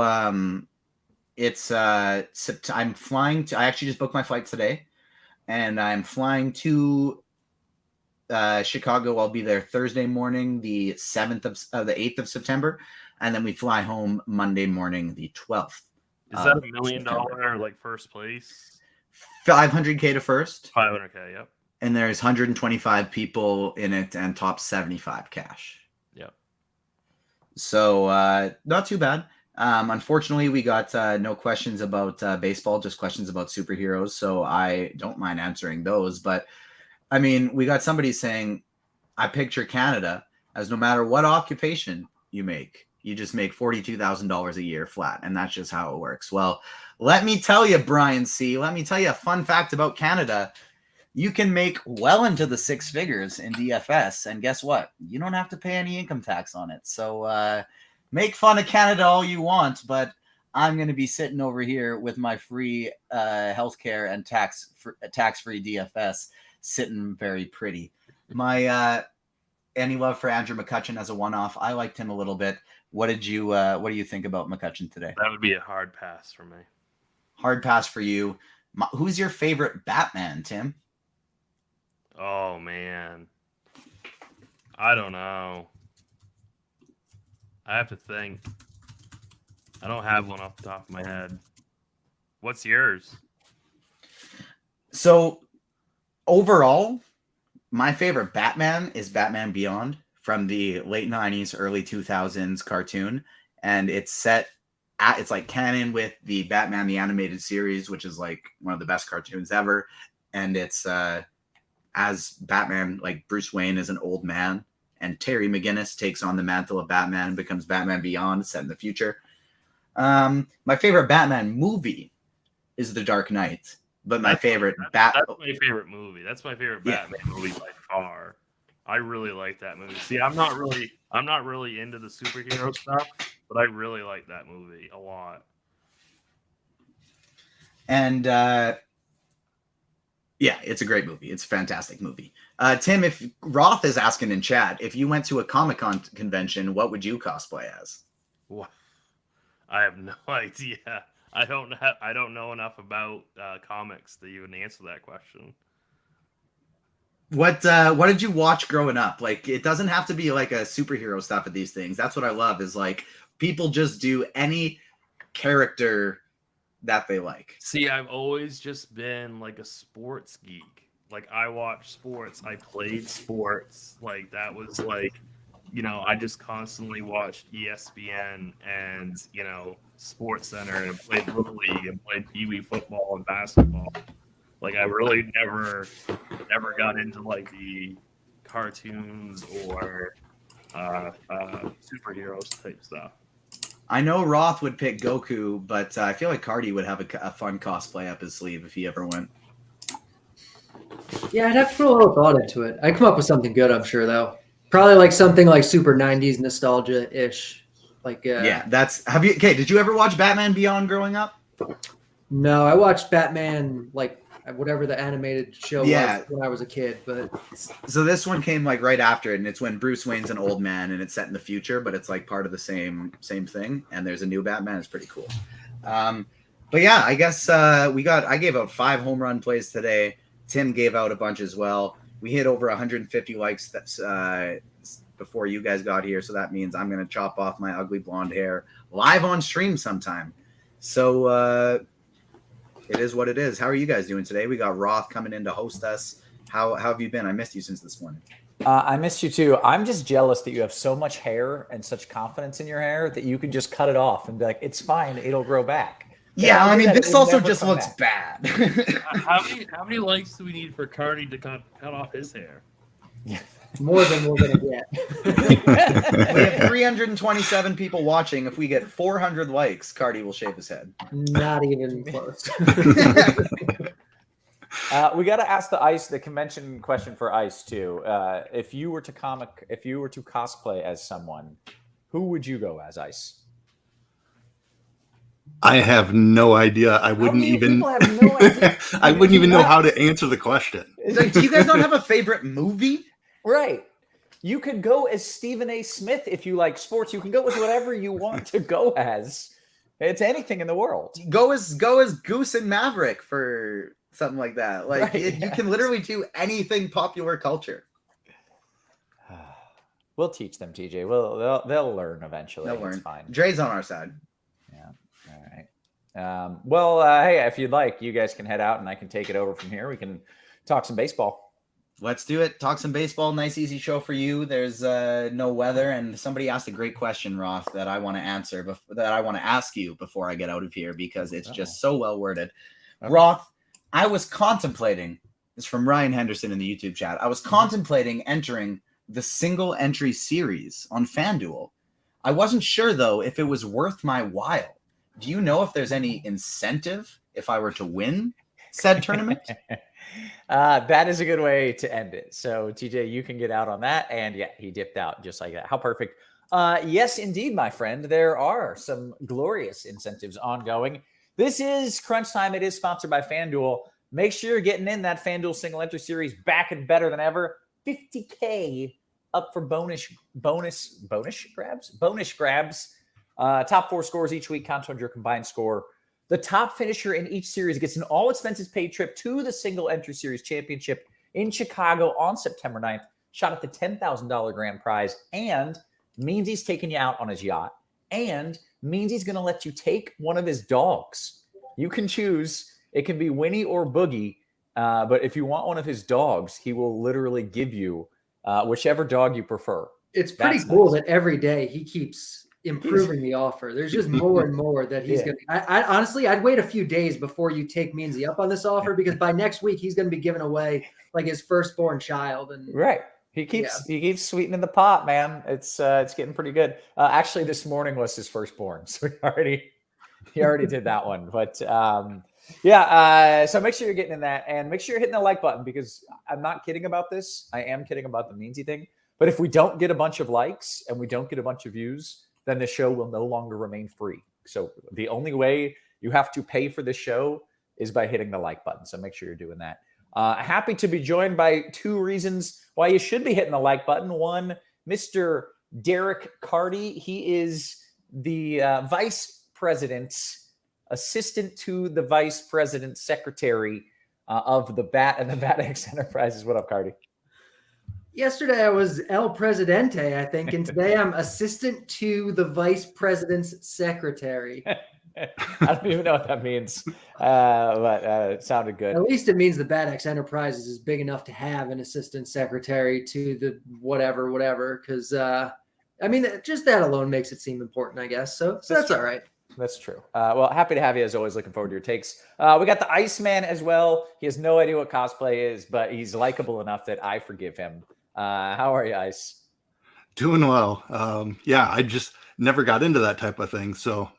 it's I'm flying to. I actually just booked my flight today, and I'm flying to Chicago. I'll be there Thursday morning, the 8th of September, and then we fly home Monday morning, the 12th. Is that $1 million like first place? 500K to first. 500K, yep. And there's 125 people in it and top 75 cash. Yep. So not too bad. Unfortunately, we got no questions about baseball, just questions about superheroes. So I don't mind answering those. But I mean, we got somebody saying, I picture Canada as no matter what occupation you make, you just make $42,000 a year flat. And that's just how it works. Well, let me tell you, Brian C., let me tell you a fun fact about Canada. You can make well into the 6 figures in DFS. And guess what? You don't have to pay any income tax on it. So make fun of Canada all you want, but I'm going to be sitting over here with my free healthcare and tax-free DFS sitting very pretty. My any love for Andrew McCutchen as a one-off? I liked him a little bit. What do you think about McCutchen today? That would be a hard pass for me. Hard pass for you. Who's your favorite Batman, Tim? Oh, man. I don't know. I have to think. I don't have one off the top of my head. What's yours? So, overall, my favorite Batman is Batman Beyond from the late 90s, early 2000s cartoon. And it's like canon with the Batman the Animated Series, which is like one of the best cartoons ever. And it's as Batman, like Bruce Wayne is an old man, and Terry McGinnis takes on the mantle of Batman and becomes Batman Beyond, set in the future. My favorite Batman movie is The Dark Knight, but that's my favorite movie. That's my favorite Batman movie by far. I really like that movie. See, I'm not really into the superhero stuff, but I really like that movie a lot. And yeah, it's a great movie. It's a fantastic movie. Tim, if Roth is asking in chat, if you went to a Comic-Con convention, what would you cosplay as? What? I have no idea. I don't know enough about comics to even answer that question. What did you watch growing up? Like, it doesn't have to be like a superhero stuff at these things. That's what I love, is like people just do any character that they like. See, I've always just been like a sports geek. Like, I watched sports, I played sports. Like, that was like, I just constantly watched ESPN and, Sports Center, and played Little League and played Pee Wee football and basketball. Like, I really never got into like the cartoons or superheroes type stuff. I know Roth would pick Goku, but I feel like Carty would have a fun cosplay up his sleeve if he ever went. Yeah, I'd have to put a little thought into it. I'd come up with something good, I'm sure, though. Probably like something like super 90s nostalgia-ish. Like, yeah, did you ever watch Batman Beyond growing up? No, I watched Batman, like whatever the animated show was when I was a kid. But so this one came like right after it, and it's when Bruce Wayne's an old man, and it's set in the future, but it's like part of the same thing. And there's a new Batman. It's pretty cool. But yeah, I guess I gave out 5 home run plays today. Tim gave out a bunch as well. We hit over 150 likes. That's before you guys got here, so that means I'm gonna chop off my ugly blonde hair live on stream sometime. So it is what it is. How are you guys doing today? We got Roth coming in to host us. How have you been? I missed you since this morning. I missed you too. I'm just jealous that you have so much hair and such confidence in your hair that you can just cut it off and be like, it's fine, it'll grow back. Yeah, I mean, this also just looks bad. How many likes do we need for Carty to cut off his hair? More than we're going to get. We have 327 people watching. If we get 400 likes, Carty will shave his head. Not even close. We got to ask the convention question for Ice too. If you were to cosplay as someone, who would you go as, Ice? I have no idea. I wouldn't even. People have no idea. I wouldn't even know how to answer the question. Like, do you guys not have a favorite movie? Right. You could go as Stephen A. Smith if you like sports. You can go as whatever you want to go as. It's anything in the world. Go as Goose and Maverick for something like that. Like Right, you can literally do anything popular culture. We'll teach them, TJ. They'll learn eventually. They'll learn. It's fine. Dre's on our side. Yeah. All right. Hey, if you'd like, you guys can head out and I can take it over from here. We can talk some baseball. Let's do it. Talk some baseball. Nice, easy show for you. There's no weather. And somebody asked a great question, Roth, that I want to answer, that I want to ask you before I get out of here because it's just so well worded. Okay. Roth, I was contemplating, it's from Ryan Henderson in the YouTube chat. I was contemplating entering the single entry series on Fanduel. I wasn't sure, though, if it was worth my while. Do you know if there's any incentive if I were to win said tournament? That is a good way to end it. So, TJ, you can get out on that. And yeah, he dipped out just like that. How perfect. Yes, indeed, my friend. There are some glorious incentives ongoing. This is Crunch Time. It is sponsored by FanDuel. Make sure you're getting in that FanDuel single entry series back and better than ever. 50K up for bonus grabs. Top 4 scores each week count toward your combined score. The top finisher in each series gets an all expenses paid trip to the single entry series championship in Chicago on September 9th, shot at the $10,000 grand prize, and means he's taking you out on his yacht, and means he's going to let you take one of his dogs. You can choose. It can be Winnie or Boogie, but if you want one of his dogs, he will literally give you whichever dog you prefer. It's pretty cool that every day he keeps improving the offer. There's just more and more that he's going to. I honestly, I'd wait a few days before you take Meansy up on this offer because by next week he's going to be giving away like his firstborn child. And right, he keeps sweetening the pot, man. It's getting pretty good. Actually, this morning was his firstborn, so he already did that one. But so make sure you're getting in that, and make sure you're hitting the like button because I'm not kidding about this. I am kidding about the Meansy thing. But if we don't get a bunch of likes and we don't get a bunch of views, then the show will no longer remain free. So the only way you have to pay for the show is by hitting the like button. So make sure you're doing that. Happy to be joined by 2 reasons why you should be hitting the like button. One, Mr. DerekCarty. He is the vice president's assistant to the vice president's secretary of the BAT and the BATX Enterprises. What up, Carty? Yesterday I was El Presidente, I think, and today I'm assistant to the vice president's secretary. I don't even know what that means, but it sounded good. At least it means the BATX Enterprises is big enough to have an assistant secretary to the whatever, because, I mean, just that alone makes it seem important, I guess. So that's all right. That's true. Well, happy to have you as always. Looking forward to your takes. We got the Iceman as well. He has no idea what cosplay is, but he's likable enough that I forgive him. How are you, Ice? Doing well. I just never got into that type of thing, so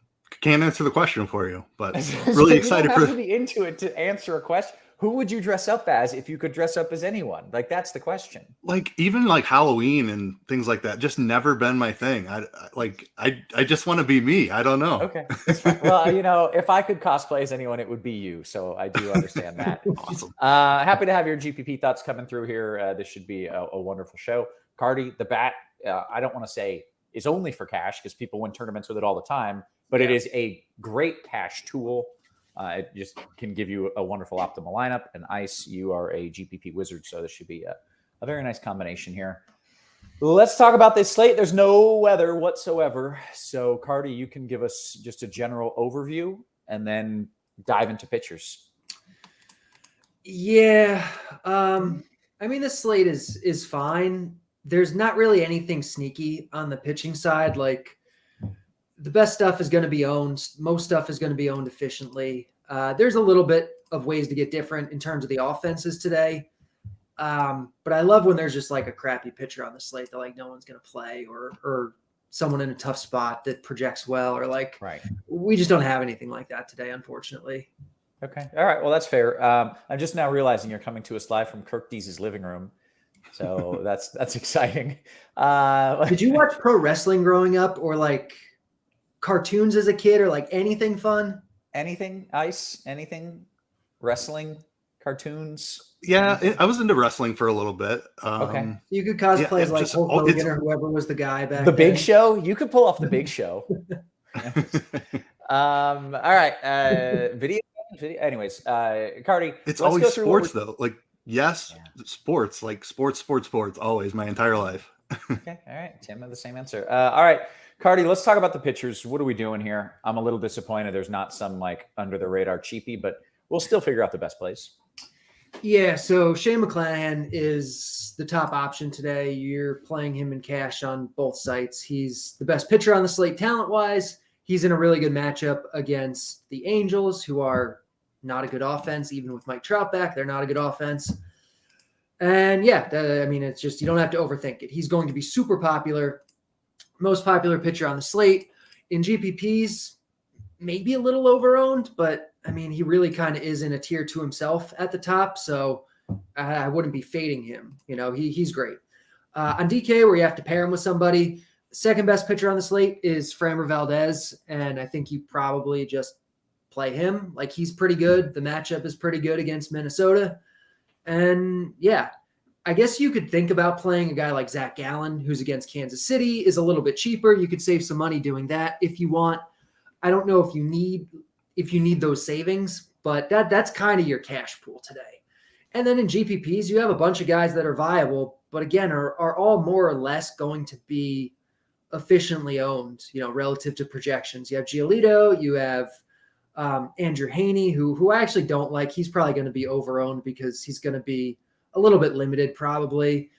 can't answer the question for you. But really excited you don't have to be into it to answer a question. who would you dress up as if you could dress up as anyone? Like, that's the question. Like, even like Halloween and things like that, just never been my thing. I just want to be me. I don't know. Okay. That's fine. Well, if I could cosplay as anyone, it would be you. So I do understand that. Awesome. Happy to have your GPP thoughts coming through here. This should be a wonderful show. Carty, the bat, I don't want to say is only for cash because people win tournaments with it all the time, but it is a great cash tool. It just can give you a wonderful optimal lineup. And Ice, you are a GPP wizard, so this should be a very nice combination here. Let's talk about this slate. There's no weather whatsoever. So, Carty, you can give us just a general overview and then dive into pitchers. Yeah. I mean, this slate is fine. There's not really anything sneaky on the pitching side. Like, the best stuff is going to be owned. Most stuff is going to be owned efficiently. There's a little bit of ways to get different in terms of the offenses today. But I love when there's just like a crappy pitcher on the slate that like no one's going to play or someone in a tough spot that projects well, or like, right. We just don't have anything like that today, unfortunately. Okay. All right. Well, that's fair. I'm just now realizing you're coming to us live from Kirk Dees' living room. So that's exciting. Did you watch pro wrestling growing up, or like cartoons as a kid, or like anything fun? Anything, Ice? Anything? Wrestling? Cartoons? Yeah, anything? I was into wrestling for a little bit. Okay. You could cosplay as like Hulk Hogan or whoever was the guy back then. Big Show? You could pull off the Big Show. All right. Video. Anyways, Carty. It's always sports though. Like, yes, sports. Like sports. Always, my entire life. Okay. All right. Tim had the same answer. All right. Carty, let's talk about the pitchers. What are we doing here? I'm a little disappointed there's not some like under the radar cheapie, but we'll still figure out the best plays. Yeah, so Shane McClanahan is the top option today. You're playing him in cash on both sites. He's the best pitcher on the slate talent-wise. He's in a really good matchup against the Angels, who are not a good offense. Even with Mike Trout back, they're not a good offense. And yeah, I mean, it's just, you don't have to overthink it. He's going to be super popular. Most popular pitcher on the slate. In GPPs, maybe a little overowned, but I mean, he really kind of is in a tier to himself at the top, so I wouldn't be fading him. He's great. On DK, where you have to pair him with somebody, the second best pitcher on the slate is Framber Valdez, and I think you probably just play him. Like, he's pretty good. The matchup is pretty good against Minnesota. And yeah, I guess you could think about playing a guy like Zach Gallen, who's against Kansas City, is a little bit cheaper. You could save some money doing that if you want. I don't know if you need those savings, but that's kind of your cash pool today. And then in GPPs, you have a bunch of guys that are viable, but again, are all more or less going to be efficiently owned, relative to projections. You have Giolito, you have Andrew Haney, who I actually don't like. He's probably going to be overowned because he's going to be a little bit limited probably.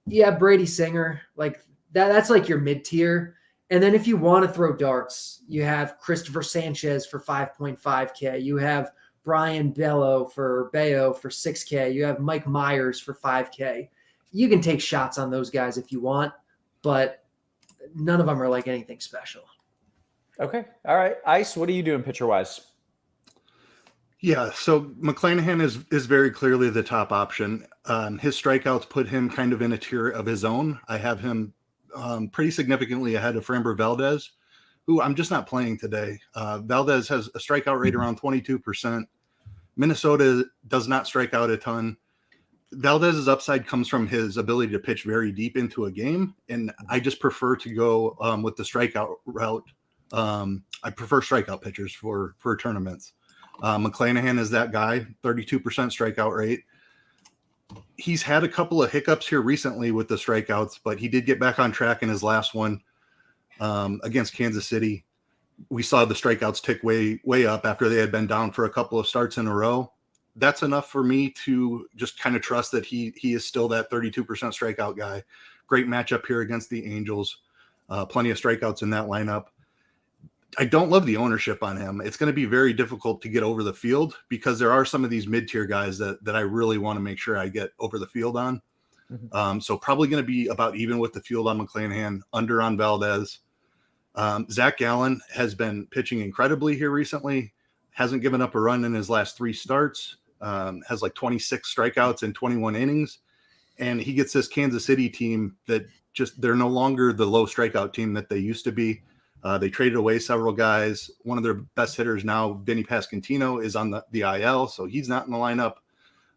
Yeah, Brady Singer, like that's like your mid-tier. And then if you want to throw darts, you have Christopher Sanchez for 5.5K. You have Brian Bayo for 6K. You have Mike Myers for 5K. You can take shots on those guys if you want, but none of them are like anything special. Okay. All right. Ice, what are you doing pitcher-wise? Yeah, so McClanahan is very clearly the top option. His strikeouts put him kind of in a tier of his own. I have him pretty significantly ahead of Framber Valdez, who I'm just not playing today. Valdez has a strikeout rate around 22%. Minnesota does not strike out a ton. Valdez's upside comes from his ability to pitch very deep into a game, and I just prefer to go with the strikeout route. I prefer strikeout pitchers for tournaments. McClanahan is that guy, 32% strikeout rate. He's had a couple of hiccups here recently with the strikeouts, but he did get back on track in his last one against Kansas City. We saw the strikeouts tick way up after they had been down for a couple of starts in a row. That's enough for me to just kind of trust that he is still that 32% strikeout guy. Great matchup here against the Angels. Plenty of strikeouts in that lineup. I don't love the ownership on him. It's going to be very difficult to get over the field because there are some of these mid-tier guys that I really want to make sure I get over the field on. Mm-hmm. So probably going to be about even with the field on McClanahan, under on Valdez. Zach Gallen has been pitching incredibly here recently. Hasn't given up a run in his last 3 starts. has like 26 strikeouts in 21 innings. And he gets this Kansas City team that they're no longer the low strikeout team that they used to be. They traded away several guys. One of their best hitters now, Vinny Pasquantino, is on the IL, so he's not in the lineup.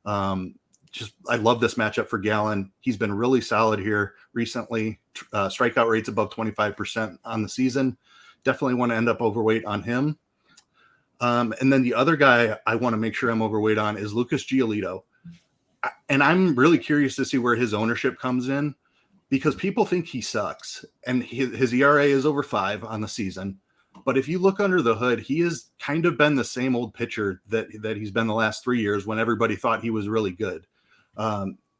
I love this matchup for Gallen. He's been really solid here recently. Strikeout rates above 25% on the season. Definitely want to end up overweight on him. And then the other guy I want to make sure I'm overweight on is Lucas Giolito. And I'm really curious to see where his ownership comes in, because people think he sucks. And his ERA is over 5 on the season. But if you look under the hood, he has kind of been the same old pitcher that he's been the last 3 years when everybody thought he was really good.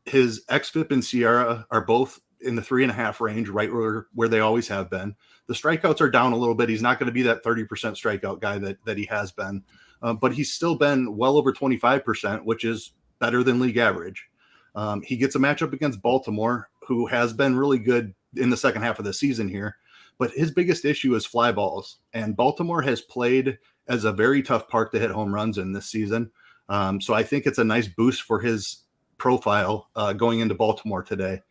His xFIP and Sierra are both in the 3.5 range, right where they always have been. The strikeouts are down a little bit. He's not going to be that 30% strikeout guy that he has been, but he's still been well over 25%, which is better than league average. He gets a matchup against Baltimore, who has been really good in the second half of the season here, but his biggest issue is fly balls, and Baltimore has played as a very tough park to hit home runs in this season. So I think it's a nice boost for his profile going into Baltimore today.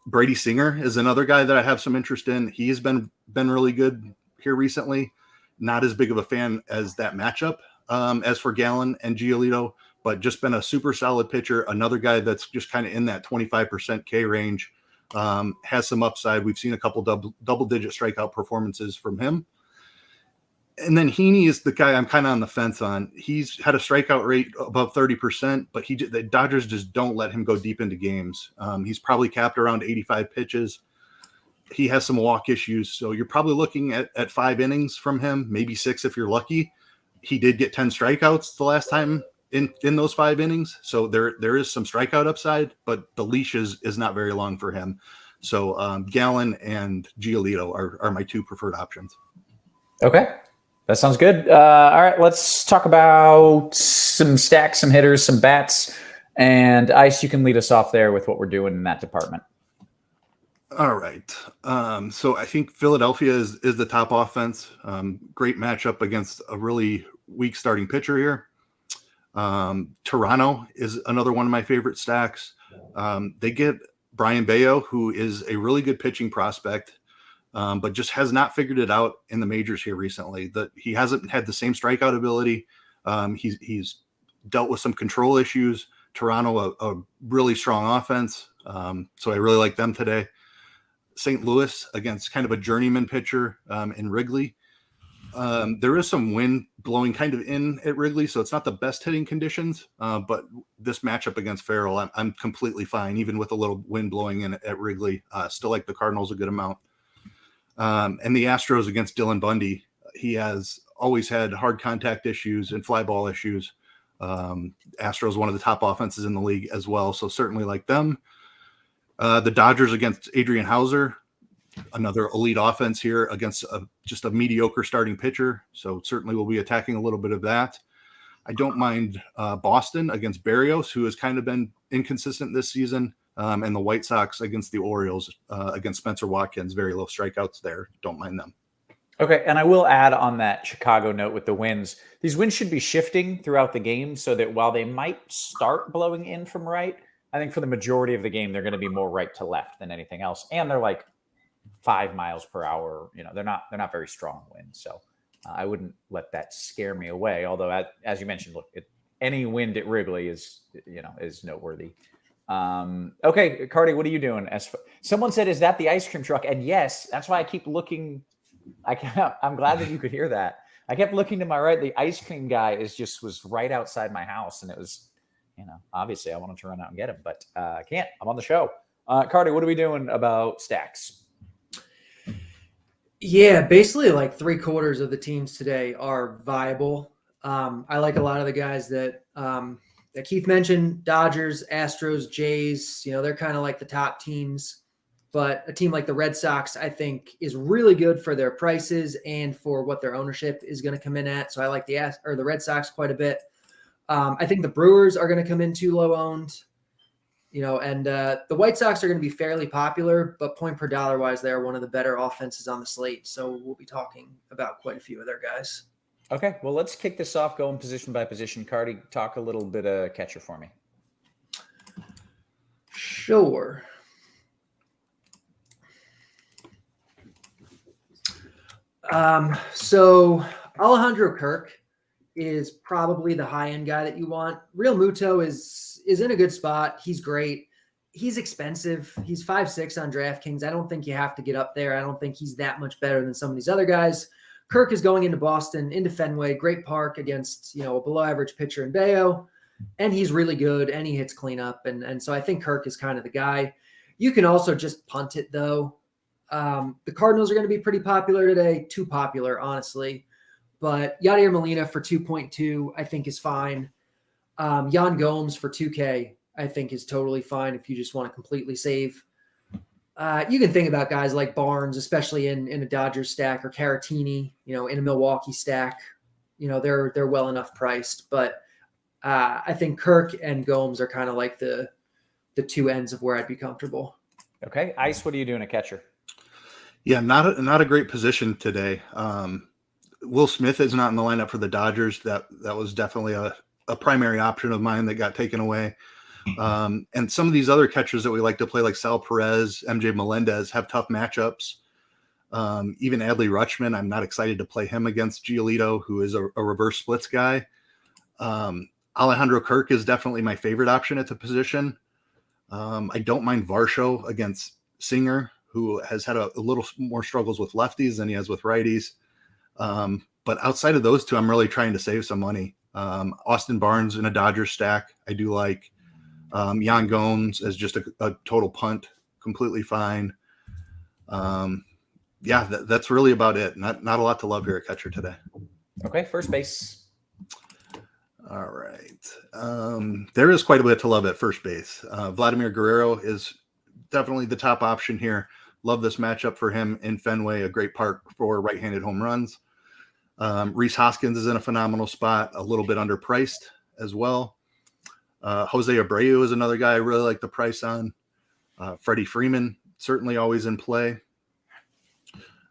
Brady Singer is another guy that I have some interest in. He's been really good here recently. Not as big of a fan as that matchup as for Gallen and Giolito, but just been a super solid pitcher. Another guy that's just kind of in that 25% K range, has some upside. We've seen a couple double-digit strikeout performances from him. And then Heaney is the guy I'm kind of on the fence on. He's had a strikeout rate above 30%, but the Dodgers just don't let him go deep into games. He's probably capped around 85 pitches. He has some walk issues, so you're probably looking at 5 innings from him, maybe 6 if you're lucky. He did get 10 strikeouts the last time in those 5 innings, so there is some strikeout upside, but the leash is not very long for him. So Gallen and Giolito are my 2 preferred options. Okay. That sounds good. All right, let's talk about some stacks, some hitters, some bats. And Ice, you can lead us off there with what we're doing in that department. All right. So I think Philadelphia is the top offense. Great matchup against a really weak starting pitcher here. Toronto is another one of my favorite stacks. They get Brian Bayo, who is a really good pitching prospect, but just has not figured it out in the majors here recently. That he hasn't had the same strikeout ability. He's dealt with some control issues. Toronto, a really strong offense. So I really like them today. St. Louis against kind of a journeyman pitcher in Wrigley. There is some wind blowing kind of in at Wrigley, so it's not the best hitting conditions, but this matchup against Farrell, I'm completely fine, even with a little wind blowing in at Wrigley. Still like the Cardinals a good amount. And the Astros against Dylan Bundy. He has always had hard contact issues and fly ball issues. Astros, one of the top offenses in the league as well, so certainly like them. The Dodgers against Adrian Hauser, another elite offense here against just a mediocre starting pitcher. So certainly we'll be attacking a little bit of that. I don't mind Boston against Berrios, who has kind of been inconsistent this season. And the White Sox against the Orioles, against Spencer Watkins, very low strikeouts there. Don't mind them. Okay, and I will add on that Chicago note with the winds. These winds should be shifting throughout the game so that while they might start blowing in from right, I think for the majority of the game, they're going to be more right to left than anything else. And they're like 5 miles per hour. You know, they're not very strong winds. So I wouldn't let that scare me away. Although, as you mentioned, look, any wind at Wrigley is noteworthy. Okay, Carty, what are you doing? Someone said, is that the ice cream truck? And yes, that's why I keep looking. I'm glad that you could hear that. I kept looking to my right. The ice cream guy was right outside my house. And it was, obviously I wanted to run out and get him, but I can't. I'm on the show. Carty, what are we doing about stacks? Yeah, basically like 3/4 of the teams today are viable. I like a lot of the guys that Keith mentioned: Dodgers, Astros, Jays. They're kind of like the top teams. But a team like the Red Sox, I think, is really good for their prices and for what their ownership is going to come in at. So I like the Red Sox quite a bit. I think the Brewers are going to come in too low owned. And the White Sox are going to be fairly popular, but point per dollar wise, they're one of the better offenses on the slate. So we'll be talking about quite a few of their guys. Okay, well, let's kick this off going position by position. Carty, talk a little bit of catcher for me. Sure. So Alejandro Kirk is probably the high-end guy that you want. Real Muto is in a good spot. He's great. He's expensive. He's 5'6" on DraftKings. I don't think you have to get up there. I don't think he's that much better than some of these other guys. Kirk is going into Boston, into Fenway, great park against, a below-average pitcher in Bayo, and he's really good, and he hits cleanup, and so I think Kirk is kind of the guy. You can also just punt it, though. The Cardinals are going to be pretty popular today, too popular, honestly. But Yadier Molina for 2.2, I think is fine. Yan Gomes for 2K, I think is totally fine if you just want to completely save. You can think about guys like Barnes, especially in a Dodgers stack, or Caratini, in a Milwaukee stack. They're well enough priced. But I think Kirk and Gomes are kind of like the two ends of where I'd be comfortable. Okay. Ice, what are you doing a catcher? Yeah, not a great position today. Will Smith is not in the lineup for the Dodgers. That was definitely a primary option of mine that got taken away. And some of these other catchers that we like to play, like Sal Perez, MJ Melendez, have tough matchups. Even Adley Rutschman, I'm not excited to play him against Giolito, who is a reverse splits guy. Alejandro Kirk is definitely my favorite option at the position. I don't mind Varsho against Singer, who has had a little more struggles with lefties than he has with righties. But outside of those two, I'm really trying to save some money. Austin Barnes in a Dodgers stack, I do like. Yan Gomes as just a total punt, completely fine. That's really about it. Not a lot to love here at catcher today. Okay, first base. All right. There is quite a bit to love at first base. Vladimir Guerrero is definitely the top option here. Love this matchup for him in Fenway, a great park for right-handed home runs. Rhys Hoskins is in a phenomenal spot, a little bit underpriced as well. Jose Abreu is another guy I really like the price on. Freddie Freeman, certainly always in play.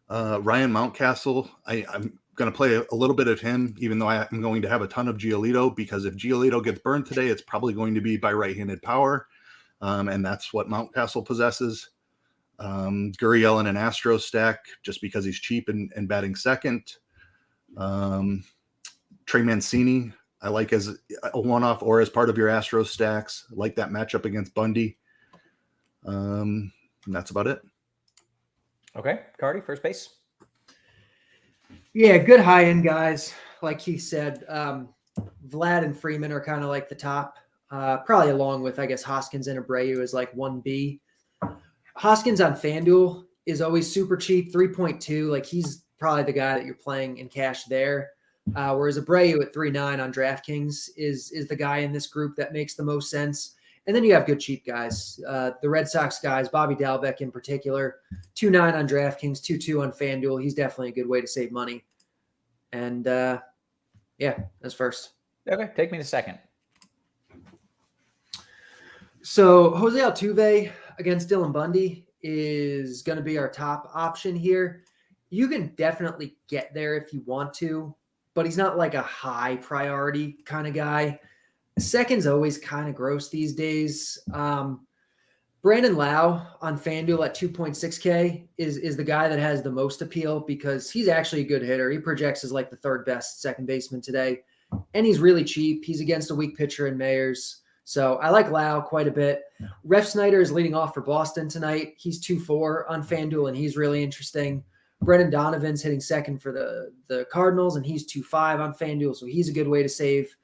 Ryan Mountcastle, I'm going to play a little bit of him, even though I'm going to have a ton of Giolito, because if Giolito gets burned today, it's probably going to be by right-handed power, and that's what Mountcastle possesses. Gurriel in an Astros stack, just because he's cheap and batting second. Trey Mancini, I like as a one-off or as part of your Astros stacks. I like that matchup against Bundy. And that's about it. Okay, Carty, first base. Yeah, good high-end guys. Like Keith said, Vlad and Freeman are kind of like the top. Probably along with, I guess, Hoskins and Abreu is like 1B. Hoskins on Fanduel is always super cheap, 3.2. Like, he's probably the guy that you're playing in cash there. Whereas Abreu at 3.9 on DraftKings is the guy in this group that makes the most sense. And then you have good cheap guys. The Red Sox guys, Bobby Dalbec in particular, 2.9 on DraftKings, 2.2 on Fanduel. He's definitely a good way to save money. And that's first. Okay, take me to second. So Jose Altuve against Dylan Bundy is going to be our top option here. You can definitely get there if you want to, but he's not like a high priority kind of guy. Second's always kind of gross these days. Brandon Lau on FanDuel at 2.6K is the guy that has the most appeal because he's actually a good hitter. He projects as like the third best second baseman today, and he's really cheap. He's against a weak pitcher in Mayers. So I like Lau quite a bit. Ref Snyder is leading off for Boston tonight. He's 2.4 on FanDuel, and he's really interesting. Brendan Donovan's hitting second for the Cardinals, and he's 2.5 on FanDuel, so he's a good way to save.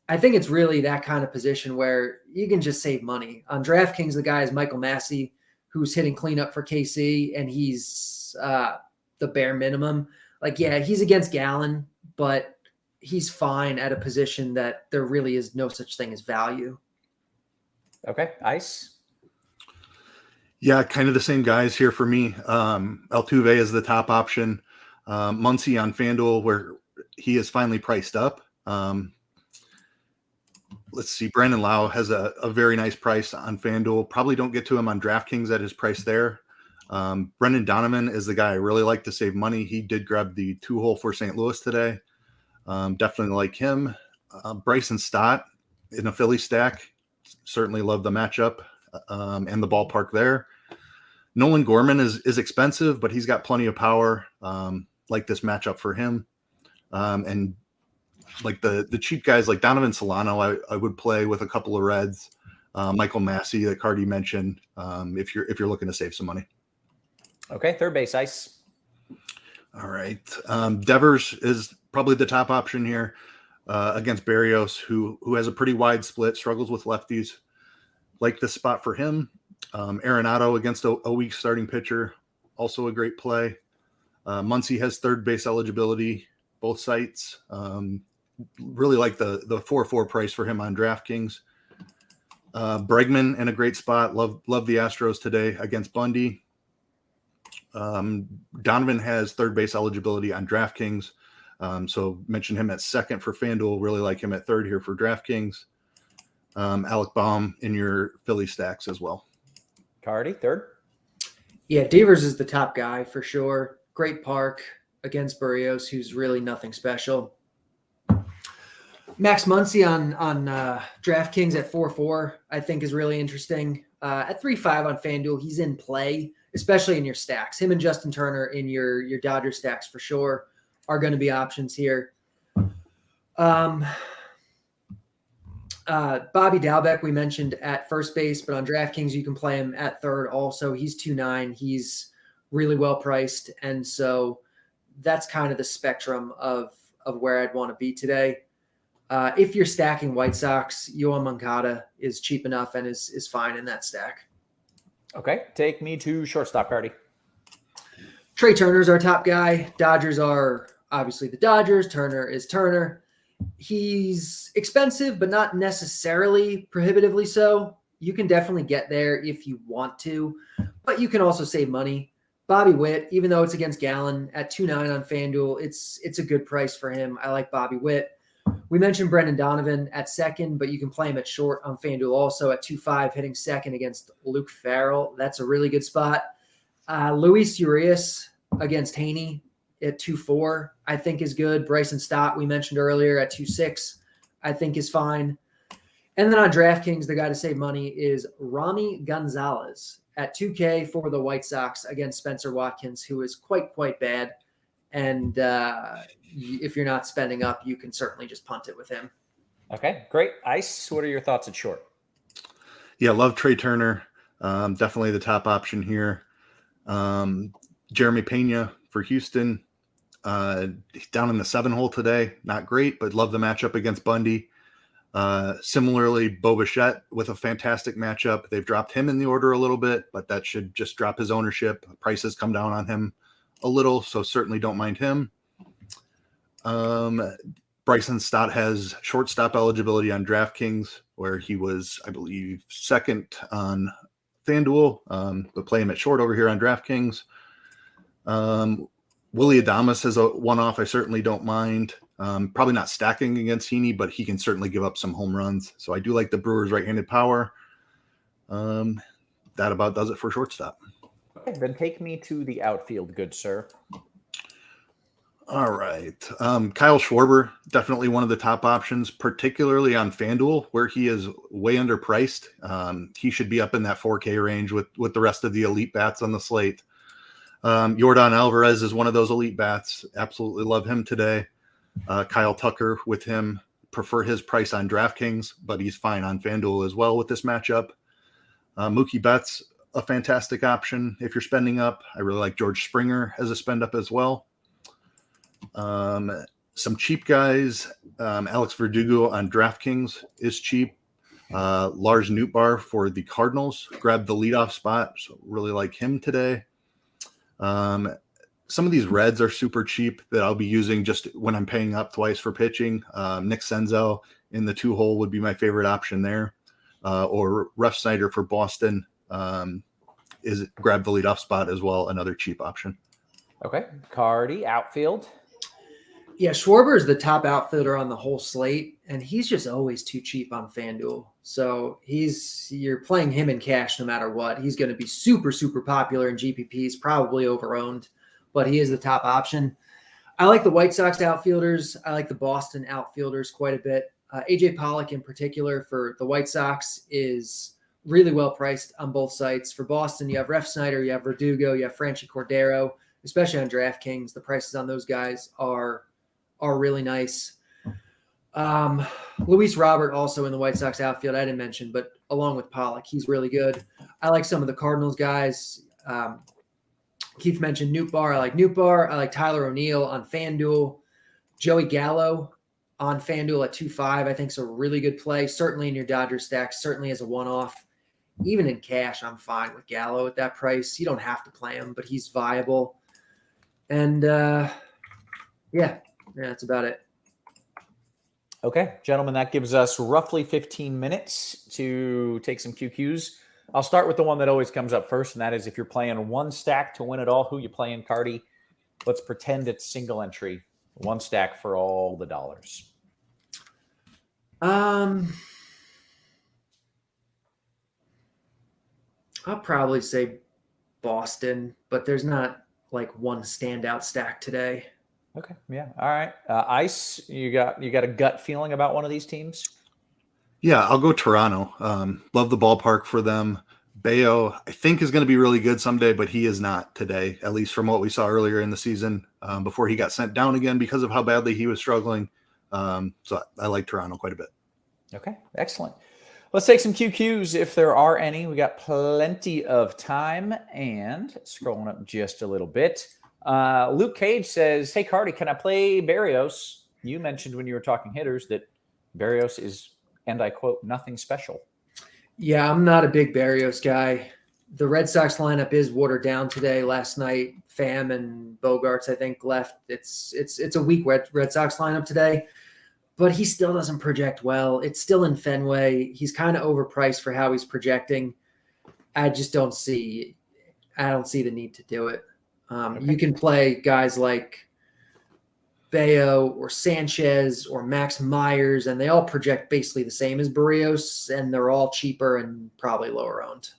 I think it's really that kind of position where you can just save money. On DraftKings, the guy is Michael Massey, who's hitting cleanup for KC, and he's the bare minimum. Like, yeah, he's against Gallen, but he's fine at a position that there really is no such thing as value. Okay, Ice. Yeah, kind of the same guys here for me. Altuve is the top option. Muncy on FanDuel, where he is finally priced up. Let's see. Brandon Lau has a very nice price on FanDuel. Probably don't get to him on DraftKings at his price there. Brendan Donovan is the guy I really like to save money. He did grab the 2-hole for St. Louis today. Definitely like him. Bryson Stott in a Philly stack. Certainly love the matchup and the ballpark there. Nolan Gorman is expensive, but he's got plenty of power. Like this matchup for him. And like the cheap guys like Donovan Solano, I would play with a couple of reds. Michael Massey that Carty mentioned, if you're looking to save some money. Okay, third base ice. All right. Devers is probably the top option here against Berrios, who has a pretty wide split, struggles with lefties. Like this spot for him. Arenado against a weak starting pitcher, also a great play. Muncy has third base eligibility, both sites. Really like the 4-4 price for him on DraftKings. Bregman in a great spot. Love the Astros today against Bundy. Donovan has third base eligibility on DraftKings. So mention him at second for Fanduel. Really like him at third here for DraftKings. Alec Baum in your Philly stacks as well. Carty, third. Yeah, Devers is the top guy for sure. Great park against Berrios, who's really nothing special. Max Muncy on DraftKings at 4-4, I think is really interesting. At 3-5 on FanDuel, he's in play, especially in your stacks. Him and Justin Turner in your Dodger stacks for sure are going to be options here. Bobby Dalbec we mentioned at first base, but on DraftKings you can play him at third also. He's 2.9. He's really well priced, and so that's kind of the spectrum of where I'd want to be today. If you're stacking White Sox, Yoan Moncada is cheap enough and is fine in that stack. Okay, take me to shortstop, Carty. Trey Turner's our top guy. Dodgers are obviously the Dodgers. Turner is Turner. He's expensive, but not necessarily prohibitively so. You can definitely get there if you want to, but you can also save money. Bobby Witt, even though it's against Gallen at 2.9 on FanDuel, it's a good price for him. I like Bobby Witt. We mentioned Brendan Donovan at second, but you can play him at short on FanDuel also at 2.5, hitting second against Luke Farrell. That's a really good spot. Luis Urias against Haney at 2.4, I think is good. Bryson Stott, we mentioned earlier, at 2.6, I think is fine. And then on DraftKings, the guy to save money is Rami Gonzalez at 2K for the White Sox against Spencer Watkins, who is quite bad. And if you're not spending up, you can certainly just punt it with him. Okay, great. Ice, what are your thoughts at short? Yeah, love Trey Turner. Definitely the top option here. Jeremy Pena for Houston. Down in the 7 hole today. Not great, but love the matchup against Bundy. Similarly, Bo Bichette with a fantastic matchup. They've dropped him in the order a little bit, but that should just drop his ownership. Prices come down on him a little, so certainly don't mind him. Bryson Stott has shortstop eligibility on DraftKings, where he was, I believe, second on FanDuel, but play him at short over here on DraftKings. Willie Adames has a one-off I certainly don't mind. Probably not stacking against Heaney, but he can certainly give up some home runs. So I do like the Brewers' right-handed power. That about does it for shortstop. Okay, then take me to the outfield, good sir. All right. Kyle Schwarber, definitely one of the top options, particularly on FanDuel, where he is way underpriced. He should be up in that 4K range with the rest of the elite bats on the slate. Yordan Alvarez is one of those elite bats. Absolutely love him today. Kyle Tucker with him. Prefer his price on DraftKings, but he's fine on FanDuel as well with this matchup. Mookie Betts, a fantastic option if you're spending up. I really like George Springer as a spend up as well. Some cheap guys. Alex Verdugo on DraftKings is cheap. Lars Nootbaar for the Cardinals grabbed the leadoff spot, so really like him today. Some of these reds are super cheap that I'll be using just when I'm paying up twice for pitching. Nick Senzel in the 2-hole would be my favorite option there. Or Ref Snyder for Boston is grab the leadoff spot as well, another cheap option. Okay, Carty, outfield. Yeah, Schwarber is the top outfielder on the whole slate, and he's just always too cheap on FanDuel. So you're playing him in cash no matter what. He's going to be super popular in GPPs, probably overowned, but he is the top option. I like the White Sox outfielders. I like the Boston outfielders quite a bit. AJ Pollock in particular for the White Sox is really well priced on both sites. For Boston, you have Ref Snyder, you have Verdugo, you have Franchy Cordero, especially on DraftKings. The prices on those guys are really nice. Luis Robert also in the White Sox outfield, I didn't mention, but along with Pollock, he's really good. I like some of the Cardinals guys. Keith mentioned Nootbaar. I like Nootbaar. I like Tyler O'Neill on FanDuel. Joey Gallo on FanDuel at 2.5, I think is a really good play. Certainly in your Dodgers stack, certainly as a one-off. Even in cash, I'm fine with Gallo at that price. You don't have to play him, but he's viable. And yeah, that's about it. Okay, gentlemen, that gives us roughly 15 minutes to take some QQs. I'll start with the one that always comes up first, and that is if you're playing one stack to win it all, who you playing, Carty? Let's pretend it's single entry, one stack for all the dollars. I'll probably say Boston, but there's not like one standout stack today. Okay, yeah, all right. Ice, you got a gut feeling about one of these teams? Yeah, I'll go Toronto. Love the ballpark for them. Bayo, I think, is going to be really good someday, but he is not today, at least from what we saw earlier in the season before he got sent down again because of how badly he was struggling. So I like Toronto quite a bit. Okay, excellent. Let's take some QQs if there are any. We got plenty of time, and scrolling up just a little bit. Luke Cage says, hey, Carty, can I play Berrios? You mentioned when you were talking hitters that Berrios is, and I quote, nothing special. Yeah, I'm not a big Berrios guy. The Red Sox lineup is watered down today. Last night, Pham and Bogarts, I think, left. It's a weak Red Sox lineup today, but he still doesn't project well. It's still in Fenway. He's kind of overpriced for how he's projecting. I just don't see the need to do it. You can play guys like Bayo or Sanchez or Max Myers, and they all project basically the same as Berrios, and they're all cheaper and probably lower owned.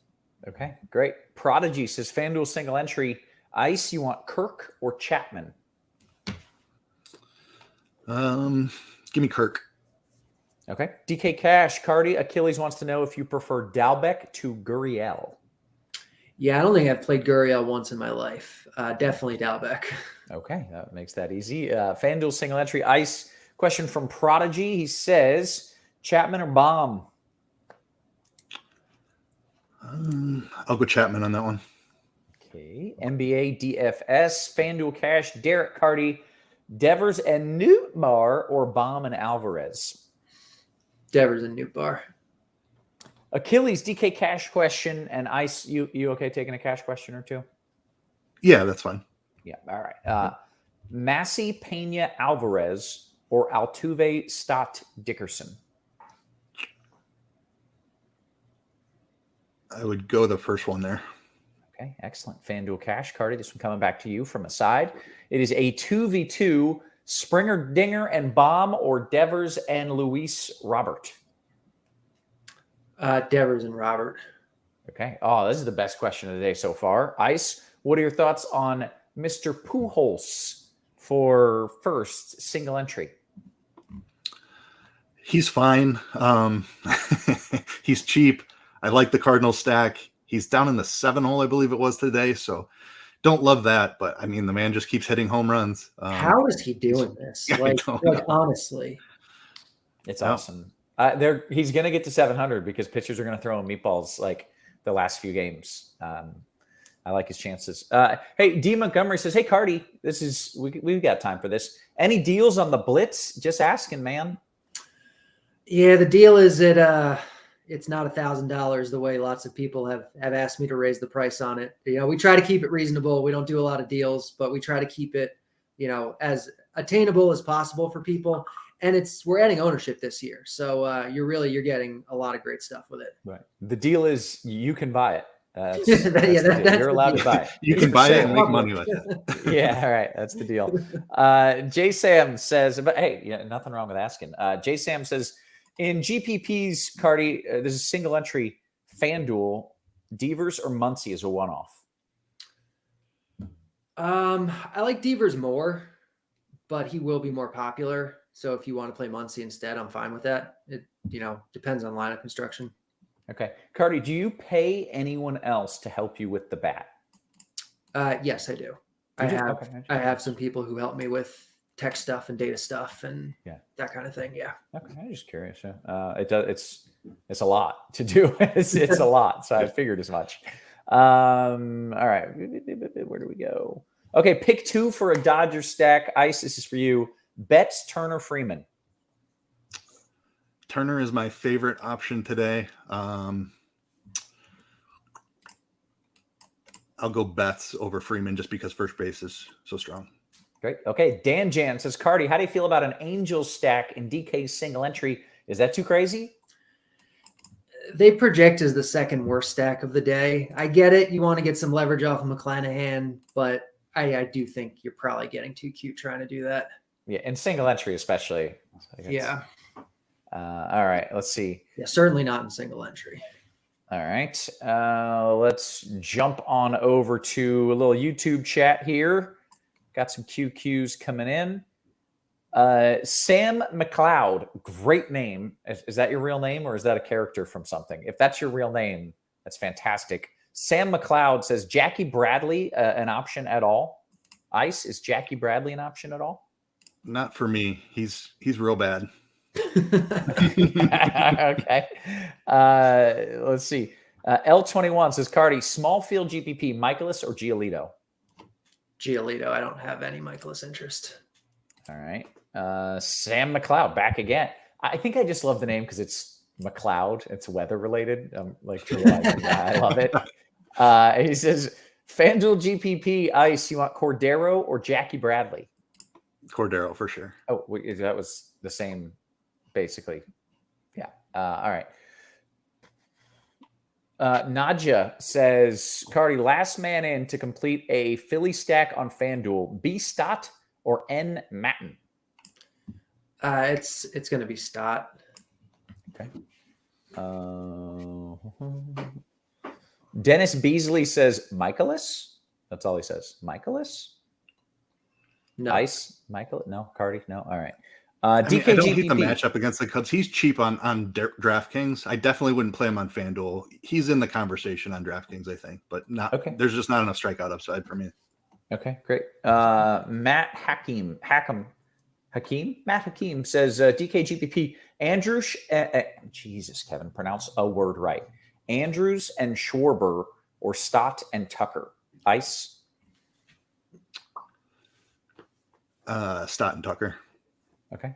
Okay, great. Prodigy says, FanDuel single entry. Ice, you want Kirk or Chapman? Give me Kirk. Okay. DK Cash, Carty, Achilles wants to know if you prefer Dalbec to Gurriel. Yeah, I don't think I've played Gurriel once in my life. Definitely Dalbec. Okay, that makes that easy. FanDuel single entry. Ice, question from Prodigy. He says, Chapman or Baum? I'll go Chapman on that one. Okay. NBA DFS, FanDuel Cash, DerekCarty, Devers and Nootbaar, or Baum and Alvarez? Devers and Nootbaar. Achilles, DK Cash question, and Ice, you okay taking a cash question or two? Yeah, that's fine. Yeah, all right. Massey, Pena, Alvarez, or Altuve, Stott, Dickerson? I would go the first one there. Okay, excellent. FanDuel Cash, Carty, this one coming back to you from a side. It is a 2v2, Springer, Dinger, and Baum, or Devers and Luis Robert? Devers and Robert. Okay. Oh, this is the best question of the day so far. Ice, what are your thoughts on Mr. Pujols for first single entry? He's fine. He's cheap. I like the Cardinals stack. He's down in the 7 hole, I believe it was today. So don't love that. But I mean, the man just keeps hitting home runs. How is he doing this? Like honestly, it's awesome. He's going to get to 700 because pitchers are going to throw him meatballs like the last few games. I like his chances. Hey, D. Montgomery says, hey, Carty, we've got time for this. Any deals on the Blitz? Just asking, man. Yeah, the deal is that it's not $1,000 the way lots of people have asked me to raise the price on it. You know, we try to keep it reasonable. We don't do a lot of deals, but we try to keep it, as attainable as possible for people. And we're adding ownership this year. So you're getting a lot of great stuff with it. Right. The deal is you can buy it. That's you're allowed to buy it. You can buy it and make money with it. Yeah, all right. That's the deal. Jay Sam says, but hey, nothing wrong with asking. Jay Sam says, in GPPs, Carty, this is single entry FanDuel, Devers or Muncy is a one-off? I like Devers more, but he will be more popular. So if you want to play Muncy instead, I'm fine with that. It, depends on lineup construction. Okay. Carty, do you pay anyone else to help you with the bat? Yes, I do. Okay. I have some people who help me with tech stuff and data stuff and that kind of thing. Yeah. Okay. I'm just curious. It's a lot to do. It's a lot. So I figured as much. All right. Where do we go? Okay. Pick 2 for a Dodger stack. Ice, this is for you. Betts, Turner, Freeman. Turner is my favorite option today. I'll go Betts over Freeman just because first base is so strong. Great. Okay. Dan Jan says, Carty, how do you feel about an Angels stack in DK's single entry? Is that too crazy? They project as the second worst stack of the day. I get it. You want to get some leverage off of McClanahan, but I do think you're probably getting too cute trying to do that. Yeah. In single entry, especially. Yeah. All right. Let's see. Yeah. Certainly not in single entry. All right. Let's jump on over to a little YouTube chat here. Got some QQs coming in. Sam McLeod, great name. Is that your real name or is that a character from something? If that's your real name, that's fantastic. Sam McLeod says, Jackie Bradley an option at all? Ice, is Jackie Bradley an option at all? Not for me. He's real bad. Okay. Let's see. L21 says, Carty, small field GPP, Mikolas or Giolito? Giolito. I don't have any Mikolas interest. All right. Sam McLeod back again. I think I just love the name because it's McLeod. It's weather related. Realizing that. I love it. He says, Fanduel GPP Ice, you want Cordero or Jackie Bradley? Cordero for sure. Oh, that was the same, basically. Yeah. All right. Nadja says, Carty, last man in to complete a Philly stack on FanDuel. B. Stott or N. Matten? It's going to be Stott. Okay. Dennis Beasley says, Mikolas? That's all he says. Mikolas? No. Ice? Michael? No. Carty? No. All right. I don't hate DKGPP. the matchup against the Cubs. He's cheap on DraftKings. I definitely wouldn't play him on FanDuel. He's in the conversation on DraftKings, I think, but not. Okay. There's just not enough strikeout upside for me. Okay, great. Matt Hakeem says, DKGPP, Andrews. Jesus, Kevin, pronounce a word right. Andrews and Schwarber or Stott and Tucker? Ice? Stott and Tucker. Okay.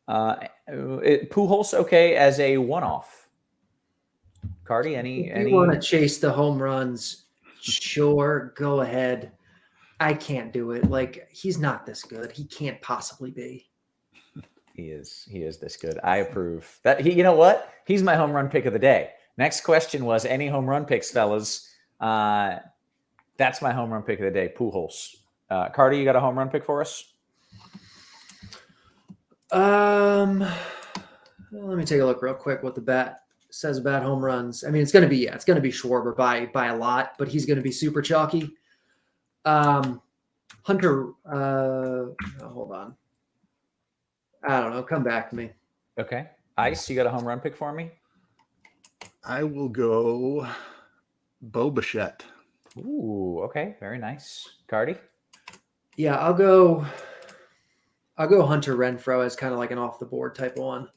Pujols okay as a one-off. Carty, any? You want to chase the home runs? Sure, go ahead. I can't do it. Like, he's not this good. He can't possibly be. He is this good. I approve. That you know what? He's my home run pick of the day. Next question was any home run picks, fellas. That's my home run pick of the day. Pujols. Carty, you got a home run pick for us? Let me take a look real quick what the bat says about home runs. I mean, it's going to be Schwarber by a lot, but he's going to be super chalky. Hunter, hold on. I don't know. Come back to me. Okay. Ice, you got a home run pick for me? I will go Bo Bichette. Ooh, okay. Very nice. Carty? Yeah, I'll go Hunter Renfroe as kind of like an off the board type of one.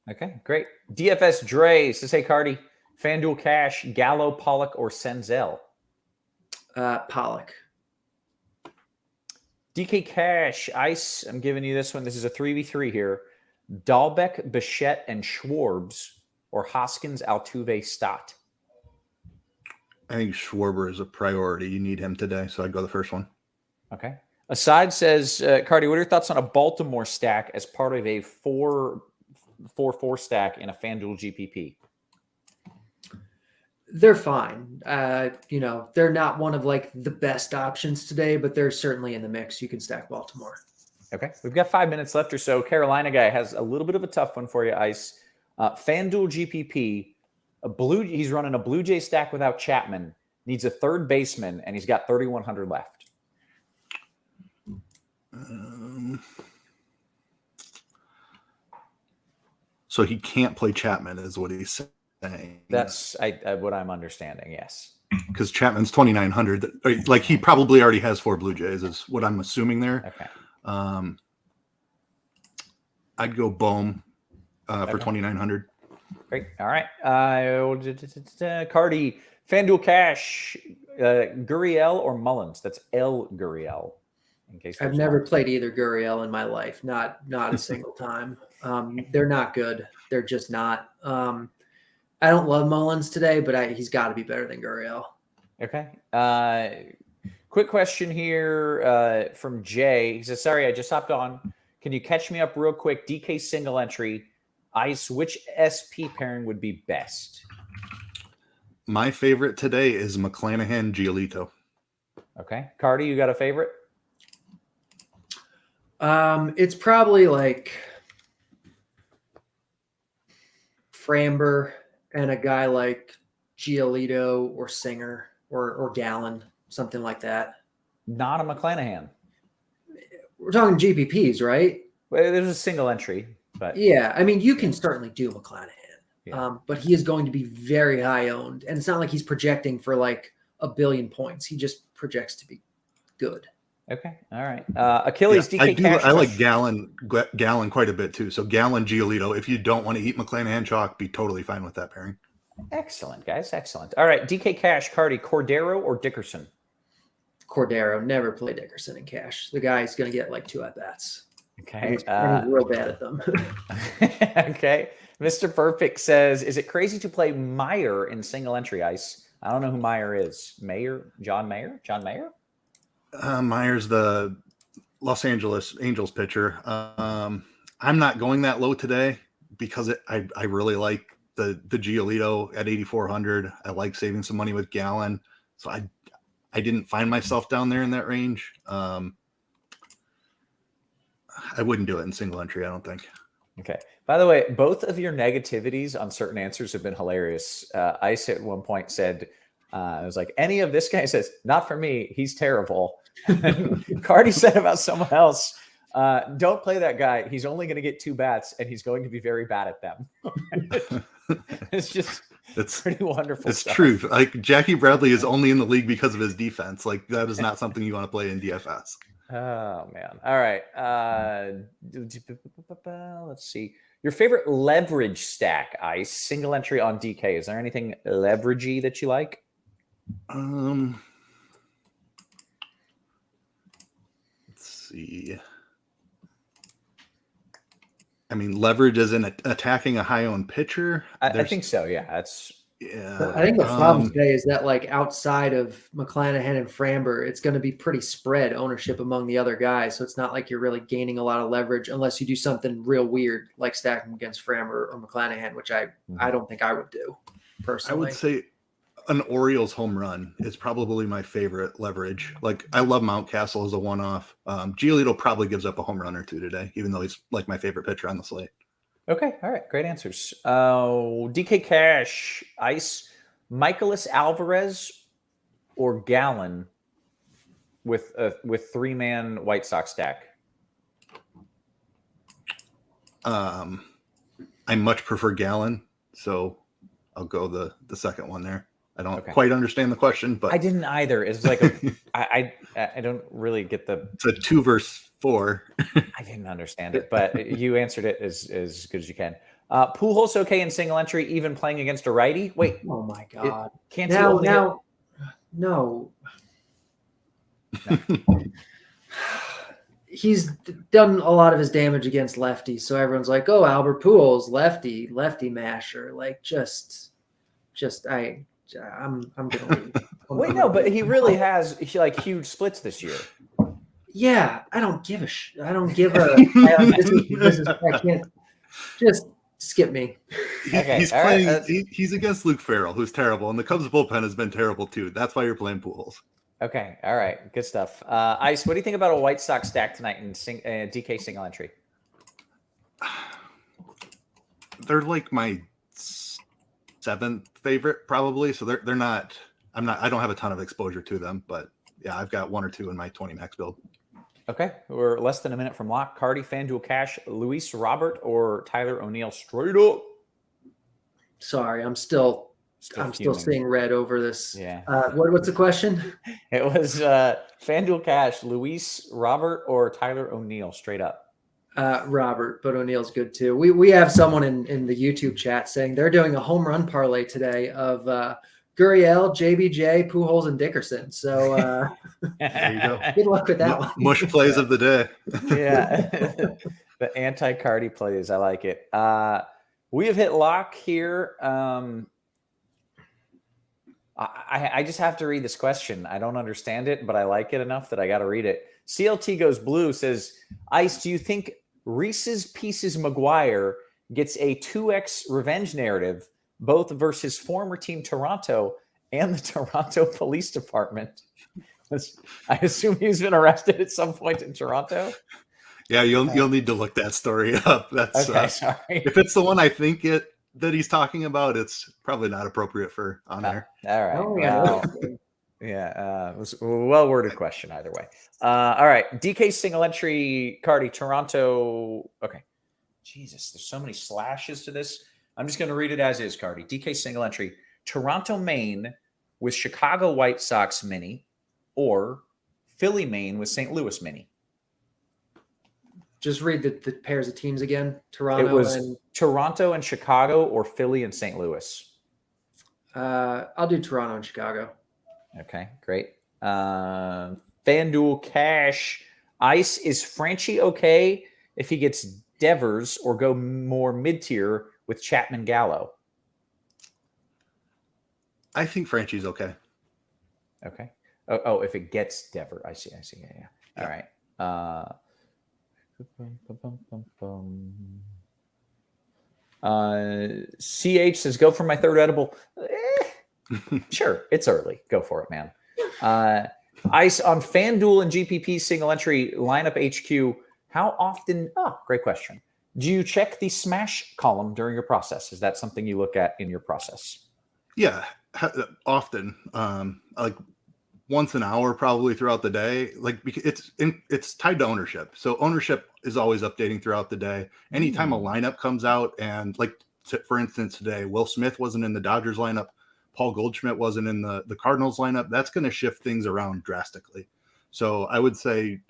Okay, great. DFS Dre says, hey, Carty, FanDuel Cash, Gallo, Pollock, or Senzel? Pollock. DK Cash, Ice, I'm giving you this one. This is a 3v3 here. Dahlbeck, Bichette, and Schwarbs, or Hoskins, Altuve, Stott? I think Schwarber is a priority. You need him today, so I'd go the first one. Okay. Aside says, Carty, what are your thoughts on a Baltimore stack as part of a 4-4 stack in a FanDuel GPP? They're fine. They're not one of like the best options today, but they're certainly in the mix. You can stack Baltimore. Okay. We've got 5 minutes left or so. Carolina guy has a little bit of a tough one for you, Ice. FanDuel GPP, he's running a Blue Jay stack without Chapman, needs a third baseman, and he's got 3,100 left. so he can't play Chapman, is what he's saying. That's what I'm understanding. Yes, because Chapman's 2,900. Like he probably already has 4 Blue Jays, is what I'm assuming there. Okay. I'd go Bohm for 2,900. Great. All right. Carty, FanDuel Cash, Gurriel or Mullins? That's L Gurriel. In case I've never played either Gurriel in my life. Not a single time. They're not good. They're just not. I don't love Mullins today, but he's got to be better than Gurriel. Okay. Quick question here from Jay. He says, sorry, I just hopped on. Can you catch me up real quick? DK single entry. Ice, which SP pairing would be best? My favorite today is McClanahan Giolito. Okay. Carty, you got a favorite? It's probably like Framber and a guy like Giolito or Singer or Gallon, something like that. Not a McClanahan. We're talking GPPs, right? Well, there's a single entry, but yeah, I mean, you can certainly do McClanahan, yeah. But he is going to be very high owned, and it's not like he's projecting for like 1 billion points. He just projects to be good. Okay, all right. Achilles, Yeah, DK I like Gallon quite a bit too. So Gallon Giolito, if you don't want to eat McClanahan chalk, be totally fine with that pairing. Excellent, guys. Excellent. All right, DK Cash, Carty, Cordero or Dickerson? Cordero, never play Dickerson in cash. The guy's going to get like 2 at-bats. Okay. And he's real bad at them. Okay. Mr. Perfect says, is it crazy to play Meyer in single entry ice? I don't know who Meyer is. John Mayer? Meyer's the Los Angeles Angels pitcher. I'm not going that low today because I really like the Giolito at 8,400. I like saving some money with Gallon. So I didn't find myself down there in that range. I wouldn't do it in single entry, I don't think. Okay. By the way, both of your negativities on certain answers have been hilarious. Ice at one point said, I was like, any of this guy says, not for me, he's terrible. Carty said about someone else, don't play that guy. He's only going to get 2 bats and he's going to be very bad at them. It's pretty wonderful. It's true. Like Jackie Bradley is only in the league because of his defense. Like that is not something you want to play in DFS. Oh man. All right. Let's see. Your favorite leverage stack, Ice, single entry on DK. Is there anything leveragey that you like? Let's see. I mean, leverage is in attacking a high-owned pitcher. I think so. Yeah, I think the problem today is that like outside of McClanahan and Framber, it's going to be pretty spread ownership among the other guys. So it's not like you're really gaining a lot of leverage unless you do something real weird like stacking against Framber or McClanahan, which I don't think I would do personally. I would say an Orioles home run is probably my favorite leverage. Like I love Mountcastle as a one-off. Giolito probably gives up a home run or 2 today, even though he's like my favorite pitcher on the slate. Okay. All right. Great answers. DK Cash, Ice, Mikolas Alvarez or Gallon with 3-man White Sox stack. I much prefer Gallon, so I'll go the second one there. I don't quite understand the question, but I didn't either. It's like I don't really get the. It's a 2 versus 4. I didn't understand it, but you answered it as good as you can. Pujols okay in single entry, even playing against a righty. Wait, oh my god! Can't no. He's done a lot of his damage against lefties, so everyone's like, "Oh, Albert Pujols, lefty masher." Like, I'm gonna leave. Wait, no, but he really has like huge splits this year. Yeah, I don't give a I don't give a. I can't. Just skip me. He's playing. Right. He's against Luke Farrell, who's terrible, and the Cubs bullpen has been terrible too. That's why you're playing Pujols. Okay, all right, good stuff. Ice, what do you think about a White Sox stack tonight in DK single entry? They're like my 7th favorite, probably. So they're not. I don't have a ton of exposure to them, but yeah, I've got 1 or 2 in my 20 max build. Okay, we're less than a minute from lock. Carty, Fanduel Cash, Luis Robert, or Tyler O'Neill straight up. Sorry, I'm still fuming. seeing red over this. Yeah. What's the question? It was Fanduel Cash, Luis Robert, or Tyler O'Neill straight up. Robert, but O'Neill's good too. We have someone in the YouTube chat saying they're doing a home run parlay today of Gurriel, JBJ, Pujols, and Dickerson. So There you go. good luck with that one. Mush plays of the day. Yeah. The anti-Carty plays. I like it. We have hit lock here. I just have to read this question. I don't understand it, but I like it enough that I got to read it. CLT Goes Blue says, Ice, do you think Reese's Pieces McGuire gets a 2X revenge narrative, both versus former team Toronto and the Toronto Police Department? I assume he's been arrested at some point in Toronto. Yeah, you'll need to look that story up. That's okay. Sorry. If it's the one I think that he's talking about, it's probably not appropriate for on air. All right. Oh, Well, yeah, it was a well-worded question either way. All right, DK single entry, Carty, Toronto. Okay. Jesus, there's so many slashes to this. I'm just going to read it as is, Carty. DK single entry, Toronto, Maine with Chicago White Sox mini, or Philly, Maine with St. Louis mini. Just read the pairs of teams again. Toronto. It was Toronto and Chicago, or Philly and St. Louis. I'll do Toronto and Chicago. Okay, great. FanDuel Cash. Ice, is Franchi okay if he gets Devers or go more mid-tier with Chapman Gallo? I think Franchi's okay. Okay. Oh, if it gets Devers. I see. Yeah. All right. CH says, go for my third edible. Sure, it's early. Go for it, man. Ice, on FanDuel and GPP single entry lineup HQ, how often? Oh, great question. Do you check the smash column during your process? Is that something you look at in your process? Yeah, often. Like once an hour, probably throughout the day. Like it's tied to ownership, so ownership is always updating throughout the day. Anytime a lineup comes out, and like for instance today, Will Smith wasn't in the Dodgers lineup, Paul Goldschmidt wasn't in the Cardinals lineup. That's going to shift things around drastically. So I would say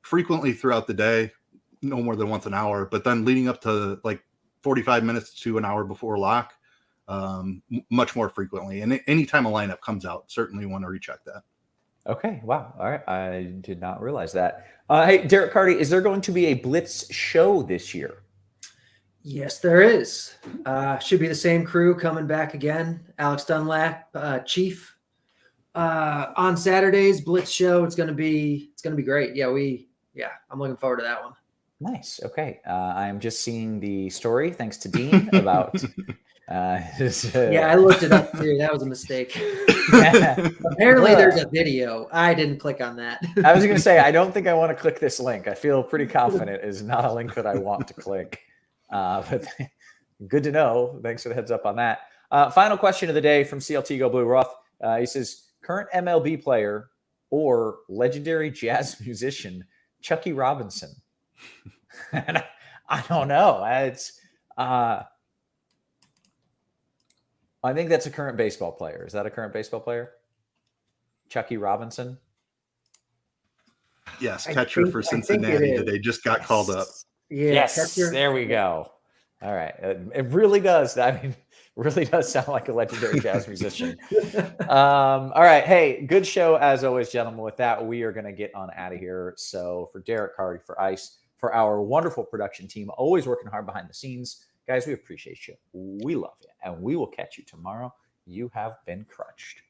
frequently throughout the day, no more than once an hour, but then leading up to like 45 minutes to an hour before lock, much more frequently. And anytime a lineup comes out, certainly want to recheck that. Okay. Wow. All right. I did not realize that. Hey, DerekCarty, is there going to be a Blitz show this year? Yes, there is. Should be the same crew coming back again. Alex Dunlap, Chief. On Saturdays, Blitz show. It's gonna be great. Yeah, I'm looking forward to that one. Nice. Okay. I'm just seeing the story, thanks to Dean, about yeah, I looked it up too. That was a mistake. Apparently there's a video. I didn't click on that. I was gonna say, I don't think I want to click this link. I feel pretty confident it's not a link that I want to click. But good to know. Thanks for the heads up on that. Final question of the day from CLT Go Blue Roth. He says, current MLB player or legendary jazz musician, Chucky Robinson. And I don't know. It's I think that's a current baseball player. Is that a current baseball player? Chucky Robinson? Yes, catcher for Cincinnati today just got called up. Yeah, yes, there we go. All right. It really does. I mean, really does sound like a legendary jazz musician. All right. Hey, good show as always, gentlemen. With that, we are going to get on out of here. So for DerekCarty, for Ice, for our wonderful production team, always working hard behind the scenes, guys, we appreciate you. We love you. And we will catch you tomorrow. You have been crunched.